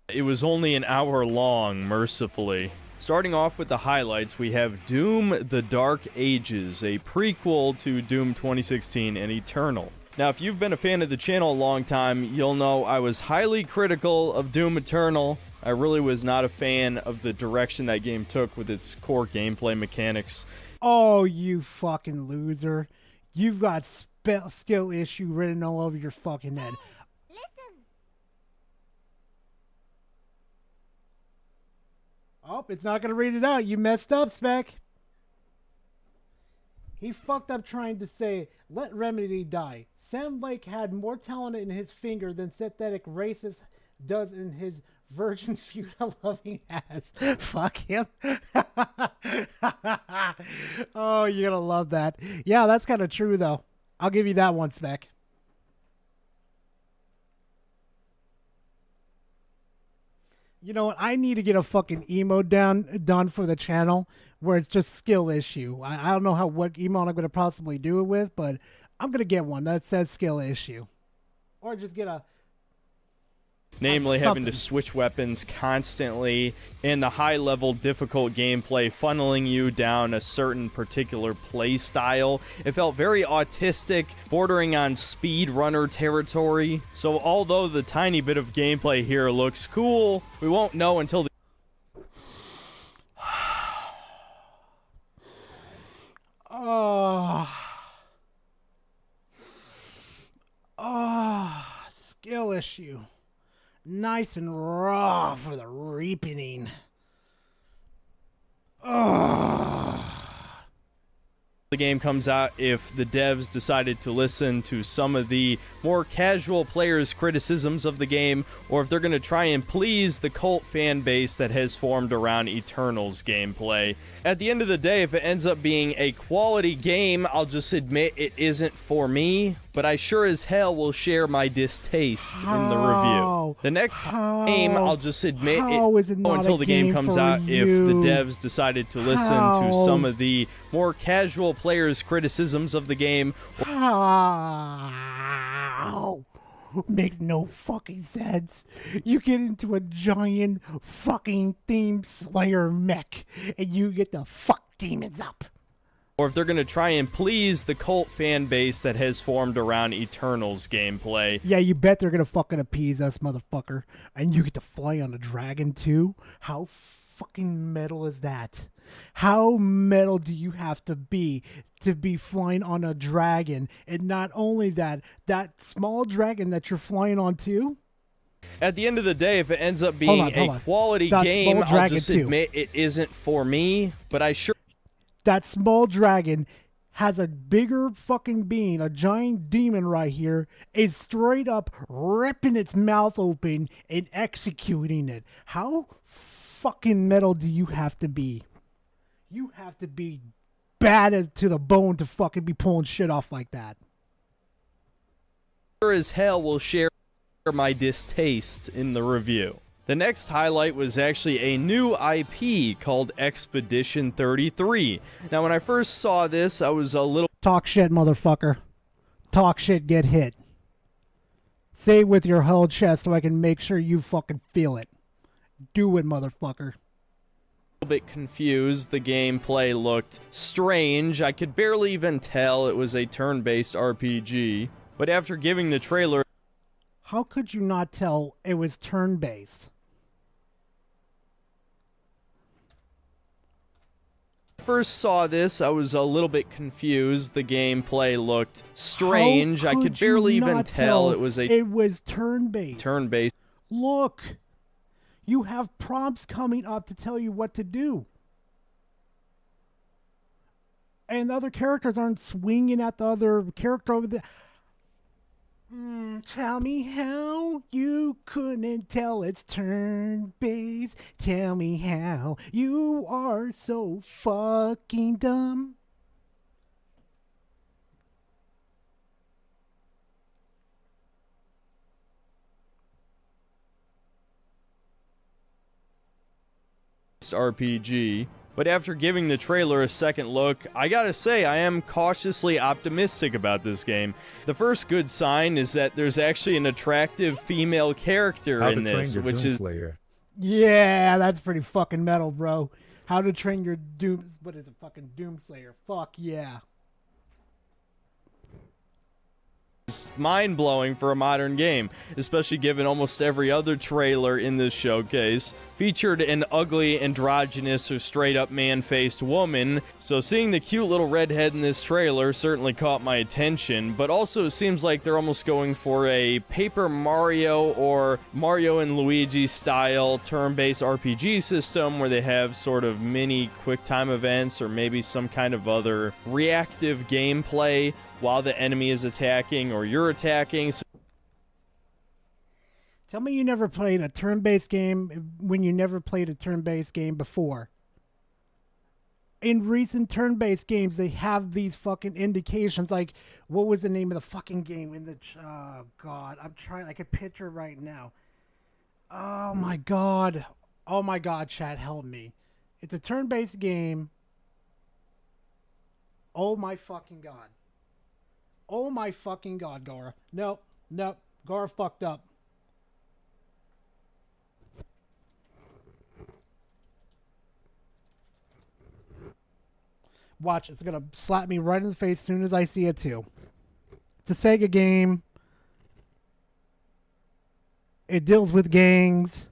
R: It was only an hour long, mercifully. Starting off with the highlights, we have Doom: The Dark Ages, a prequel to Doom 2016 and Eternal. Now, if you've been a fan of the channel a long time, you'll know I was highly critical of Doom Eternal. I really was not a fan of the direction that game took with its core gameplay mechanics.
F: Oh, you fucking loser. You've got skill issue written all over your fucking head. Oh, it's not going to read it out. You messed up, Spec. He fucked up trying to say, let Remedy die. Sam Lake had more talent in his finger than synthetic racist does in his virgin feudal loving ass. Fuck him. Oh, you're going to love that. Yeah, that's kind of true, though. I'll give you that one, Spec. You know what? I need to get a fucking emote done for the channel where it's just skill issue. I don't know what emote I'm going to possibly do it with, but I'm going to get one that says skill issue. Or just get a...
R: Namely,
F: something.
R: having to switch weapons constantly, and the high-level difficult gameplay funneling you down a certain particular play style. It felt very autistic, bordering on speedrunner territory. So although the tiny bit of gameplay here looks cool, we won't know until the...
F: Skill issue. Nice and raw for the reaping.
R: The game comes out if the devs decided to listen to some of the more casual players' criticisms of the game, or if they're going to try and please the cult fan base that has formed around Eternal's gameplay. At the end of the day, if it ends up being a quality game, I'll just admit it isn't for me, but I sure as hell will share my distaste in the review. The next game, I'll just admit until the game comes out if the devs decided to listen to some of the more casual players' criticisms of the game.
F: Makes no fucking sense. You get into a giant fucking theme slayer mech and you get to fuck demons up.
R: Or if they're going to try and please the cult fan base that has formed around Eternal's gameplay.
F: Yeah, you bet they're going to fucking appease us, motherfucker. And you get to fly on a dragon too? How fucking metal is that? How metal do you have to be flying on a dragon? And not only that, that small dragon that you're flying on too?
R: At the end of the day, if it ends up being a quality game, I'll just admit it isn't for me, but I sure...
F: That small dragon has a bigger fucking being, a giant demon right here, is straight up ripping its mouth open and executing it. How fucking metal do you have to be? You have to be bad as to the bone to fucking be pulling shit off like that.
R: Sure as hell will share my distaste in the review. The next highlight was actually a new IP called Expedition 33. Now, when I first saw this, I was a little...
F: Talk shit, motherfucker. Talk shit, get hit. Say it with your whole chest so I can make sure you fucking feel it. Do it, motherfucker.
R: A bit confused. The gameplay looked strange. I could barely even tell it was a turn-based RPG. But after giving the trailer...
F: How could you not tell it was turn-based?
R: First saw this, I was a little bit confused. The gameplay looked strange. I could barely even tell it was
F: turn-based.
R: Turn-based.
F: Look, you have prompts coming up to tell you what to do. And the other characters aren't swinging at the other character over there. Tell me how you couldn't tell it's turn-based. Tell me how you are so fucking dumb.
R: RPG. But after giving the trailer a second look, I gotta say I am cautiously optimistic about this game. The first good sign is that there's actually an attractive female character in this, which is...
F: Yeah, that's pretty fucking metal, bro. How to Train Your Doom... What is it, fucking Doomslayer? Fuck yeah.
R: Mind-blowing for a modern game, especially given almost every other trailer in this showcase featured an ugly, androgynous, or straight-up man-faced woman, so seeing the cute little redhead in this trailer certainly caught my attention, but also it seems like they're almost going for a Paper Mario or Mario and Luigi style turn-based RPG system where they have sort of mini quick-time events or maybe some kind of other reactive gameplay while the enemy is attacking or you're attacking.
F: Tell me you never played a turn-based game when you never played a turn-based game before. In recent turn-based games, they have these fucking indications. Like, what was the name of the fucking game in the... Oh, God. I could picture it right now. Oh, my God. Oh, my God, chat, help me. It's a turn-based game. Oh, my fucking God. Oh my fucking God, Gora. Nope. Gora fucked up. Watch, it's gonna slap me right in the face as soon as I see it too. It's a Sega game. It deals with gangs.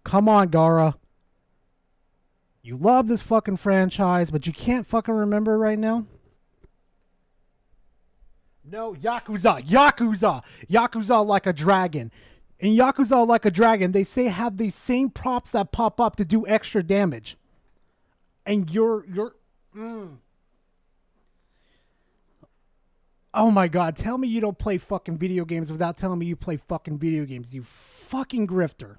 F: Come on, Gora. You love this fucking franchise, but you can't fucking remember right now? No, Yakuza. Yakuza Like a Dragon. In Yakuza Like a Dragon, they say have these same props that pop up to do extra damage. And you're Oh my God, tell me you don't play fucking video games without telling me you play fucking video games, you fucking grifter.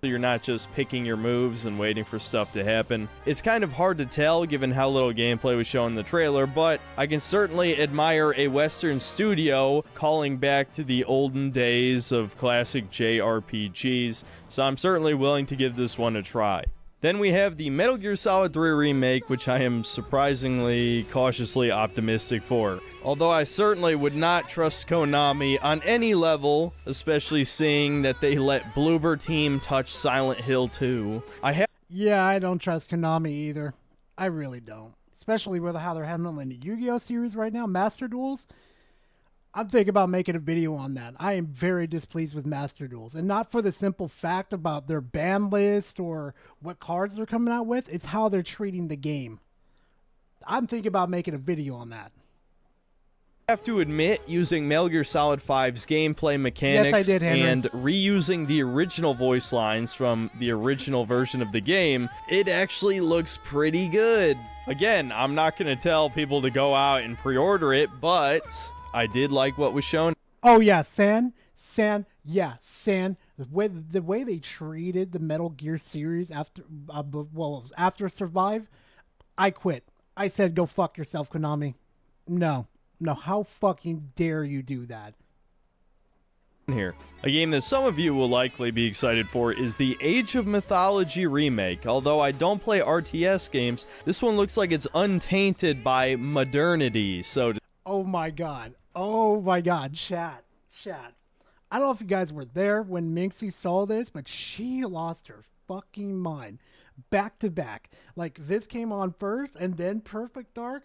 R: You're not just picking your moves and waiting for stuff to happen. It's kind of hard to tell given how little gameplay was shown in the trailer, but I can certainly admire a Western studio calling back to the olden days of classic JRPGs, so I'm certainly willing to give this one a try. Then we have the Metal Gear Solid 3 remake, which I am surprisingly cautiously optimistic for. Although I certainly would not trust Konami on any level, especially seeing that they let Bloober Team touch Silent Hill 2.
F: Yeah, I don't trust Konami either. I really don't. Especially with how they're handling the Yu-Gi-Oh series right now, Master Duels. I'm thinking about making a video on that. I am very displeased with Master Duels, and not for the simple fact about their ban list or what cards they're coming out with. It's how they're treating the game. I'm thinking about making a video on that.
R: I have to admit, using Metal Gear Solid 5's gameplay mechanics
F: Yes, I did, Henry.
R: and reusing the original voice lines from the original version of the game, it actually looks pretty good. Again, I'm not going to tell people to go out and pre-order it, but I did like what was shown.
F: Oh yeah, San. The way they treated the Metal Gear series after, after Survive, I quit. I said, go fuck yourself, Konami. No, how fucking dare you do that?
R: Here. A game that some of you will likely be excited for is the Age of Mythology remake. Although I don't play RTS games, this one looks like it's untainted by modernity. So,
F: Oh my god, chat. I don't know if you guys were there when Minxie saw this, but she lost her fucking mind. Back to back. Like, this came on first, and then Perfect Dark.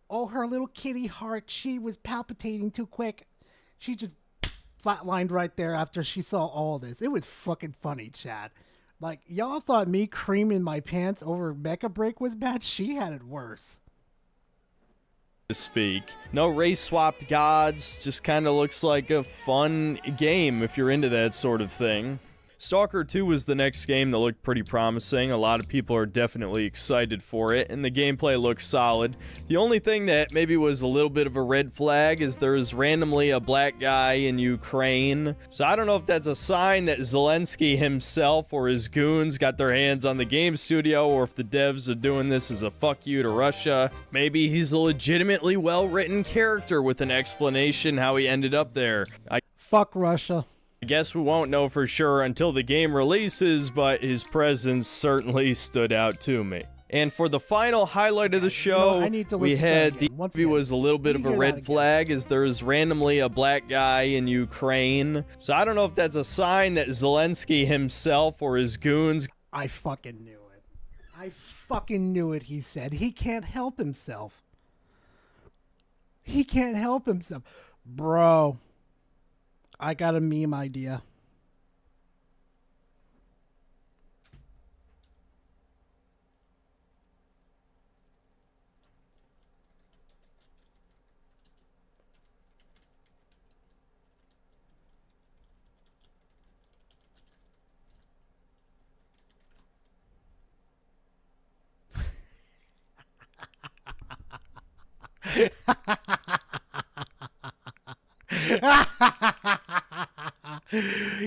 F: Oh, her little kitty heart, she was palpitating too quick. She just flatlined right there after she saw all this. It was fucking funny, chat. Like, y'all thought me creaming my pants over Mecha Break was bad? She had it worse.
R: to speak. No race-swapped gods, just kind of looks like a fun game if you're into that sort of thing. Stalker 2 was the next game that looked pretty promising. A lot of people are definitely excited for it, and the gameplay looks solid. The only thing that maybe was a little bit of a red flag is there is randomly a black guy in Ukraine. So I don't know if that's a sign that Zelensky himself or his goons got their hands on the game studio, or if the devs are doing this as a fuck you to Russia. Maybe he's a legitimately well-written character with an explanation how he ended up there.
F: Fuck Russia.
R: I guess we won't know for sure until the game releases, but his presence certainly stood out to me. And for the final highlight of the show, we had the movie was a little bit of a red flag as there is randomly a black guy in Ukraine. So I don't know if that's a sign that Zelensky himself or his goons.
F: I fucking knew it. I fucking knew it, he said. He can't help himself. He can't help himself. Bro. I got a meme idea.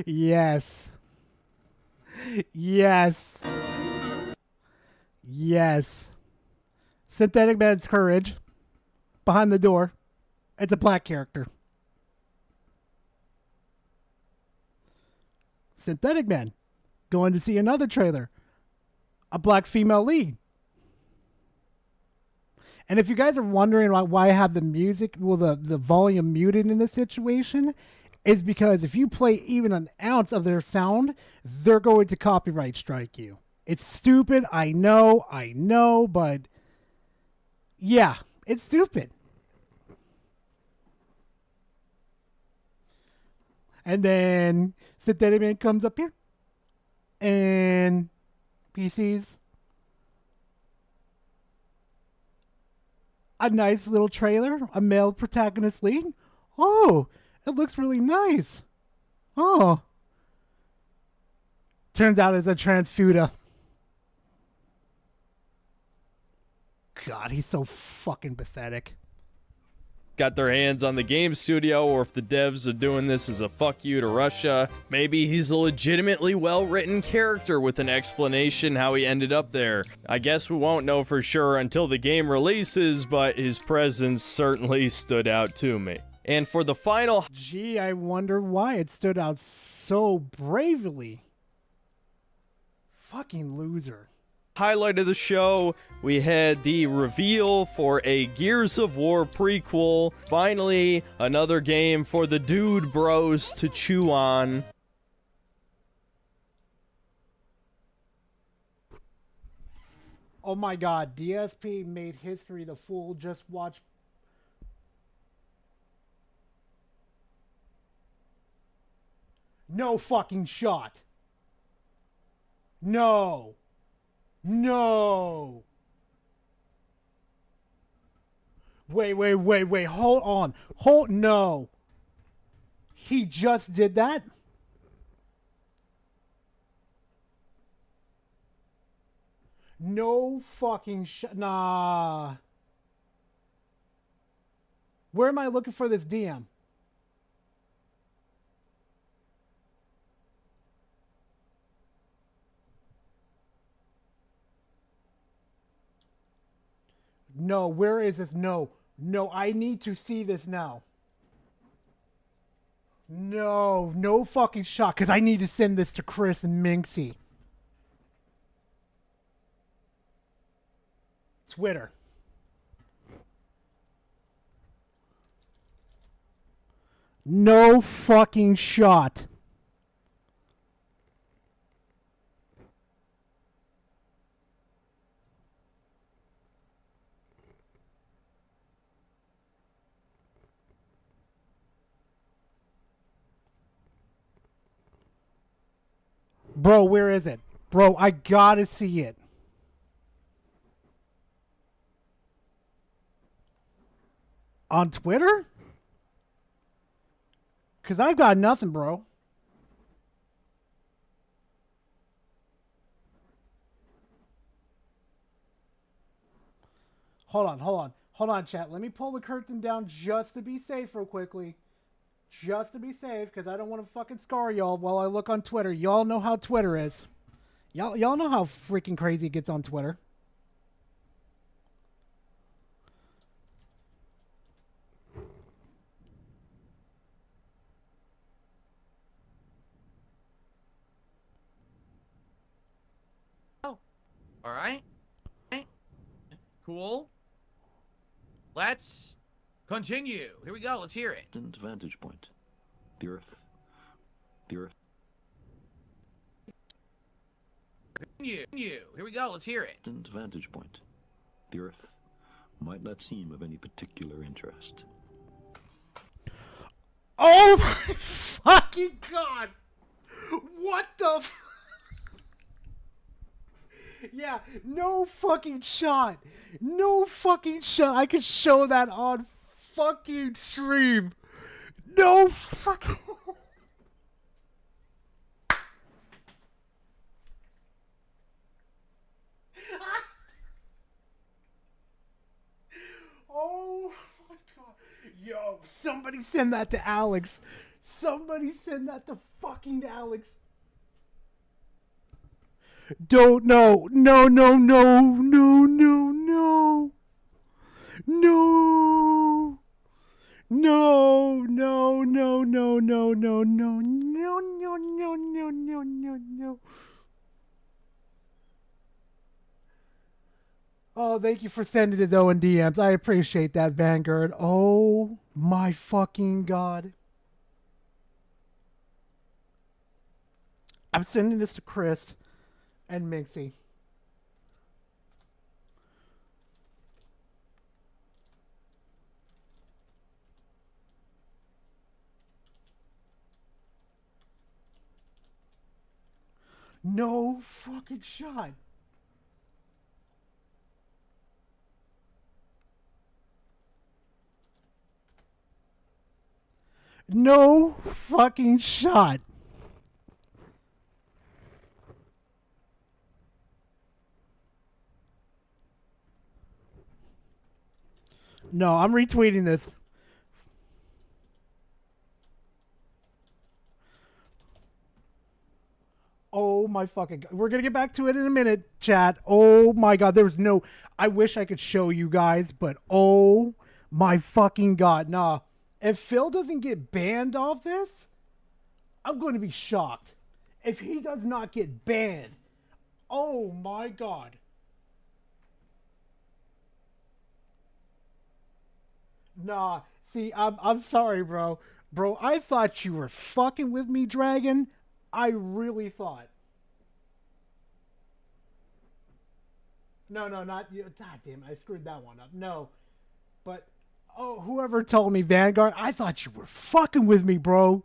F: Yes. Yes. Yes. Synthetic Man's Courage. Behind the door. It's a black character. Synthetic Man. Going to see another trailer. A black female lead. And if you guys are wondering why I have the music, well, the volume muted in this situation, is because if you play even an ounce of their sound, they're going to copyright strike you. It's stupid, I know, but yeah, it's stupid. And then Synthetic Man comes up here, and he sees a nice little trailer, a male protagonist lead. Oh, it looks really nice. Oh. Turns out it's a transfuda. God, he's so fucking pathetic.
R: Got their hands on the game studio, or if the devs are doing this as a fuck you to Russia. Maybe he's a legitimately well-written character with an explanation how he ended up there. I guess we won't know for sure until the game releases, but his presence certainly stood out to me. And for the final...
F: Gee, I wonder why it stood out so bravely. Fucking loser.
R: Highlight of the show, we had the reveal for a Gears of War prequel. Finally, another game for the dude bros to chew on.
F: Oh my god, DSP made history. The fool just watched. No fucking shot. No. No. Wait. Hold on. No. He just did that? No fucking shot. Nah. Where am I looking for this DM? No, where is this? No, I need to see this now. No fucking shot, because I need to send this to Chris and Minxie. Twitter. No fucking shot. Bro, where is it? Bro, I gotta see it. On Twitter? Because I've got nothing, bro. Hold on, chat. Let me pull the curtain down just to be safe real quickly. Just to be safe, because I don't want to fucking scar y'all while I look on Twitter. Y'all know how Twitter is. Y'all know how freaking crazy it gets on Twitter.
A: Oh, all right. Cool. Let's continue. Here we go. Let's hear it.
B: Vantage point. The Earth.
A: Continue. Here we go. Let's hear it.
B: Vantage point. The Earth might not seem of any particular interest.
F: Oh my fucking god! What the Yeah, no fucking shot. No fucking shot. I could show that on fucking stream. No fucking... Oh my god. Yo, somebody send that to Alex. Somebody send that to fucking Alex. Don't no. No. Oh, thank you for sending it though in DMs. I appreciate that, Vanguard. Oh my fucking god. I'm sending this to Chris and Minxie. No fucking shot. No fucking shot. No, I'm retweeting this. Oh my fucking god. We're gonna get back to it in a minute, chat. Oh my god, there was no... I wish I could show you guys, but oh my fucking god. Nah, if Phil doesn't get banned off this, I'm going to be shocked. If he does not get banned, oh my god. Nah, see, I'm sorry, bro. Bro, I thought you were fucking with me, Dragon. I really thought. No, not you. God damn it, I screwed that one up. No. But, oh, whoever told me, Vanguard, I thought you were fucking with me, bro.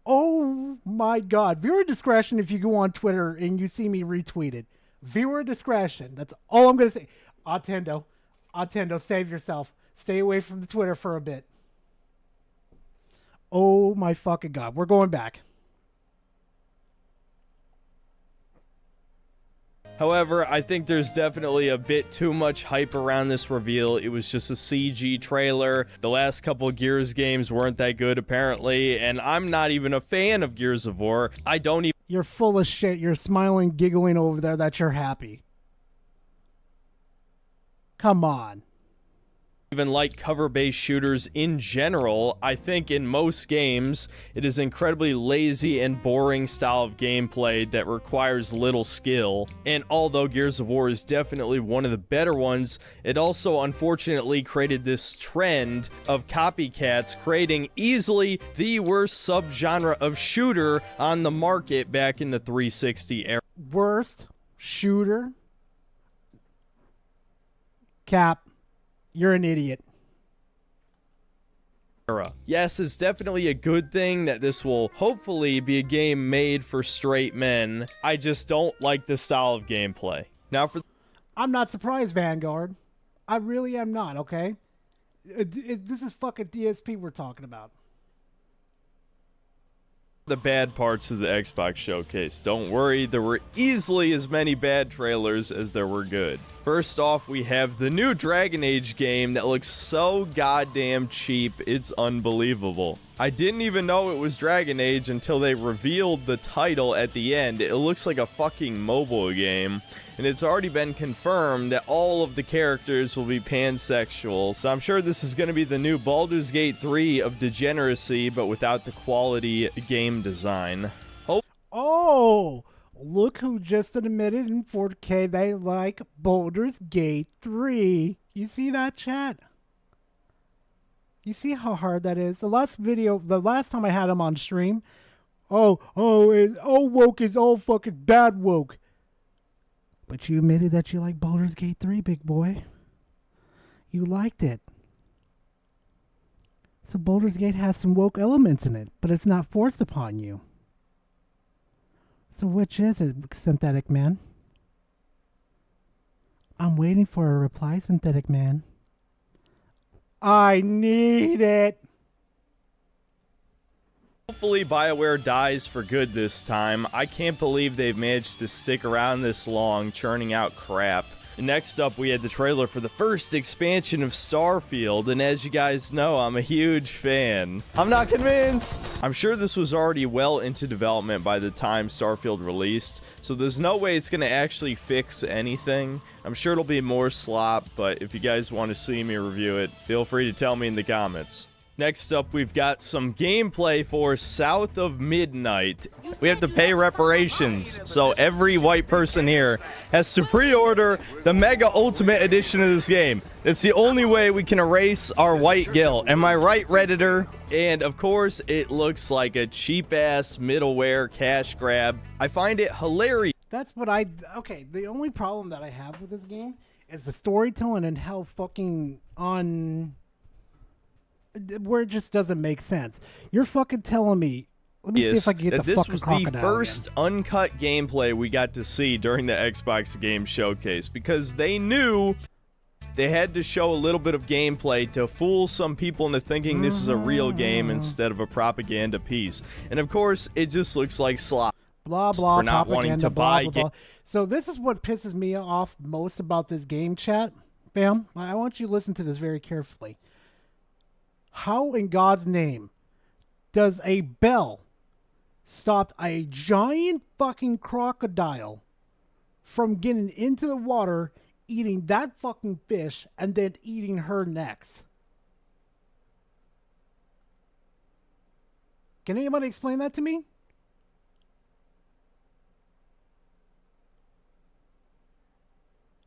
F: Oh my God. Viewer discretion if you go on Twitter and you see me retweet it. Viewer discretion. That's all I'm going to say. Attendo, save yourself. Stay away from the Twitter for a bit. Oh my fucking God. We're going back.
R: However, I think there's definitely a bit too much hype around this reveal. It was just a CG trailer. The last couple Gears games weren't that good, apparently, and I'm not even a fan of Gears of War. I don't even...
F: You're full of shit. You're smiling, giggling over there that you're happy. Come on.
R: Even like cover-based shooters in general. I think in most games, it is incredibly lazy and boring style of gameplay that requires little skill. And although Gears of War is definitely one of the better ones, it also unfortunately created this trend of copycats creating easily the worst subgenre of shooter on the market back in the 360 era.
F: Worst shooter? Cap. You're an idiot.
R: Yes, it's definitely a good thing that this will hopefully be a game made for straight men. I just don't like the style of gameplay. Now for...
F: I'm not surprised, Vanguard. I really am not, okay? This is fucking DSP we're talking about.
R: The bad parts of the Xbox showcase. Don't worry, there were easily as many bad trailers as there were good. First off, we have the new Dragon Age game that looks so goddamn cheap, it's unbelievable. I didn't even know it was Dragon Age until they revealed the title at the end. It looks like a fucking mobile game, and it's already been confirmed that all of the characters will be pansexual, so I'm sure this is going to be the new Baldur's Gate 3 of degeneracy, but without the quality game design.
F: Oh! Look who just admitted in 4K they like Baldur's Gate 3. You see that, chat? You see how hard that is? The last time I had him on stream, woke is all fucking bad woke. But you admitted that you like Baldur's Gate 3, big boy. You liked it. So Baldur's Gate has some woke elements in it, but it's not forced upon you. So which is it, Synthetic Man? I'm waiting for a reply, Synthetic Man. I need it!
R: Hopefully BioWare dies for good this time. I can't believe they've managed to stick around this long, churning out crap. Next up, we had the trailer for the first expansion of Starfield, and as you guys know, I'm a huge fan. I'm not convinced! I'm sure this was already well into development by the time Starfield released, so there's no way it's going to actually fix anything. I'm sure it'll be more slop, but if you guys want to see me review it, feel free to tell me in the comments. Next up, we've got some gameplay for South of Midnight. We have to pay reparations, so every white person here has to pre-order the Mega Ultimate Edition of this game. It's the only way we can erase our white guilt. Am I right, Redditor? And of course, it looks like a cheap-ass middleware cash grab. I find it hilarious.
F: That's what okay, the only problem that I have with this game is the storytelling and how fucking where it just doesn't make sense. You're fucking telling me. Let me see if I can get the fucking crocodile.
R: This was the first uncut gameplay we got to see during the Xbox Game Showcase because they knew they had to show a little bit of gameplay to fool some people into thinking this is a real game instead of a propaganda piece. And of course, it just looks like slop.
F: Blah blah.
R: For not wanting to buy
F: blah. So this is what pisses me off most about this game, chat. Bam. I want you to listen to this very carefully. How in God's name does a bell stop a giant fucking crocodile from getting into the water, eating that fucking fish, and then eating her next? Can anybody explain that to me?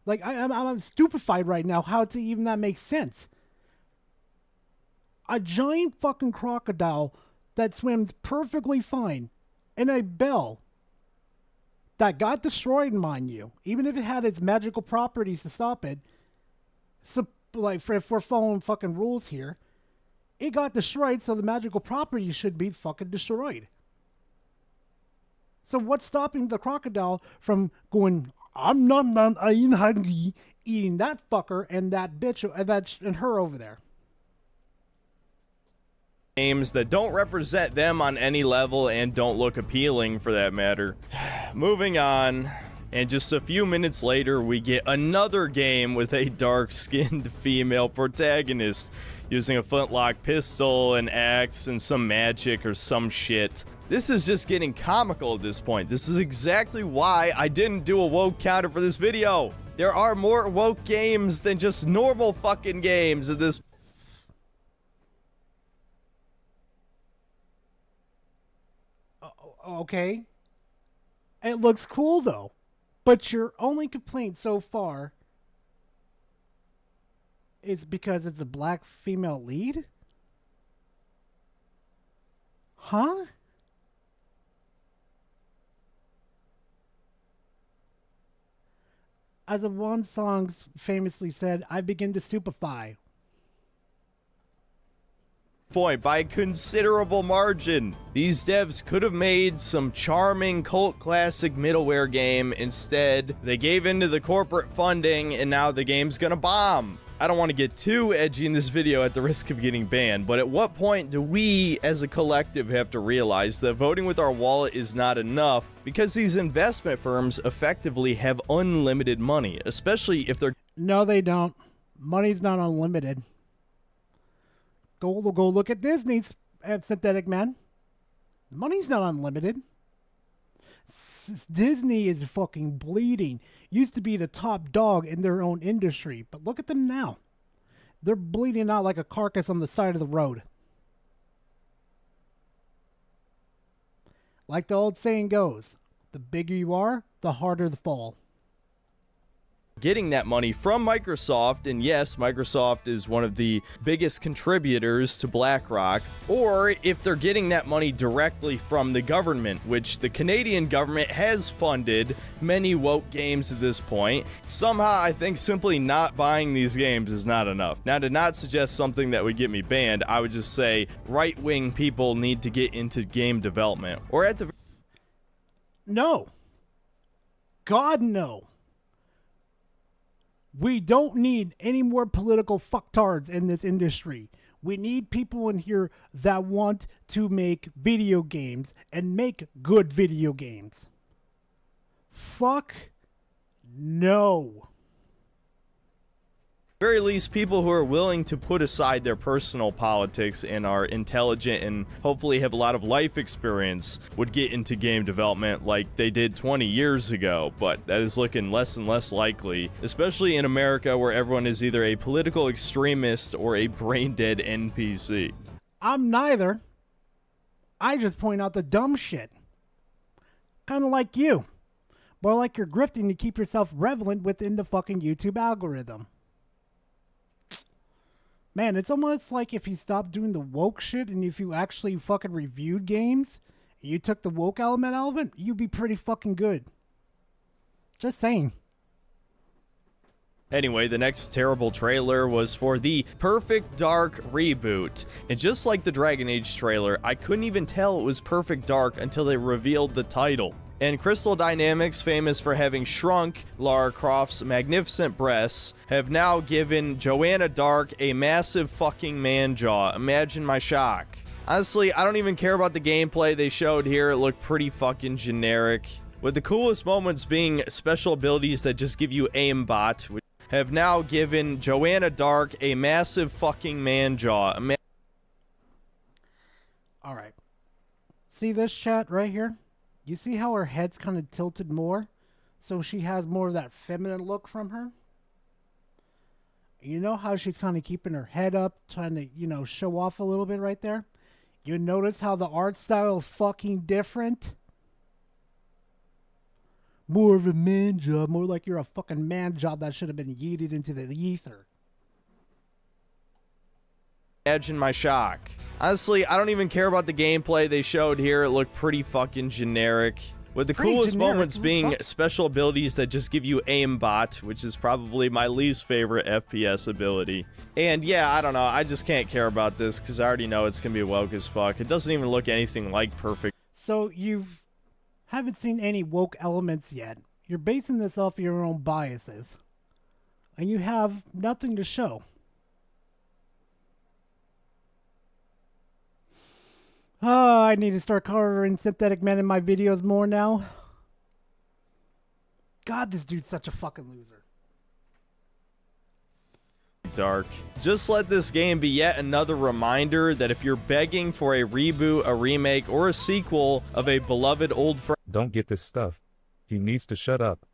F: Like, I'm stupefied right now how to even that makes sense. A giant fucking crocodile that swims perfectly fine and a bell that got destroyed, mind you, even if it had its magical properties to stop it. So, like, if we're following fucking rules here, it got destroyed, so the magical properties should be fucking destroyed. So what's stopping the crocodile from going, I'm not, I ain't hungry, eating that fucker and that bitch and her over there?
R: Games that don't represent them on any level and don't look appealing for that matter. Moving on. And just a few minutes later, we get another game with a dark-skinned female protagonist using a flintlock pistol, an axe, and some magic or some shit. This is just getting comical at this point. This is exactly why I didn't do a woke counter for this video. There are more woke games than just normal fucking games at this.
F: Okay. It looks cool though. But your only complaint so far is because it's a black female lead? Huh? As one song famously said, I begin to stupefy.
R: Point by a considerable margin. These devs could have made some charming cult classic middleware game. Instead, they gave into the corporate funding and now the game's gonna bomb. I don't want to get too edgy in this video at the risk of getting banned, but at what point do we as a collective have to realize that voting with our wallet is not enough because these investment firms effectively have unlimited money, especially if they're...
F: No, they don't. Money's not unlimited. Go look at Disney's Synthetic Man. The money's not unlimited. Disney is fucking bleeding. Used to be the top dog in their own industry, but look at them now. They're bleeding out like a carcass on the side of the road. Like the old saying goes, the bigger you are, the harder the fall.
R: Getting that money from Microsoft, and yes, Microsoft is one of the biggest contributors to BlackRock, or if they're getting that money directly from the government, which the Canadian government has funded many woke games at this point. Somehow, I think simply not buying these games is not enough. Now, to not suggest something that would get me banned, I would just say right-wing people need to get into game development, or at the...
F: No. God, no. We don't need any more political fucktards in this industry. We need people in here that want to make video games and make good video games. Fuck no.
R: Very least, people who are willing to put aside their personal politics and are intelligent and hopefully have a lot of life experience would get into game development like they did 20 years ago, but that is looking less and less likely, especially in America where everyone is either a political extremist or a brain-dead NPC.
F: I'm neither. I just point out the dumb shit. Kind of like you. More like you're grifting to keep yourself relevant within the fucking YouTube algorithm. Man, it's almost like if you stopped doing the woke shit and if you actually fucking reviewed games and you took the woke element out of it, you'd be pretty fucking good. Just saying.
R: Anyway, the next terrible trailer was for the Perfect Dark reboot. And just like the Dragon Age trailer, I couldn't even tell it was Perfect Dark until they revealed the title. And Crystal Dynamics, famous for having shrunk Lara Croft's magnificent breasts, have now given Joanna Dark a massive fucking man jaw. Imagine my shock. Honestly, I don't even care about the gameplay they showed here. It looked pretty fucking generic. With the coolest moments being special abilities that just give you aimbot, which have now given Joanna Dark a massive fucking man jaw.
F: Alright. See this chat right here? You see how her head's kind of tilted more? So she has more of that feminine look from her? You know how she's kind of keeping her head up, trying to, you know, show off a little bit right there? You notice how the art style is fucking different? More of a man job, more like you're a fucking man job that should have been yeeted into the ether.
R: Imagine my shock. Honestly, I don't even care about the gameplay they showed here. It looked pretty fucking generic. With the coolest moments being special abilities that just give you aimbot, which is probably my least favorite FPS ability. And yeah, I don't know, I just can't care about this because I already know it's gonna be woke as fuck. It doesn't even look anything like perfect.
F: So you've Haven't seen any woke elements yet. You're basing this off your own biases. And you have nothing to show. Oh, I need to start covering synthetic men in my videos more now. God, this dude's such a fucking loser.
R: Dark. Just let this game be yet another reminder that if you're begging for a reboot, a remake, or a sequel of a beloved old
H: Don't get this stuff. He needs to shut up.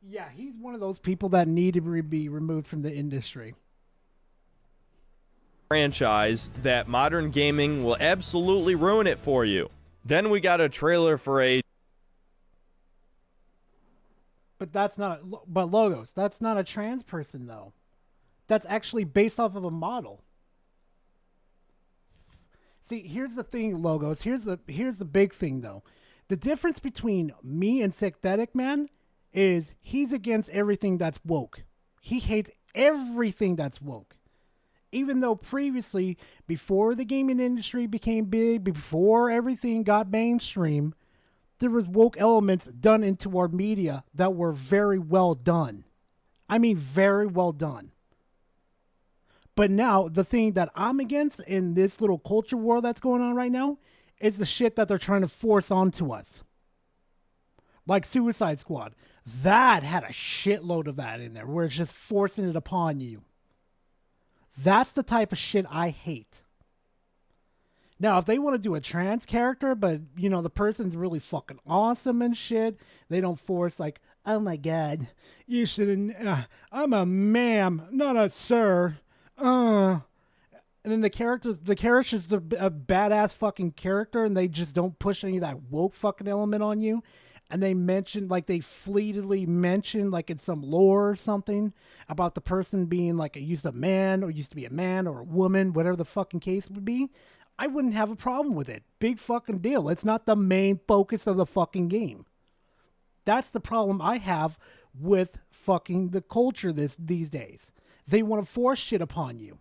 F: Yeah, he's one of those people that need to be removed from the industry.
R: franchise, that modern gaming will absolutely ruin it for you. Then we got a trailer for a
F: But that's not but Logos, that's not a trans person though. That's actually based off of a model. See, here's the thing, Logos. Here's the big thing though. The difference between me and Synthetic Man is he's against everything that's woke. He hates everything that's woke. Even though previously, before the gaming industry became big, before everything got mainstream, there was woke elements done into our media that were very well done. I mean, very well done. But now, the thing that I'm against in this little culture war that's going on right now is the shit that they're trying to force onto us. Like Suicide Squad. That had a shitload of that in there, where it's just forcing it upon you. That's the type of shit I hate. Now, if they want to do a trans character, but, you know, the person's really fucking awesome and shit, they don't force, like, oh my god, you shouldn't, I'm a ma'am, not a sir. And then the character's a badass fucking character, and they just don't push any of that woke fucking element on you. And they mentioned, like, they fleetingly mentioned, like, in some lore or something, about the person being, like, used to be a man or a woman, whatever the fucking case would be. I wouldn't have a problem with it. Big fucking deal. It's not the main focus of the fucking game. That's the problem I have with fucking the culture these days. They want to force shit upon you.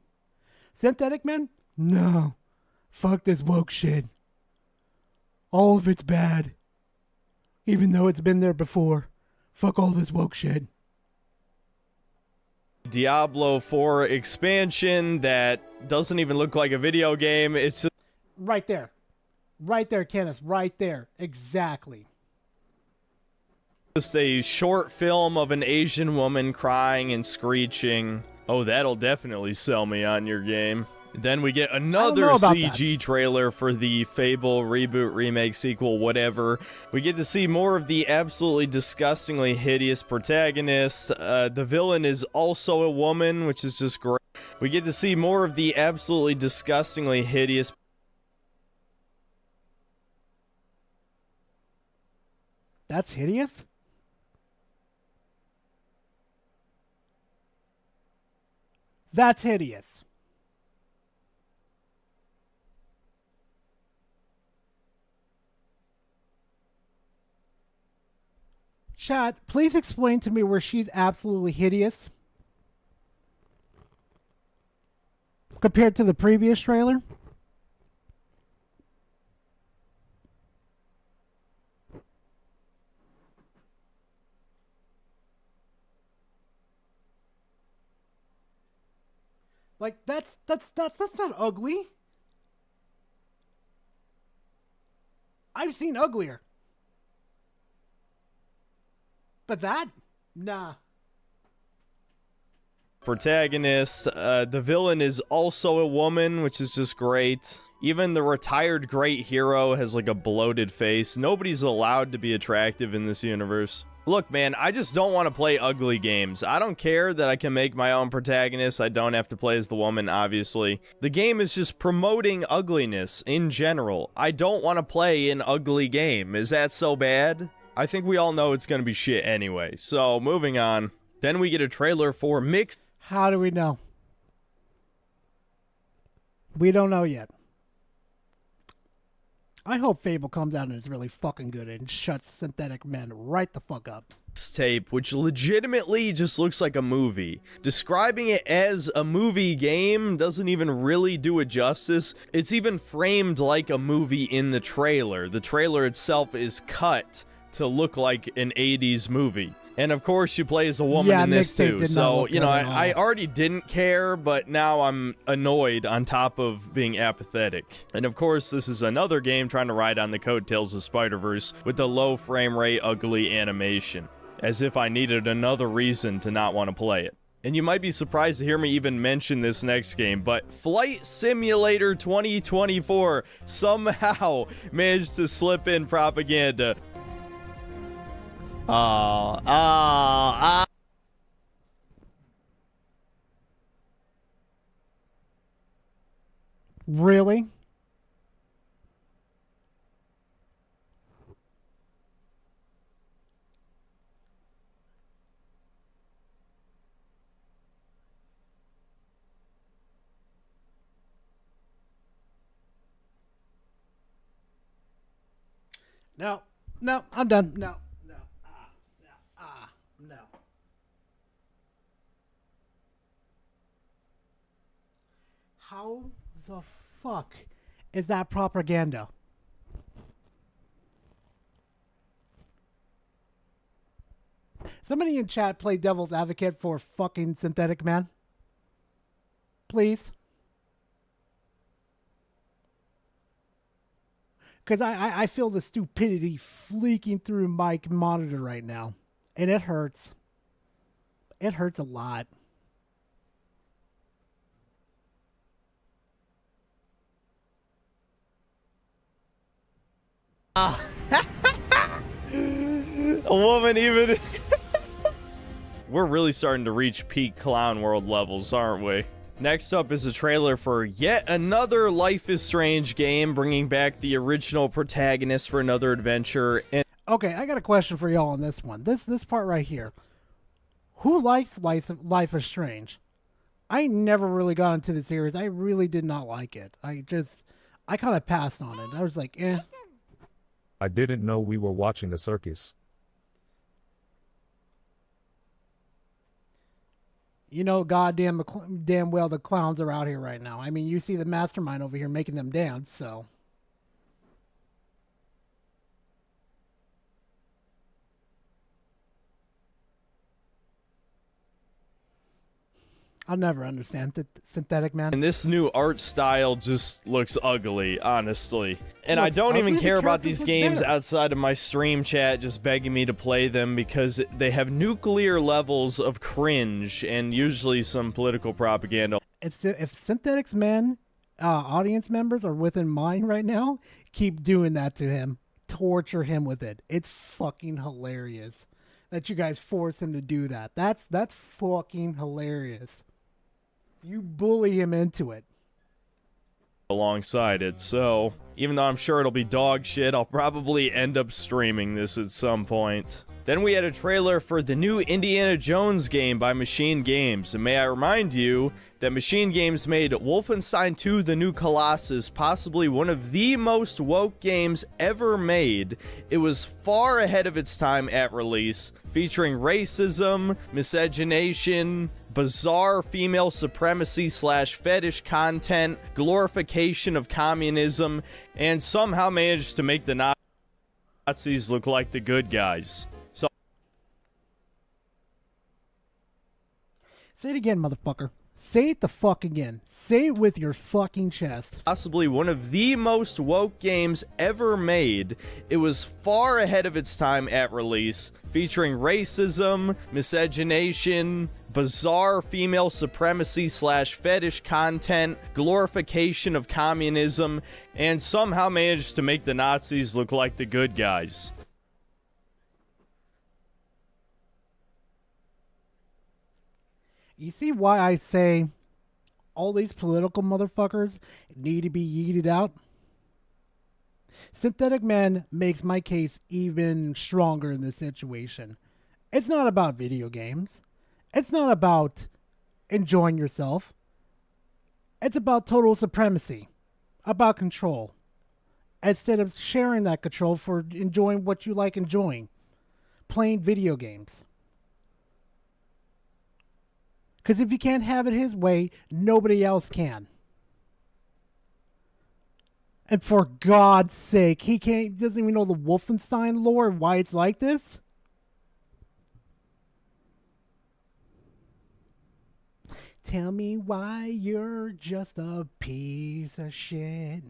F: Synthetic Men? No. Fuck this woke shit. All of it's bad. Even though it's been there before. Fuck all this woke shit.
R: Diablo 4 expansion that doesn't even look like a video game. It's just
F: right there. Right there, Kenneth. Right there. Exactly.
R: Just a short film of an Asian woman crying and screeching. Oh, that'll definitely sell me on your game. Then we get another CG trailer for the Fable reboot, remake, sequel, whatever. We get to see more of the absolutely disgustingly hideous protagonist. The villain is also a woman, which is just great. We get to see more of the absolutely disgustingly hideous.
F: That's hideous? That's hideous. Chat, please explain to me where she's absolutely hideous compared to the previous trailer. Like that's not ugly. I've seen uglier. But that? Nah.
R: Protagonist. The villain is also a woman, which is just great. Even the retired great hero has like a bloated face. Nobody's allowed to be attractive in this universe. Look, man, I just don't want to play ugly games. I don't care that I can make my own protagonist. I don't have to play as the woman, obviously. The game is just promoting ugliness in general. I don't want to play an ugly game. Is that so bad? I think we all know it's going to be shit anyway. So, moving on. Then we get a trailer for Mixed.
F: How do we know? We don't know yet. I hope Fable comes out and it's really fucking good and shuts Synthetic Men right the fuck up.
R: Tape, which legitimately just looks like a movie. Describing it as a movie game doesn't even really do it justice. It's even framed like a movie in the trailer. The trailer itself is cut to look like an 80s movie. And of course, you play as a woman in this too. So, you know, I already didn't care, but now I'm annoyed on top of being apathetic. And of course, this is another game trying to ride on the coattails of Spider-Verse with the low frame rate, ugly animation. As if I needed another reason to not want to play it. And you might be surprised to hear me even mention this next game, but Flight Simulator 2024 somehow managed to slip in propaganda.
F: Really? No, no, I'm done. No, no, no. How the fuck is that propaganda? Somebody in chat play devil's advocate for fucking Synthetic Man. Please. Because I feel the stupidity fleeking through my monitor right now. And it hurts. It hurts a lot.
R: A woman even... We're really starting to reach peak Clown World levels, aren't we? Next up is a trailer for yet another Life is Strange game, bringing back the original protagonist for another adventure. And
F: okay, I got a question for y'all on this one. This part right here. Who likes Life is Strange? I never really got into the series. I really did not like it. I kind of passed on it. I was like, eh.
H: I didn't know we were watching a circus.
F: You know, damn well the clowns are out here right now. I mean, you see the mastermind over here making them dance, so. I'll never understand Synthetic Man.
R: And this new art style just looks ugly, honestly. And I don't even care about these games outside of my stream chat just begging me to play them because they have nuclear levels of cringe and usually some political propaganda.
F: If Synthetic Man audience members are within mine right now, keep doing that to him. Torture him with it. It's fucking hilarious that you guys force him to do that. That's fucking hilarious. You bully him into it.
R: Alongside it, so even though I'm sure it'll be dog shit, I'll probably end up streaming this at some point. Then we had a trailer for the new Indiana Jones game by Machine Games, and may I remind you that Machine Games made Wolfenstein 2: The New Colossus possibly one of the most woke games ever made. It was far ahead of its time at release, featuring racism, miscegenation, bizarre female supremacy / fetish content, glorification of communism, and somehow managed to make the Nazis look like the good guys. So,
F: say it again, motherfucker. Say it the fuck again. Say it with your fucking chest.
R: Possibly one of the most woke games ever made. It was far ahead of its time at release, featuring racism, miscegenation, bizarre female supremacy / fetish content, glorification of communism, and somehow managed to make the Nazis look like the good guys.
F: You see why I say all these political motherfuckers need to be yeeted out? Synthetic Man makes my case even stronger in this situation. It's not about video games. It's not about enjoying yourself. It's about total supremacy, about control. instead of sharing that control for enjoying what you like enjoying, playing video games. Because if he can't have it his way, nobody else can. And for God's sake, he doesn't even know the Wolfenstein lore and why it's like this? Tell me why you're just a piece of shit.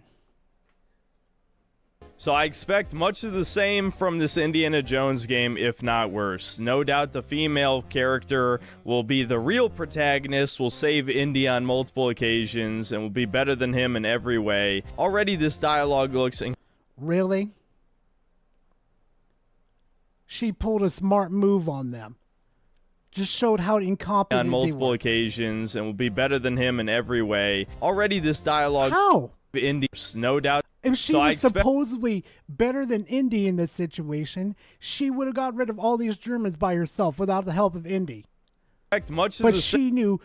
R: So I expect much of the same from this Indiana Jones game, if not worse. No doubt the female character will be the real protagonist, will save Indy on multiple occasions, and will be better than him in every way. Already this dialogue looks...
F: Really? She pulled a smart move on them. Just showed how incompetent
R: on multiple
F: they were.
R: occasions, and will be better than him in every way. Already this dialogue...
F: How?
R: Indy, no doubt...
F: If she was supposedly better than Indy in this situation, she would have got rid of all these Germans by herself without the help of Indy. But she knew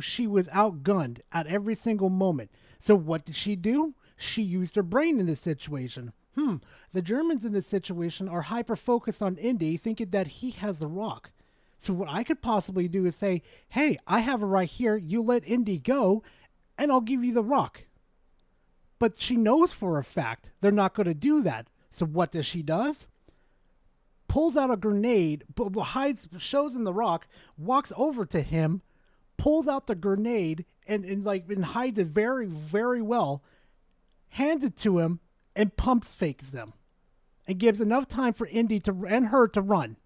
F: she was outgunned at every single moment. So what did she do? She used her brain in this situation. The Germans in this situation are hyper-focused on Indy, thinking that he has the rock. So what I could possibly do is say, hey, I have it right here. You let Indy go, and I'll give you the rock. But she knows for a fact they're not going to do that. So what does she does? Pulls out a grenade, hides, shows him the rock, walks over to him, pulls out the grenade, and hides it very, very well, hands it to him, and pumps fakes them. And gives enough time for Indy and her to run.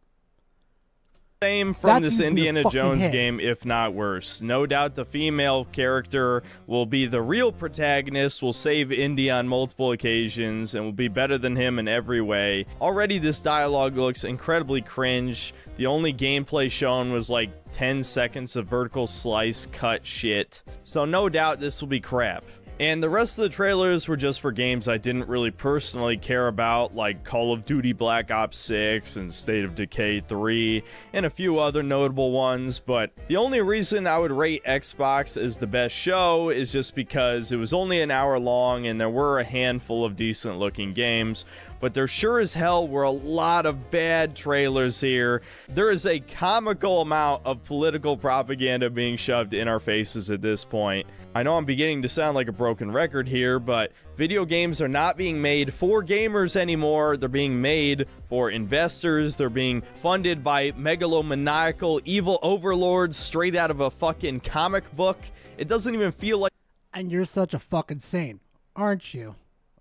R: Same from this Indiana Jones game, if not worse. No doubt the female character will be the real protagonist, will save Indy on multiple occasions, and will be better than him in every way. Already this dialogue looks incredibly cringe. The only gameplay shown was like 10 seconds of vertical slice cut shit. So no doubt this will be crap. And the rest of the trailers were just for games I didn't really personally care about, like Call of Duty Black Ops 6 and State of Decay 3, and a few other notable ones, but the only reason I would rate Xbox as the best show is just because it was only an hour long and there were a handful of decent looking games, but there sure as hell were a lot of bad trailers here. There is a comical amount of political propaganda being shoved in our faces at this point. I know I'm beginning to sound like a broken record here, but video games are not being made for gamers anymore. They're being made for investors. They're being funded by megalomaniacal evil overlords straight out of a fucking comic book. It doesn't even feel like...
F: And you're such a fucking saint, aren't you?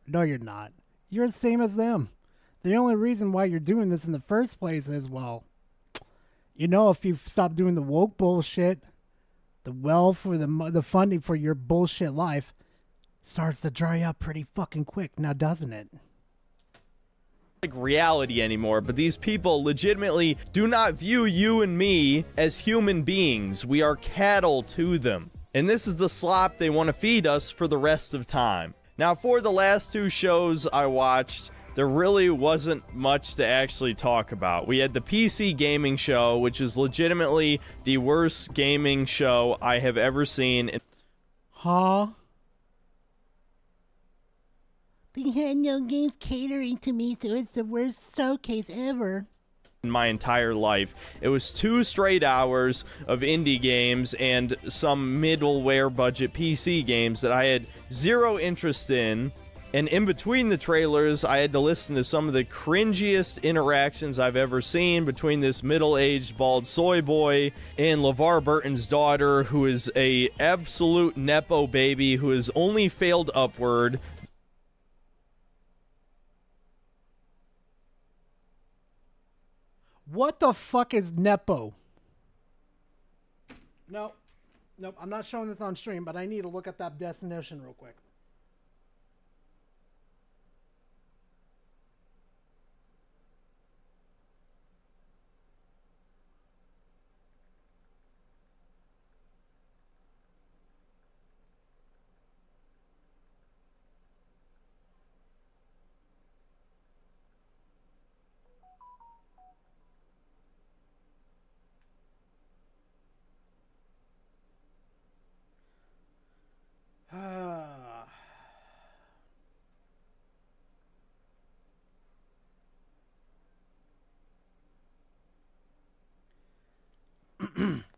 F: No, you're not. You're the same as them. The only reason why you're doing this in the first place is, well, you know, if you stop doing the woke bullshit, the wealth or the funding for your bullshit life starts to dry up pretty fucking quick now, doesn't it?
R: Like reality anymore, but these people legitimately do not view you and me as human beings. We are cattle to them. And this is the slop they want to feed us for the rest of time. Now, for the last two shows I watched, there really wasn't much to actually talk about. We had the PC gaming show, which is legitimately the worst gaming show I have ever seen.
F: Huh?
S: They had no games catering to me, so it's the worst showcase ever.
R: In my entire life. It was 2 straight hours of indie games and some middleware budget PC games that I had zero interest in. And in between the trailers, I had to listen to some of the cringiest interactions I've ever seen between this middle-aged bald soy boy and LeVar Burton's daughter, who is a absolute nepo baby who has only failed upward.
F: What the fuck is Nepo? Nope, I'm not showing this on stream, but I need to look at that definition real quick.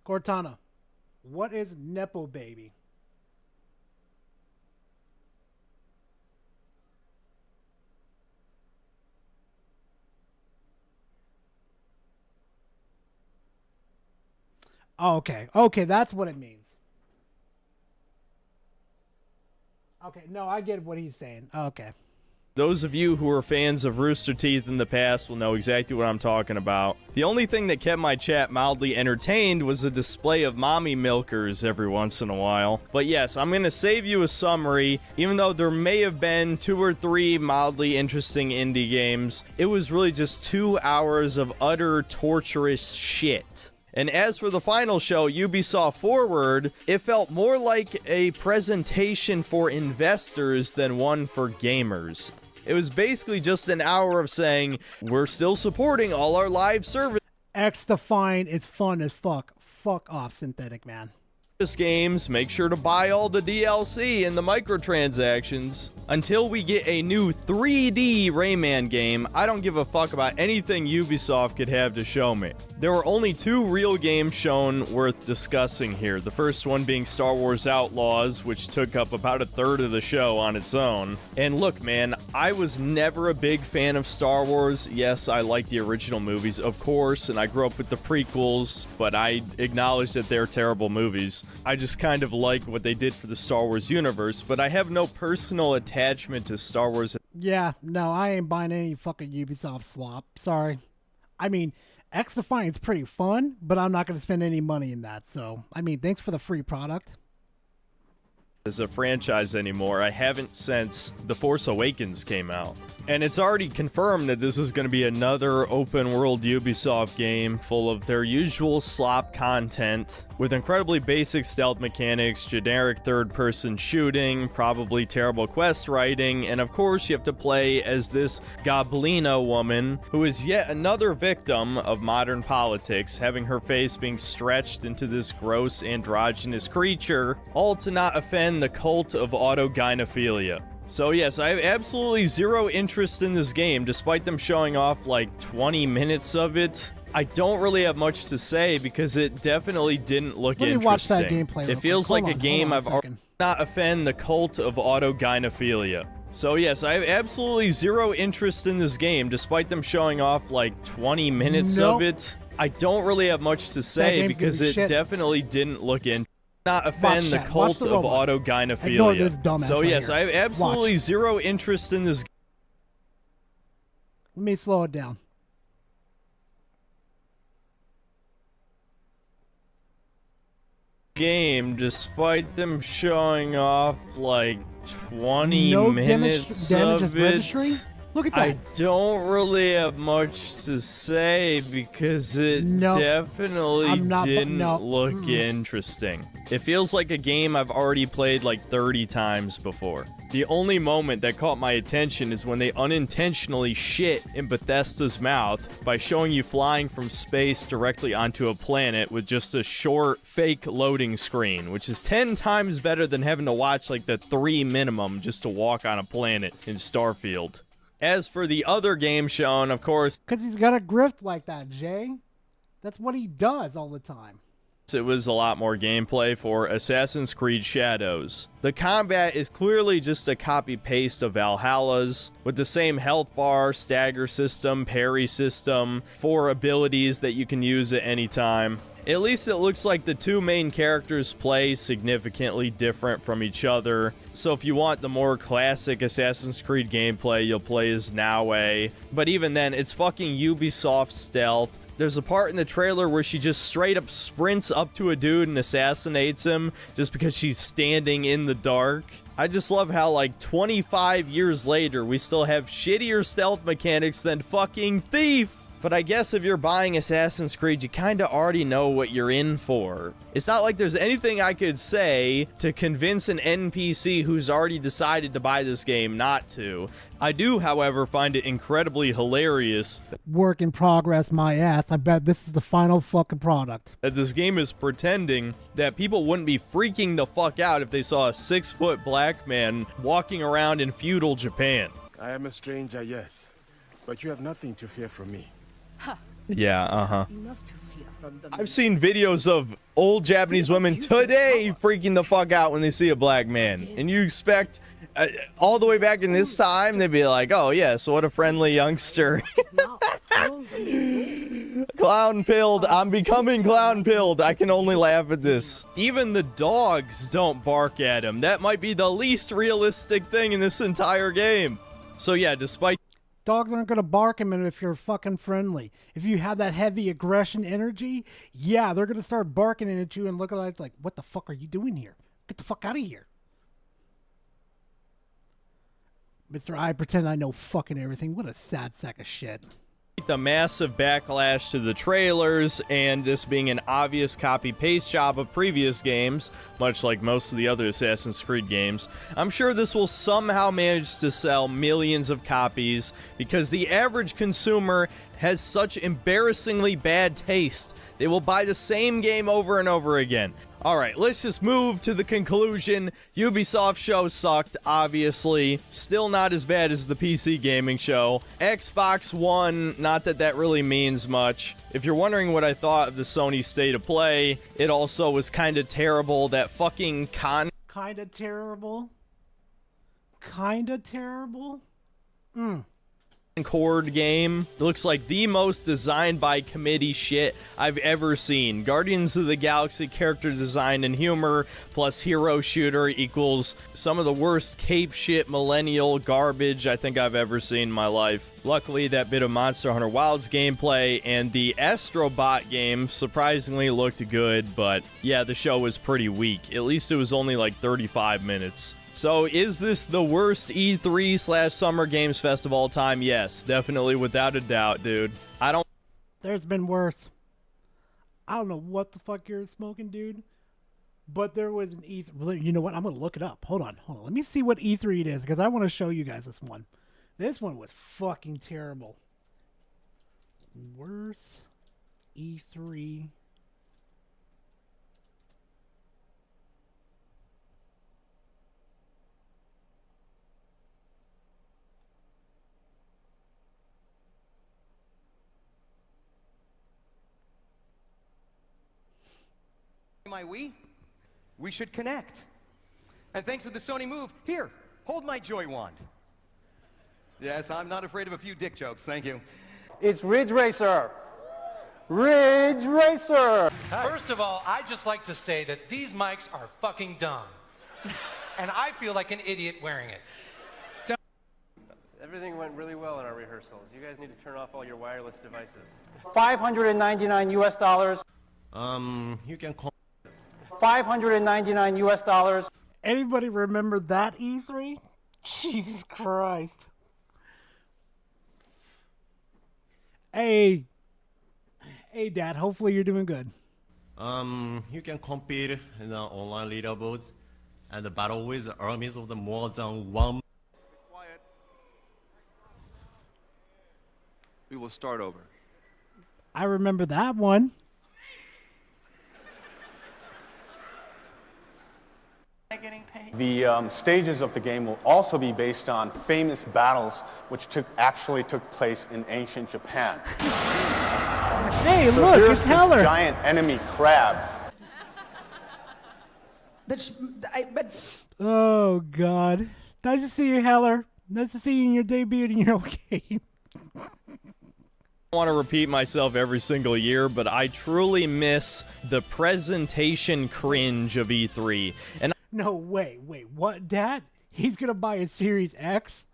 F: Cortana, what is Nepo Baby? Oh, okay. Okay, that's what it means. Okay, no, I get what he's saying. Okay.
R: Those of you who were fans of Rooster Teeth in the past will know exactly what I'm talking about. The only thing that kept my chat mildly entertained was a display of mommy milkers every once in a while. But yes, I'm going to save you a summary. Even though there may have been 2 or 3 mildly interesting indie games, it was really just 2 hours of utter torturous shit. And as for the final show, Ubisoft Forward, it felt more like a presentation for investors than one for gamers. It was basically just an hour of saying, we're still supporting all our live service
F: X-Define is fun as fuck. Fuck off, Synthetic Man.
R: games, make sure to buy all the DLC and the microtransactions. Until we get a new 3D Rayman game, I don't give a fuck about anything Ubisoft could have to show me. There were only 2 real games shown worth discussing here. The first one being Star Wars Outlaws, which took up about a third of the show on its own. And look, man, I was never a big fan of Star Wars. Yes, I like the original movies, of course, and I grew up with the prequels, but I acknowledge that they're terrible movies. I just kind of like what they did for the Star Wars universe, but I have no personal attachment to Star Wars.
F: Yeah, no, I ain't buying any fucking Ubisoft slop. Sorry. I mean, X-Defiant's pretty fun, but I'm not going to spend any money in that. So, I mean, thanks for the free product.
R: As a franchise anymore. I haven't since The Force Awakens came out. And it's already confirmed that this is going to be another open world Ubisoft game full of their usual slop content, with incredibly basic stealth mechanics, generic third-person shooting, probably terrible quest writing, and of course you have to play as this Goblina woman, who is yet another victim of modern politics, having her face being stretched into this gross androgynous creature, all to not offend the cult of autogynephilia. So yes, I have absolutely zero interest in this game, despite them showing off like 20 minutes of it. I don't really have much to say because it definitely didn't look
F: Let me
R: interesting.
F: watch that gameplay real
R: It feels
F: quick.
R: like
F: Hold
R: a
F: on,
R: game
F: hold on a
R: I've already not offend the cult of autogynephilia. So yes, I have absolutely zero interest in this game, despite them showing off like 20 minutes of it. I don't really have much to say
F: game's
R: because
F: gonna
R: it
F: be shit.
R: definitely didn't look in. Not offend the
F: chat. Watch
R: cult
F: the
R: of
F: robot. Ignore
R: autogynephilia.
F: this dumbass
R: So
F: right
R: yes,
F: here.
R: I have absolutely
F: Watch.
R: zero interest in this
F: Let me slow it down.
R: game, despite them showing off like 20
F: No
R: minutes
F: damage
R: of
F: as registry?
R: it.
F: Look at that.
R: I don't really have much to say because it
F: No.
R: definitely
F: I'm not-
R: didn't
F: no.
R: look interesting. It feels like a game I've already played like 30 times before. The only moment that caught my attention is when they unintentionally shit in Bethesda's mouth by showing you flying from space directly onto a planet with just a short fake loading screen, which is 10 times better than having to watch like the 3 minimum just to walk on a planet in Starfield. As for the other game shown, of course,
F: Because he's got a grift like that, Jay. That's what he does all the time.
R: it was a lot more gameplay for Assassin's Creed Shadows. The combat is clearly just a copy-paste of Valhalla's, with the same health bar, stagger system, parry system, 4 abilities that you can use at any time. At least it looks like the 2 main characters play significantly different from each other. So if you want the more classic Assassin's Creed gameplay, you'll play as Naue. But even then, it's fucking Ubisoft stealth. There's a part in the trailer where she just straight up sprints up to a dude and assassinates him just because she's standing in the dark. I just love how, like, 25 years later, we still have shittier stealth mechanics than fucking Thief. But I guess if you're buying Assassin's Creed, you kinda already know what you're in for. It's not like there's anything I could say to convince an NPC who's already decided to buy this game not to. I do, however, find it incredibly hilarious
F: Work in progress, my ass. I bet this is the final fucking product.
R: that this game is pretending that people wouldn't be freaking the fuck out if they saw a 6-foot black man walking around in feudal Japan.
D: I am a stranger, yes, but you have nothing to fear from me.
R: Yeah, uh-huh.
N: Enough to fear.
R: I've seen videos of old Japanese women today freaking the fuck out when they see a black man. And you expect, all the way back in this time, they'd be like, oh yeah, so what a friendly youngster. Clown pilled. I'm becoming clown pilled. I can only laugh at this. Even the dogs don't bark at him. That might be the least realistic thing in this entire game. So yeah, despite...
F: Dogs aren't going to bark at him if you're fucking friendly. If you have that heavy aggression energy, yeah, they're going to start barking at you and looking like, what the fuck are you doing here? Get the fuck out of here. Mr. I pretend I know fucking everything. What a sad sack of shit.
R: The massive backlash to the trailers and this being an obvious copy-paste job of previous games, much like most of the other Assassin's Creed games, I'm sure this will somehow manage to sell millions of copies because the average consumer has such embarrassingly bad taste. They will buy the same game over and over again. Alright, let's just move to the conclusion. Ubisoft show sucked, obviously. Still not as bad as the PC gaming show. Xbox One, not that that really means much. If you're wondering what I thought of the Sony State of Play, it also was kinda terrible. That fucking
F: Kinda terrible? Kinda terrible?
R: Concord game. It looks like the most designed by committee shit I've ever seen. Guardians of the Galaxy character design and humor plus hero shooter equals some of the worst cape shit millennial garbage I think I've ever seen in my life. Luckily, that bit of Monster Hunter Wilds gameplay and the Astrobot game surprisingly looked good, but yeah, the show was pretty weak. At least it was only like 35 minutes. So, is this the worst E3/Summer Games Fest of all time? Yes, definitely, without a doubt, dude.
F: There's been worse. I don't know what the fuck you're smoking, dude. But there was an E3. You know what? I'm going to look it up. Hold on. Let me see what E3 it is, because I want to show you guys this one. This one was fucking terrible. Worst E3.
Q: My Wii, we should connect. And thanks to the Sony move, here, hold my Joy Wand. Yes, I'm not afraid of a few dick jokes, thank you.
D: It's Ridge Racer. Ridge Racer.
G: First of all, I'd just like to say that these mics are fucking dumb. And I feel like an idiot wearing it.
D: Everything went really well in our rehearsals. You guys need to turn off all your wireless devices. $599 US.
Q: You can call
D: $599 US.
F: Anybody remember that E3? Jesus Christ. Hey, Dad, hopefully you're doing good.
W: You can compete in the online leaderboards and battle with armies of the more than one.
X: Quiet. We will start over.
F: I remember that one.
Y: The stages of the game will also be based on famous battles which actually took place in ancient Japan.
F: Hey,
Y: so
F: look,
Y: here's
F: it's
Y: this
F: Heller.
Y: giant enemy crab.
F: Oh, God. Nice to see you, Heller. Nice to see you in your debut in your own game.
R: I want to repeat myself every single year, but I truly miss the presentation cringe of E3. And
F: No, wait, what, Dad? He's gonna buy a Series X?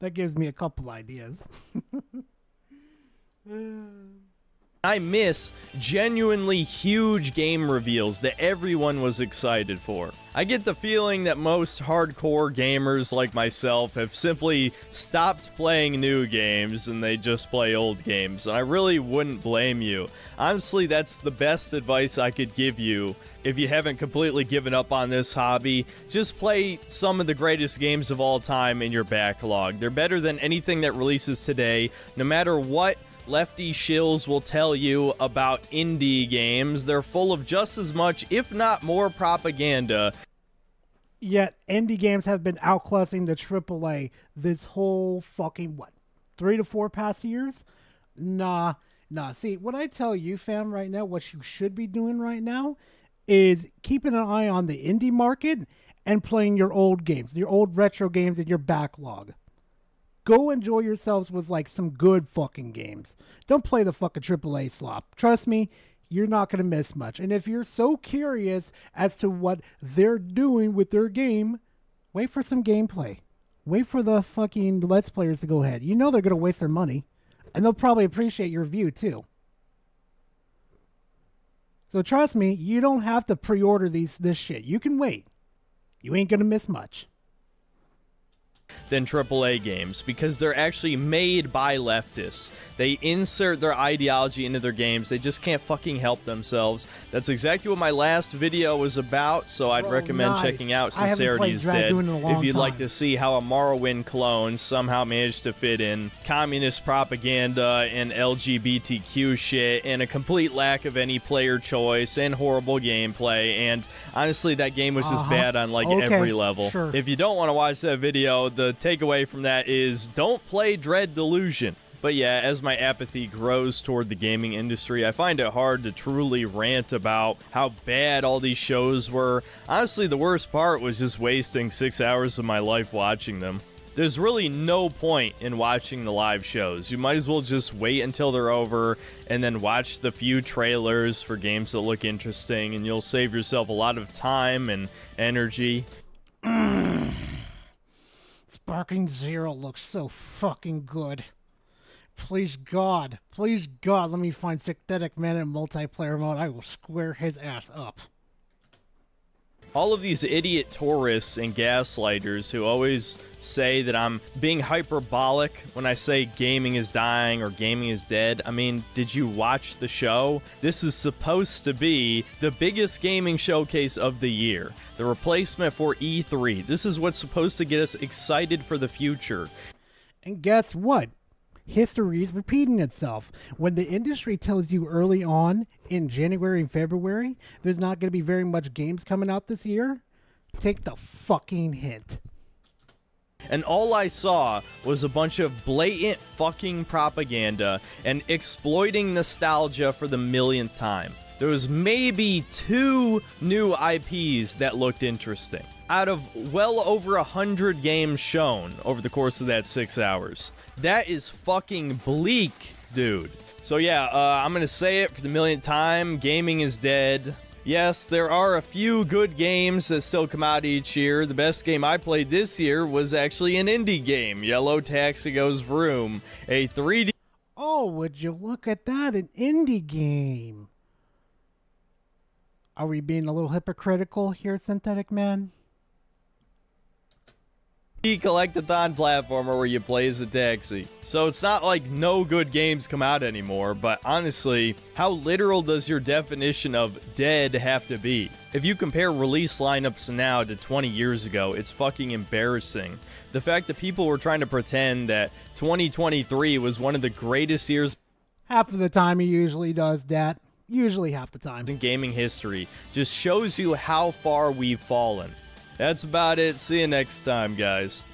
F: That gives me a couple ideas.
R: I miss genuinely huge game reveals that everyone was excited for. I get the feeling that most hardcore gamers like myself have simply stopped playing new games and they just play old games, and I really wouldn't blame you. Honestly, that's the best advice I could give you. If you haven't completely given up on this hobby, just play some of the greatest games of all time in your backlog. They're better than anything that releases today, no matter what lefty shills will tell you about indie games. They're full of just as much, if not more, propaganda.
F: Yet, indie games have been outclassing the AAA this whole fucking, 3 to 4 past years? Nah, Nah, see, what I tell you, fam, right now, what you should be doing right now is keeping an eye on the indie market and playing your old games, your old retro games in your backlog. Go enjoy yourselves with like some good fucking games. Don't play the fucking AAA slop. Trust me, you're not going to miss much. And if you're so curious as to what they're doing with their game, wait for some gameplay. Wait for the fucking Let's Players to go ahead. You know they're going to waste their money. And they'll probably appreciate your review too. So trust me, you don't have to pre-order this shit. You can wait. You ain't going to miss much.
R: Than AAA games because they're actually made by leftists. They insert their ideology into their games. They just can't fucking help themselves. That's exactly what my last video was about, so I'd recommend checking out Sincerity is Dead if you'd like to see how a Morrowind clone somehow managed to fit in communist propaganda and LGBTQ shit and a complete lack of any player choice and horrible gameplay, and honestly that game was just bad on like every level. Sure. If you don't want to watch that video, the takeaway from that is don't play Dread Delusion. But yeah, as my apathy grows toward the gaming industry, I find it hard to truly rant about how bad all these shows were. Honestly, the worst part was just wasting 6 hours of my life watching them. There's really no point in watching the live shows. You might as well just wait until they're over and then watch the few trailers for games that look interesting, and you'll save yourself a lot of time and energy.
F: Sparking Zero looks so fucking good. Please God, let me find Synthetic Man in multiplayer mode. I will square his ass up.
R: All of these idiot tourists and gaslighters who always say that I'm being hyperbolic when I say gaming is dying or gaming is dead. I mean, did you watch the show? This is supposed to be the biggest gaming showcase of the year. The replacement for E3. This is what's supposed to get us excited for the future.
F: And guess what? History is repeating itself. When the industry tells you early on in January and February there's not going to be very much games coming out this year, take the fucking hint.
R: And all I saw was a bunch of blatant fucking propaganda and exploiting nostalgia for the millionth time. There was maybe 2 new IPs that looked interesting out of well over 100 games shown over the course of that 6 hours. That is fucking bleak, dude. So yeah, I'm gonna say it for the millionth time. Gaming is dead. Yes, there are a few good games that still come out each year. The best game I played this year was actually an indie game, Yellow Taxi Goes Vroom, a 3D...
F: Oh, would you look at that, an indie game. Are we being a little hypocritical here, Synthetic Man?
R: collectathon platformer where you play as a taxi. So it's not like no good games come out anymore, but honestly, how literal does your definition of dead have to be? If you compare release lineups now to 20 years ago, it's fucking embarrassing. The fact that people were trying to pretend that 2023 was one of the greatest years
F: half of the time he usually does that. Usually half the time.
R: In gaming history just shows you how far we've fallen. That's about it. See you next time, guys.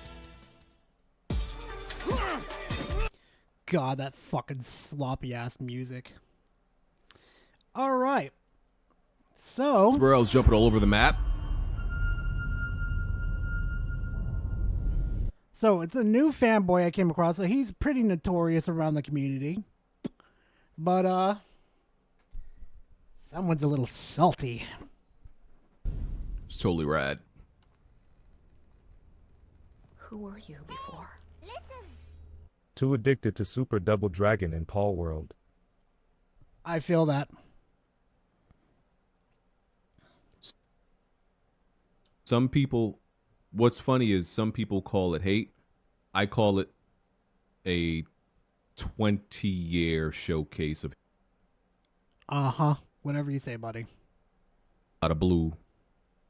F: God, that fucking sloppy ass music. All right. So.
C: That's where I was jumping all over the map.
F: So it's a new fanboy I came across. So he's pretty notorious around the community. But, someone's a little salty.
C: It's totally rad.
I: Who were you before?
H: Too addicted to Super Double Dragon in Paul World.
F: I feel that.
C: Some people, what's funny is some people call it hate. I call it a 20-year showcase of
F: Whatever you say, buddy.
C: Out of blue,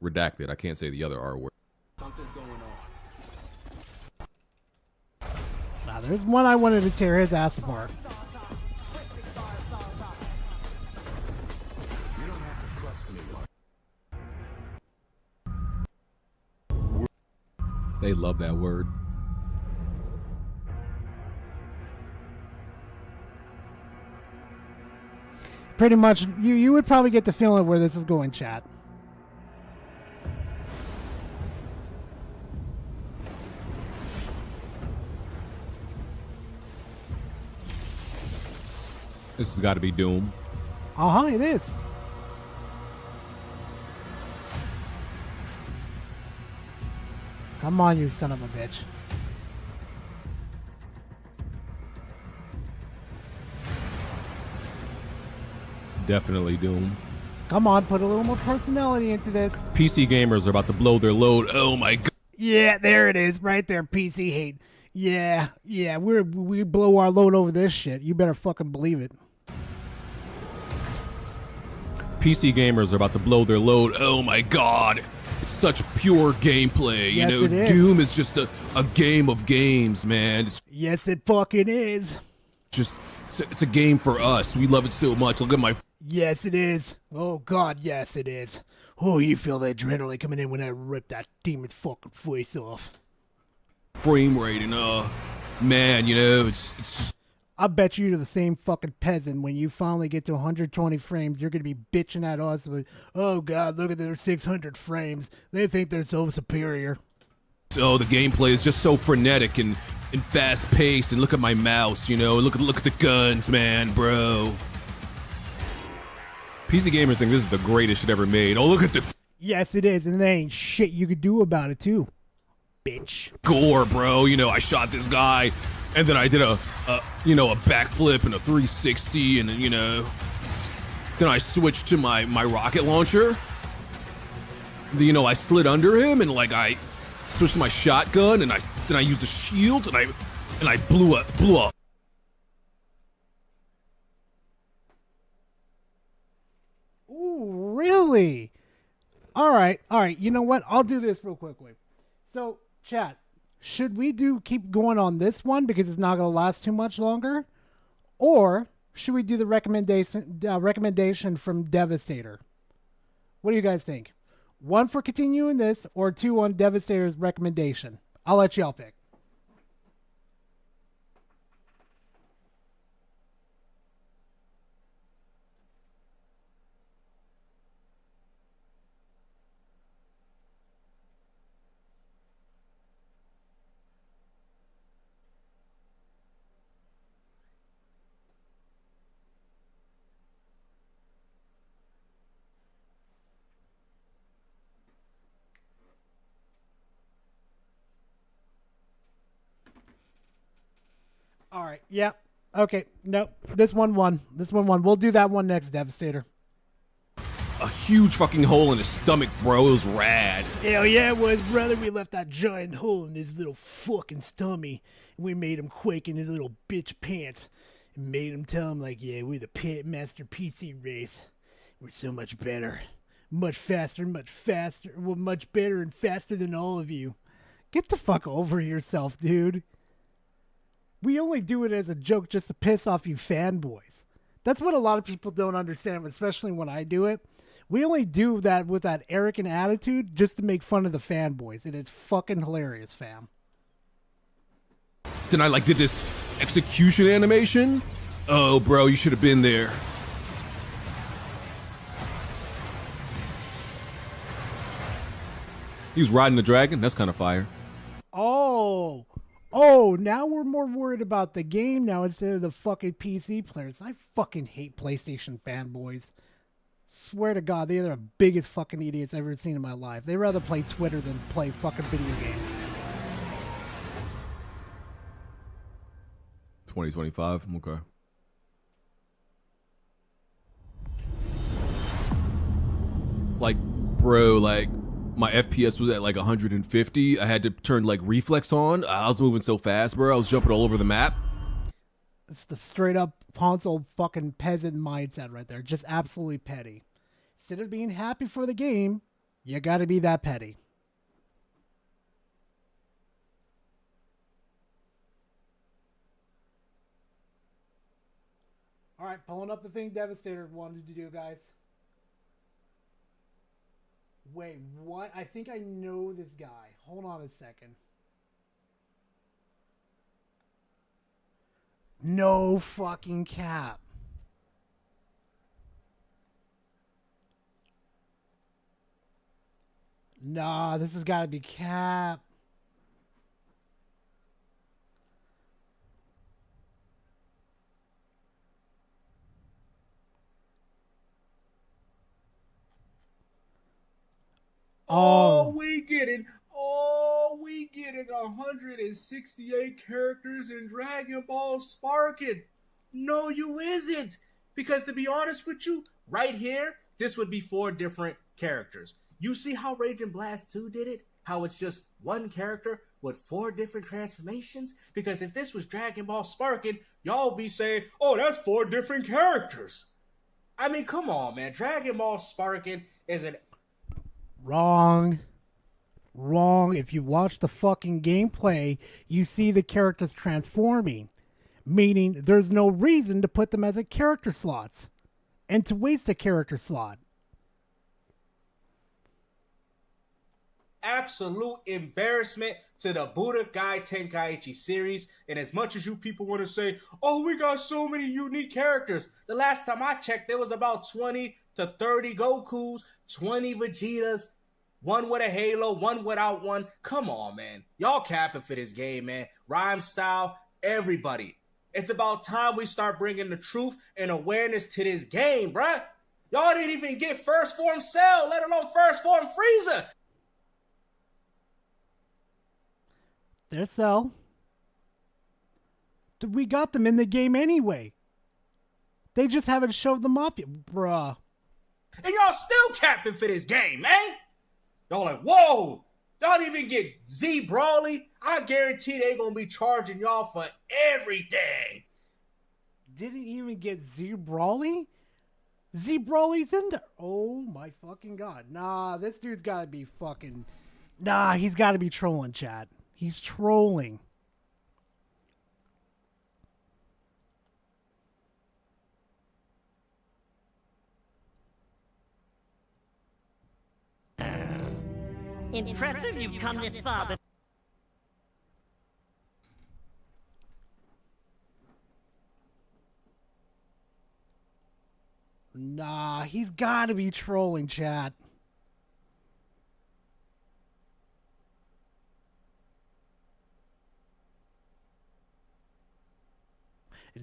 C: redacted. I can't say the other R word.
T: Something's going on.
F: Now, there's one I wanted to tear his ass apart.
C: They love that word.
F: Pretty much, you would probably get the feeling where this is going, chat.
C: This has got to be Doom.
F: Uh-huh, it is. Come on, you son of a bitch.
C: Definitely Doom.
F: Come on, put a little more personality into this.
C: PC gamers are about to blow their load. Oh my god.
F: Yeah, there it is, right there, PC hate. Yeah, we blow our load over this shit. You better fucking believe it.
C: PC gamers are about to blow their load. Oh my god. It's such pure gameplay.
F: Yes,
C: you know,
F: it is.
C: Doom is just a game of games, man. It's
F: Yes, it fucking is.
C: just it's a game for us. We love it so much. Look at my
F: Yes, it is. Oh, God, yes, it is. Oh, you feel the adrenaline coming in when I rip that demon's fucking face off.
C: frame rate and man, you know, it's just
F: I bet you're the same fucking peasant. When you finally get to 120 frames, you're going to be bitching at us with, oh, God, look at their 600 frames. They think they're so superior.
C: so the gameplay is just so frenetic and fast paced. And look at my mouse, you know. Look at the guns, man, bro. PC gamers think this is the greatest shit ever made. Oh, look at the
F: Yes, it is, and there ain't shit you could do about it, too. Bitch.
C: gore, bro. You know, I shot this guy, and then I did a backflip and a 360, and you know, then I switched to my rocket launcher. You know, I slid under him, and like I switched to my shotgun, and then I used a shield, and I blew up.
F: Ooh, really? All right. You know what? I'll do this real quickly. So, chat, should we keep going on this one because it's not going to last too much longer? Or should we do the recommendation from Devastator? What do you guys think? 1 for continuing this, or 2 on Devastator's recommendation? I'll let y'all pick. All right. Yep. Okay. Nope. This one won. We'll do that one next, Devastator.
C: A huge fucking hole in his stomach, bro. It was rad.
F: Hell yeah, it was, brother. We left that giant hole in his little fucking stomach. And we made him quake in his little bitch pants. And made him tell him, like, yeah, we're the pit master PC race. We're so much better. Much faster. We're much better and faster than all of you. Get the fuck over yourself, dude. We only do it as a joke just to piss off you fanboys. That's what a lot of people don't understand, especially when I do it. We only do that with that arrogant attitude just to make fun of the fanboys, and it's fucking hilarious, fam.
C: Then I did this execution animation. Oh, bro, you should have been there. He was riding the dragon. That's kind of fire.
F: Oh, now we're more worried about the game now instead of the fucking PC players. I fucking hate PlayStation fanboys. Swear to God, they're the biggest fucking idiots I've ever seen in my life. They rather play Twitter than play fucking video games.
C: 2025. Okay. Bro, my FPS was at 150. I had to turn reflex on. I was moving so fast, bro. I was jumping all over the map.
F: It's the straight up console fucking peasant mindset right there. Just absolutely petty. Instead of being happy for the game, you gotta be that petty. Alright, pulling up the thing Devastator wanted to do, guys. Wait, what? I think I know this guy. Hold on a second. No fucking cap. Nah, this has got to be Cap.
E: Oh, we get it. Oh, we get it. 168 characters in Dragon Ball Sparking. No, you isn't. Because to be honest with you, right here, this would be 4 different characters. You see how Raging Blast 2 did it? How it's just one character with 4 different transformations? Because if this was Dragon Ball Sparking, y'all be saying, oh, that's 4 different characters. I mean, come on, man. Dragon Ball Sparking is an...
F: Wrong. If you watch the fucking gameplay, you see the characters transforming. Meaning there's no reason to put them as a character slots. And to waste a character slot.
E: Absolute embarrassment to the Budokai Tenkaichi series. And as much as you people want to say, oh, we got so many unique characters. The last time I checked, there was about 20 to 30 Gokus, 20 Vegetas, one with a halo, one without one. Come on, man. Y'all capping for this game, man. Rhyme style, everybody. It's about time we start bringing the truth and awareness to this game, bruh. Y'all didn't even get first form Cell, let alone first form Frieza.
F: There's Cell. We got them in the game anyway. They just haven't showed them up yet, bruh.
E: And y'all still capping for this game, man. Y'all like, whoa. Y'all didn't even get Z Brawly. I guarantee they gonna be charging y'all for everything.
F: Didn't even get Z Brawly? Z Brawly's in there. Oh my fucking god. Nah, this dude's gotta be fucking... Nah, he's gotta be trolling, chat. He's trolling.
J: Impressive you've come this far, but...
F: Nah, he's gotta be trolling, chat.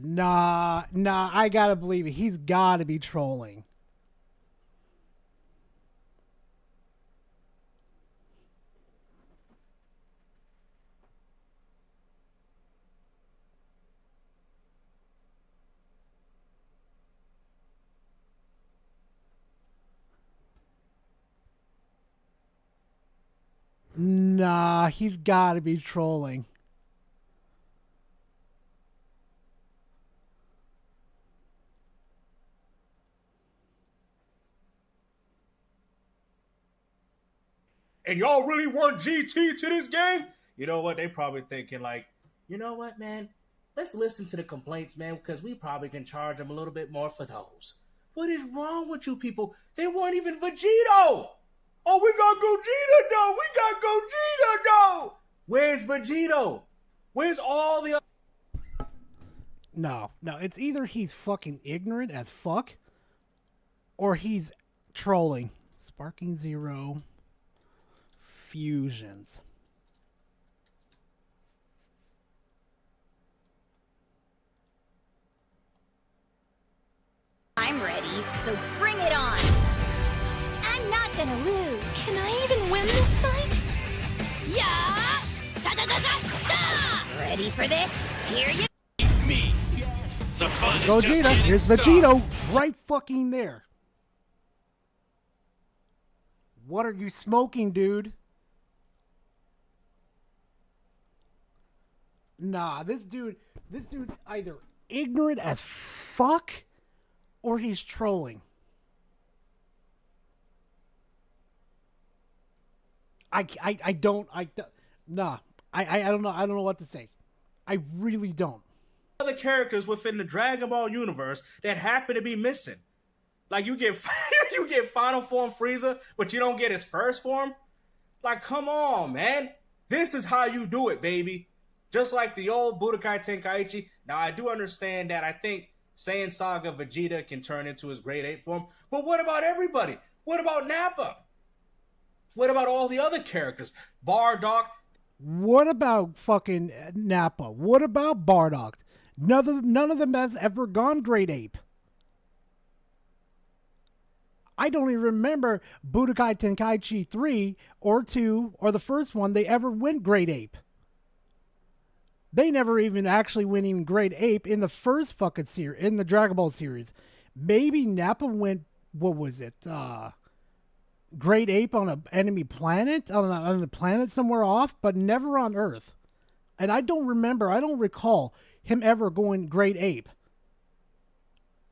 F: Nah, I gotta believe it. He's gotta be trolling. Nah, he's gotta be trolling.
E: And y'all really want GT to this game? You know what? They probably thinking like, you know what, man? Let's listen to the complaints, man, because we probably can charge them a little bit more for those. What is wrong with you people? They weren't even Vegito. Oh, we got Gogeta, though. We got Gogeta, though. Where's Vegito? Where's all the...
F: No, it's either he's fucking ignorant as fuck, or he's trolling. Sparking Zero Fusions.
J: I'm ready, so bring it on. I'm not gonna lose. Can I even win this fight? Yeah! Da-da-da-da-da! Ready for this? Here you...
E: Me. Yes. The fun is
F: Gogeta,
E: just
F: here's
E: getting
F: Vegito,
E: started.
F: right fucking there. What are you smoking, dude? Nah, this dude's either ignorant as fuck or he's trolling. I don't know. I don't know what to say. I really don't.
E: Other characters within the Dragon Ball universe that happen to be missing. Like you get you get Final Form Frieza, but you don't get his first form. Like, come on, man. This is how you do it, baby. Just like the old Budokai Tenkaichi. Now, I do understand that I think Saiyan Saga Vegeta can turn into his grade 8 form. But what about everybody? What about Nappa? What about all the other characters? Bardock.
F: What about fucking Nappa? What about Bardock? None of them has ever gone Great Ape. I don't even remember Budokai Tenkaichi 3 or 2 or the first one they ever went Great Ape. They never even actually went even Great Ape in the first fucking series, in the Dragon Ball series. Maybe Nappa went, what was it? Great Ape on an enemy planet, on a planet somewhere off, but never on Earth. And I don't recall him ever going Great Ape.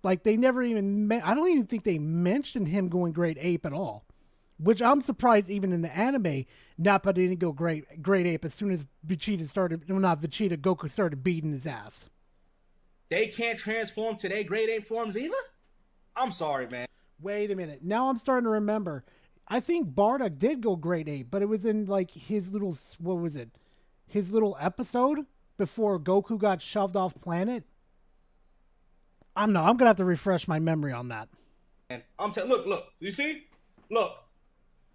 F: Like, they never even, I don't even think they mentioned him going Great Ape at all. Which I'm surprised even in the anime, Nappa didn't go Great Ape as soon as Goku started beating his ass.
E: They can't transform to their Great Ape forms either? I'm sorry, man.
F: Wait a minute. Now I'm starting to remember. I think Bardock did go Great Ape, but it was in like his little, what was it? His little episode before Goku got shoved off planet. I'm gonna have to refresh my memory on that.
E: And look, you see? Look.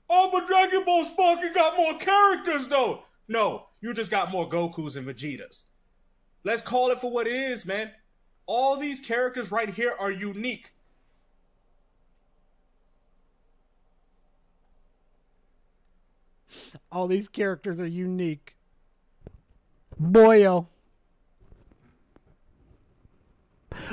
E: Oh, but Dragon Ball Sparky got more characters though. No, you just got more Gokus and Vegetas. Let's call it for what it is, man. All these characters right here are unique.
F: All these characters are unique. Boyo.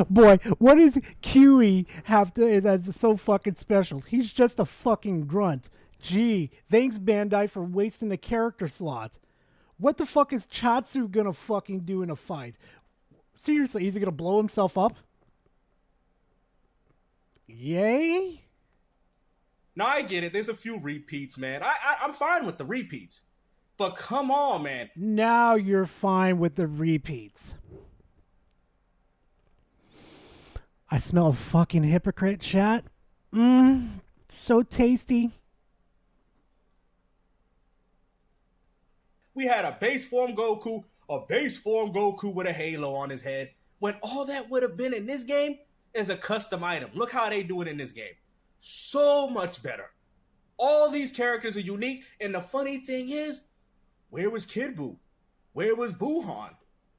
F: Boy, what does Kiwi have to that's so fucking special? He's just a fucking grunt. Gee, thanks Bandai for wasting a character slot. What the fuck is Chatsu gonna fucking do in a fight? Seriously, is he gonna blow himself up? Yay?
E: Now I get it. There's a few repeats, man. I'm fine with the repeats. But come on, man.
F: Now you're fine with the repeats. I smell a fucking hypocrite, chat. So tasty.
E: We had a base form Goku with a halo on his head, when all that would have been in this game is a custom item. Look how they do it in this game. So much better. All these characters are unique, and the funny thing is, where was Kid Buu? Where was Buhan?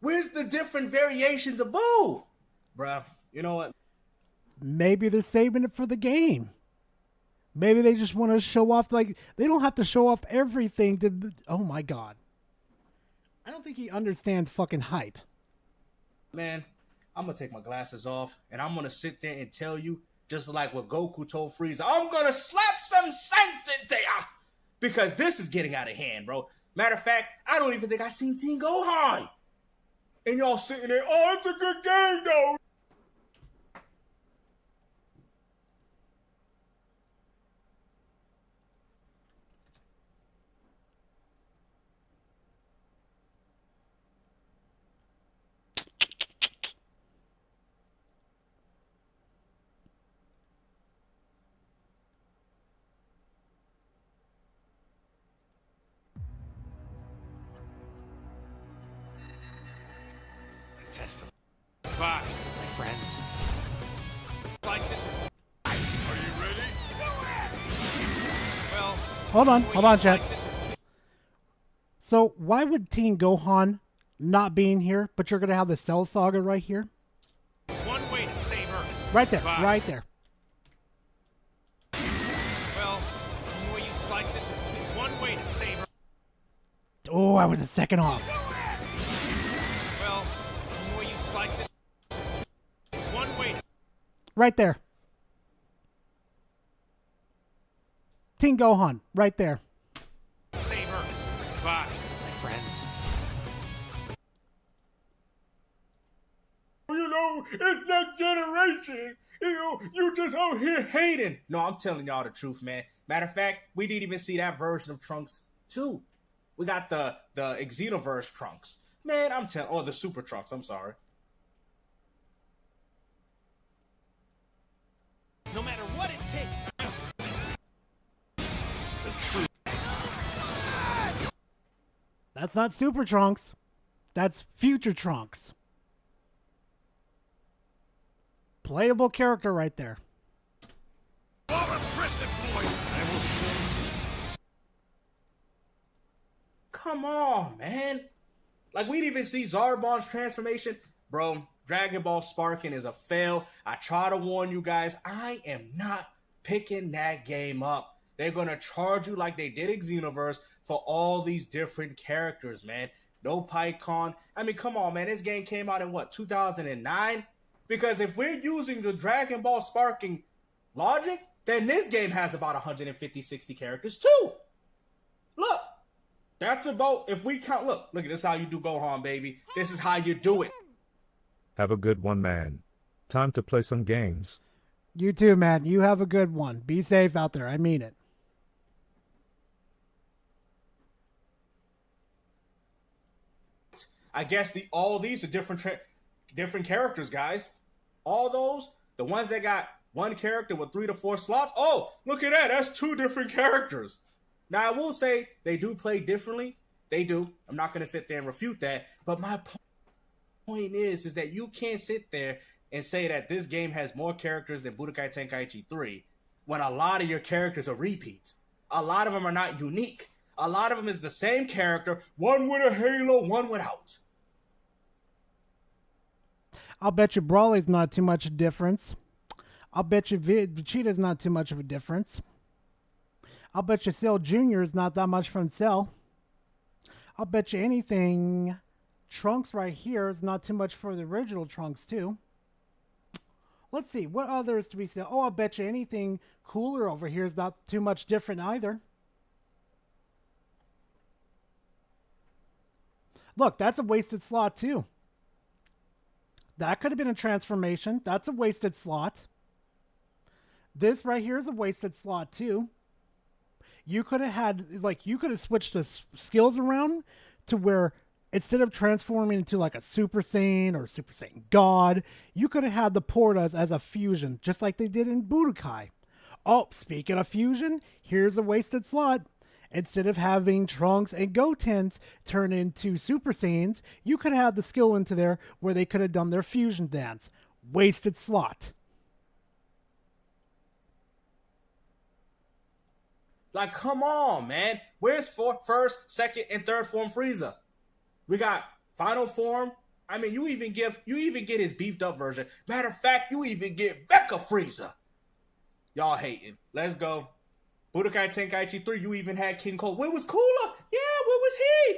E: Where's the different variations of Buu? Bruh, you know what?
F: Maybe they're saving it for the game. Maybe they just want to show off, like, they don't have to show off everything to, oh my god. I don't think he understands fucking hype.
E: Man, I'm gonna take my glasses off, and I'm gonna sit there and tell you, just like what Goku told Frieza, I'm gonna slap some sense into ya! Because this is getting out of hand, bro. Matter of fact, I don't even think I seen Teen Gohan. And y'all sitting there, oh, it's a good game, though.
A: Bye, my friends. Slice it. Are you ready? Do it! Well,
F: Hold on, chat. So why would Teen Gohan not be in here, but you're gonna have the Cell Saga right here?
A: One way to save her.
F: Right there,
A: Bye.
F: right there.
A: Well, the way you slice it, there's one way to save her.
F: Oh, I was a second off.
A: Well, the way you slice it, one way.
F: Right there. Teen Gohan, right there.
A: Save her. Bye, my friends.
E: You know, it's next generation. You know, you just out here hating. No, I'm telling y'all the truth, man. Matter of fact, we didn't even see that version of Trunks too. We got the Xenoverse Trunks. Man, I'm telling, or the Super Trunks, I'm sorry.
A: No matter what it takes.
E: The truth.
F: That's not Super Trunks. That's Future Trunks. Playable character right there.
A: All impressive, boy. I will show you.
E: come on, man. Like, we didn't even see Zarbon's transformation. Bro, Dragon Ball Sparking is a fail. I try to warn you guys, I am not picking that game up. They're going to charge you like they did in Xenoverse for all these different characters, man. No PyCon. I mean, come on, man. This game came out in, what, 2009? Because if we're using the Dragon Ball Sparking logic, then this game has about 150, 60 characters, too. Look. That's about, if we count, look at this, how you do Gohan, baby. This is how you do it.
H: Have a good one, man. Time to play some games.
F: You too, man. You have a good one. Be safe out there. I mean it.
E: I guess all these are different characters, guys. All those, the ones that got one character with 3 to 4 slots. Oh, look at that. That's 2 different characters. Now, I will say they do play differently. They do. I'm not going to sit there and refute that. But my point is that you can't sit there and say that this game has more characters than Budokai Tenkaichi 3 when a lot of your characters are repeats. A lot of them are not unique. A lot of them is the same character, one with a halo, one without.
F: I'll bet you Brawly's not too much a difference. I'll bet you Vegeta's not too much of a difference. I'll bet you Cell Jr. is not that much from Cell. I'll bet you anything. Trunks right here is not too much for the original Trunks, too. Let's see. What others do we see? Oh, I'll bet you anything Cooler over here is not too much different either. Look, that's a wasted slot, too. That could have been a transformation. That's a wasted slot. This right here is a wasted slot, too. You could have had, like, you could have switched the skills around to where instead of transforming into like a Super Saiyan or Super Saiyan God, you could have had the Portas as a fusion, just like they did in Budokai. Oh, speaking of fusion, here's a wasted slot. Instead of having Trunks and Gotens turn into Super Saiyans, you could have had the skill into there where they could have done their fusion dance. Wasted slot.
E: Like, come on, man. Where's first, second, and third form Frieza? We got final form. I mean, you even get his beefed up version. Matter of fact, you even get Mecha Frieza. Y'all hating. Let's go. Budokai Tenkaichi 3, you even had King Cole. Where was Cooler? Yeah, where was he?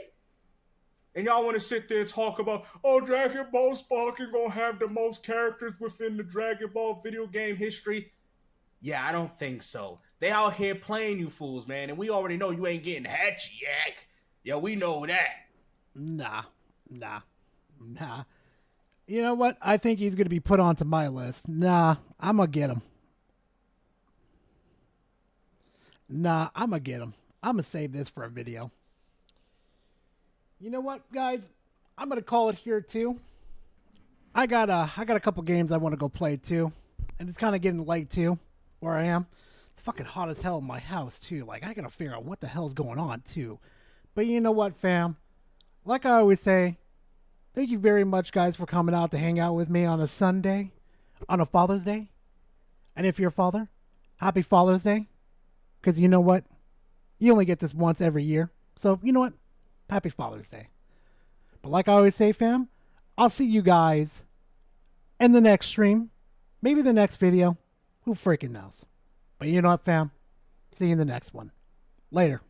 E: And y'all want to sit there and talk about, oh, Dragon Ball Sparking gonna have the most characters within the Dragon Ball video game history. Yeah, I don't think so. They out here playing you fools, man, and we already know you ain't getting Hachiyak. Yeah, we know that.
F: Nah. You know what? I think he's going to be put onto my list. Nah, I'm going to get him. I'm going to save this for a video. You know what, guys? I'm going to call it here, too. I got a couple games I want to go play, too. And it's kind of getting late, too, where I am. It's fucking hot as hell in my house, too. Like, I got to figure out what the hell's going on, too. But you know what, fam? Like I always say, thank you very much, guys, for coming out to hang out with me on a Sunday, on a Father's Day. And if you're a father, happy Father's Day. Because you know what? You only get this once every year. So, you know what? Happy Father's Day. But like I always say, fam, I'll see you guys in the next stream. Maybe the next video. Who freaking knows? But you know what, fam? See you in the next one. Later.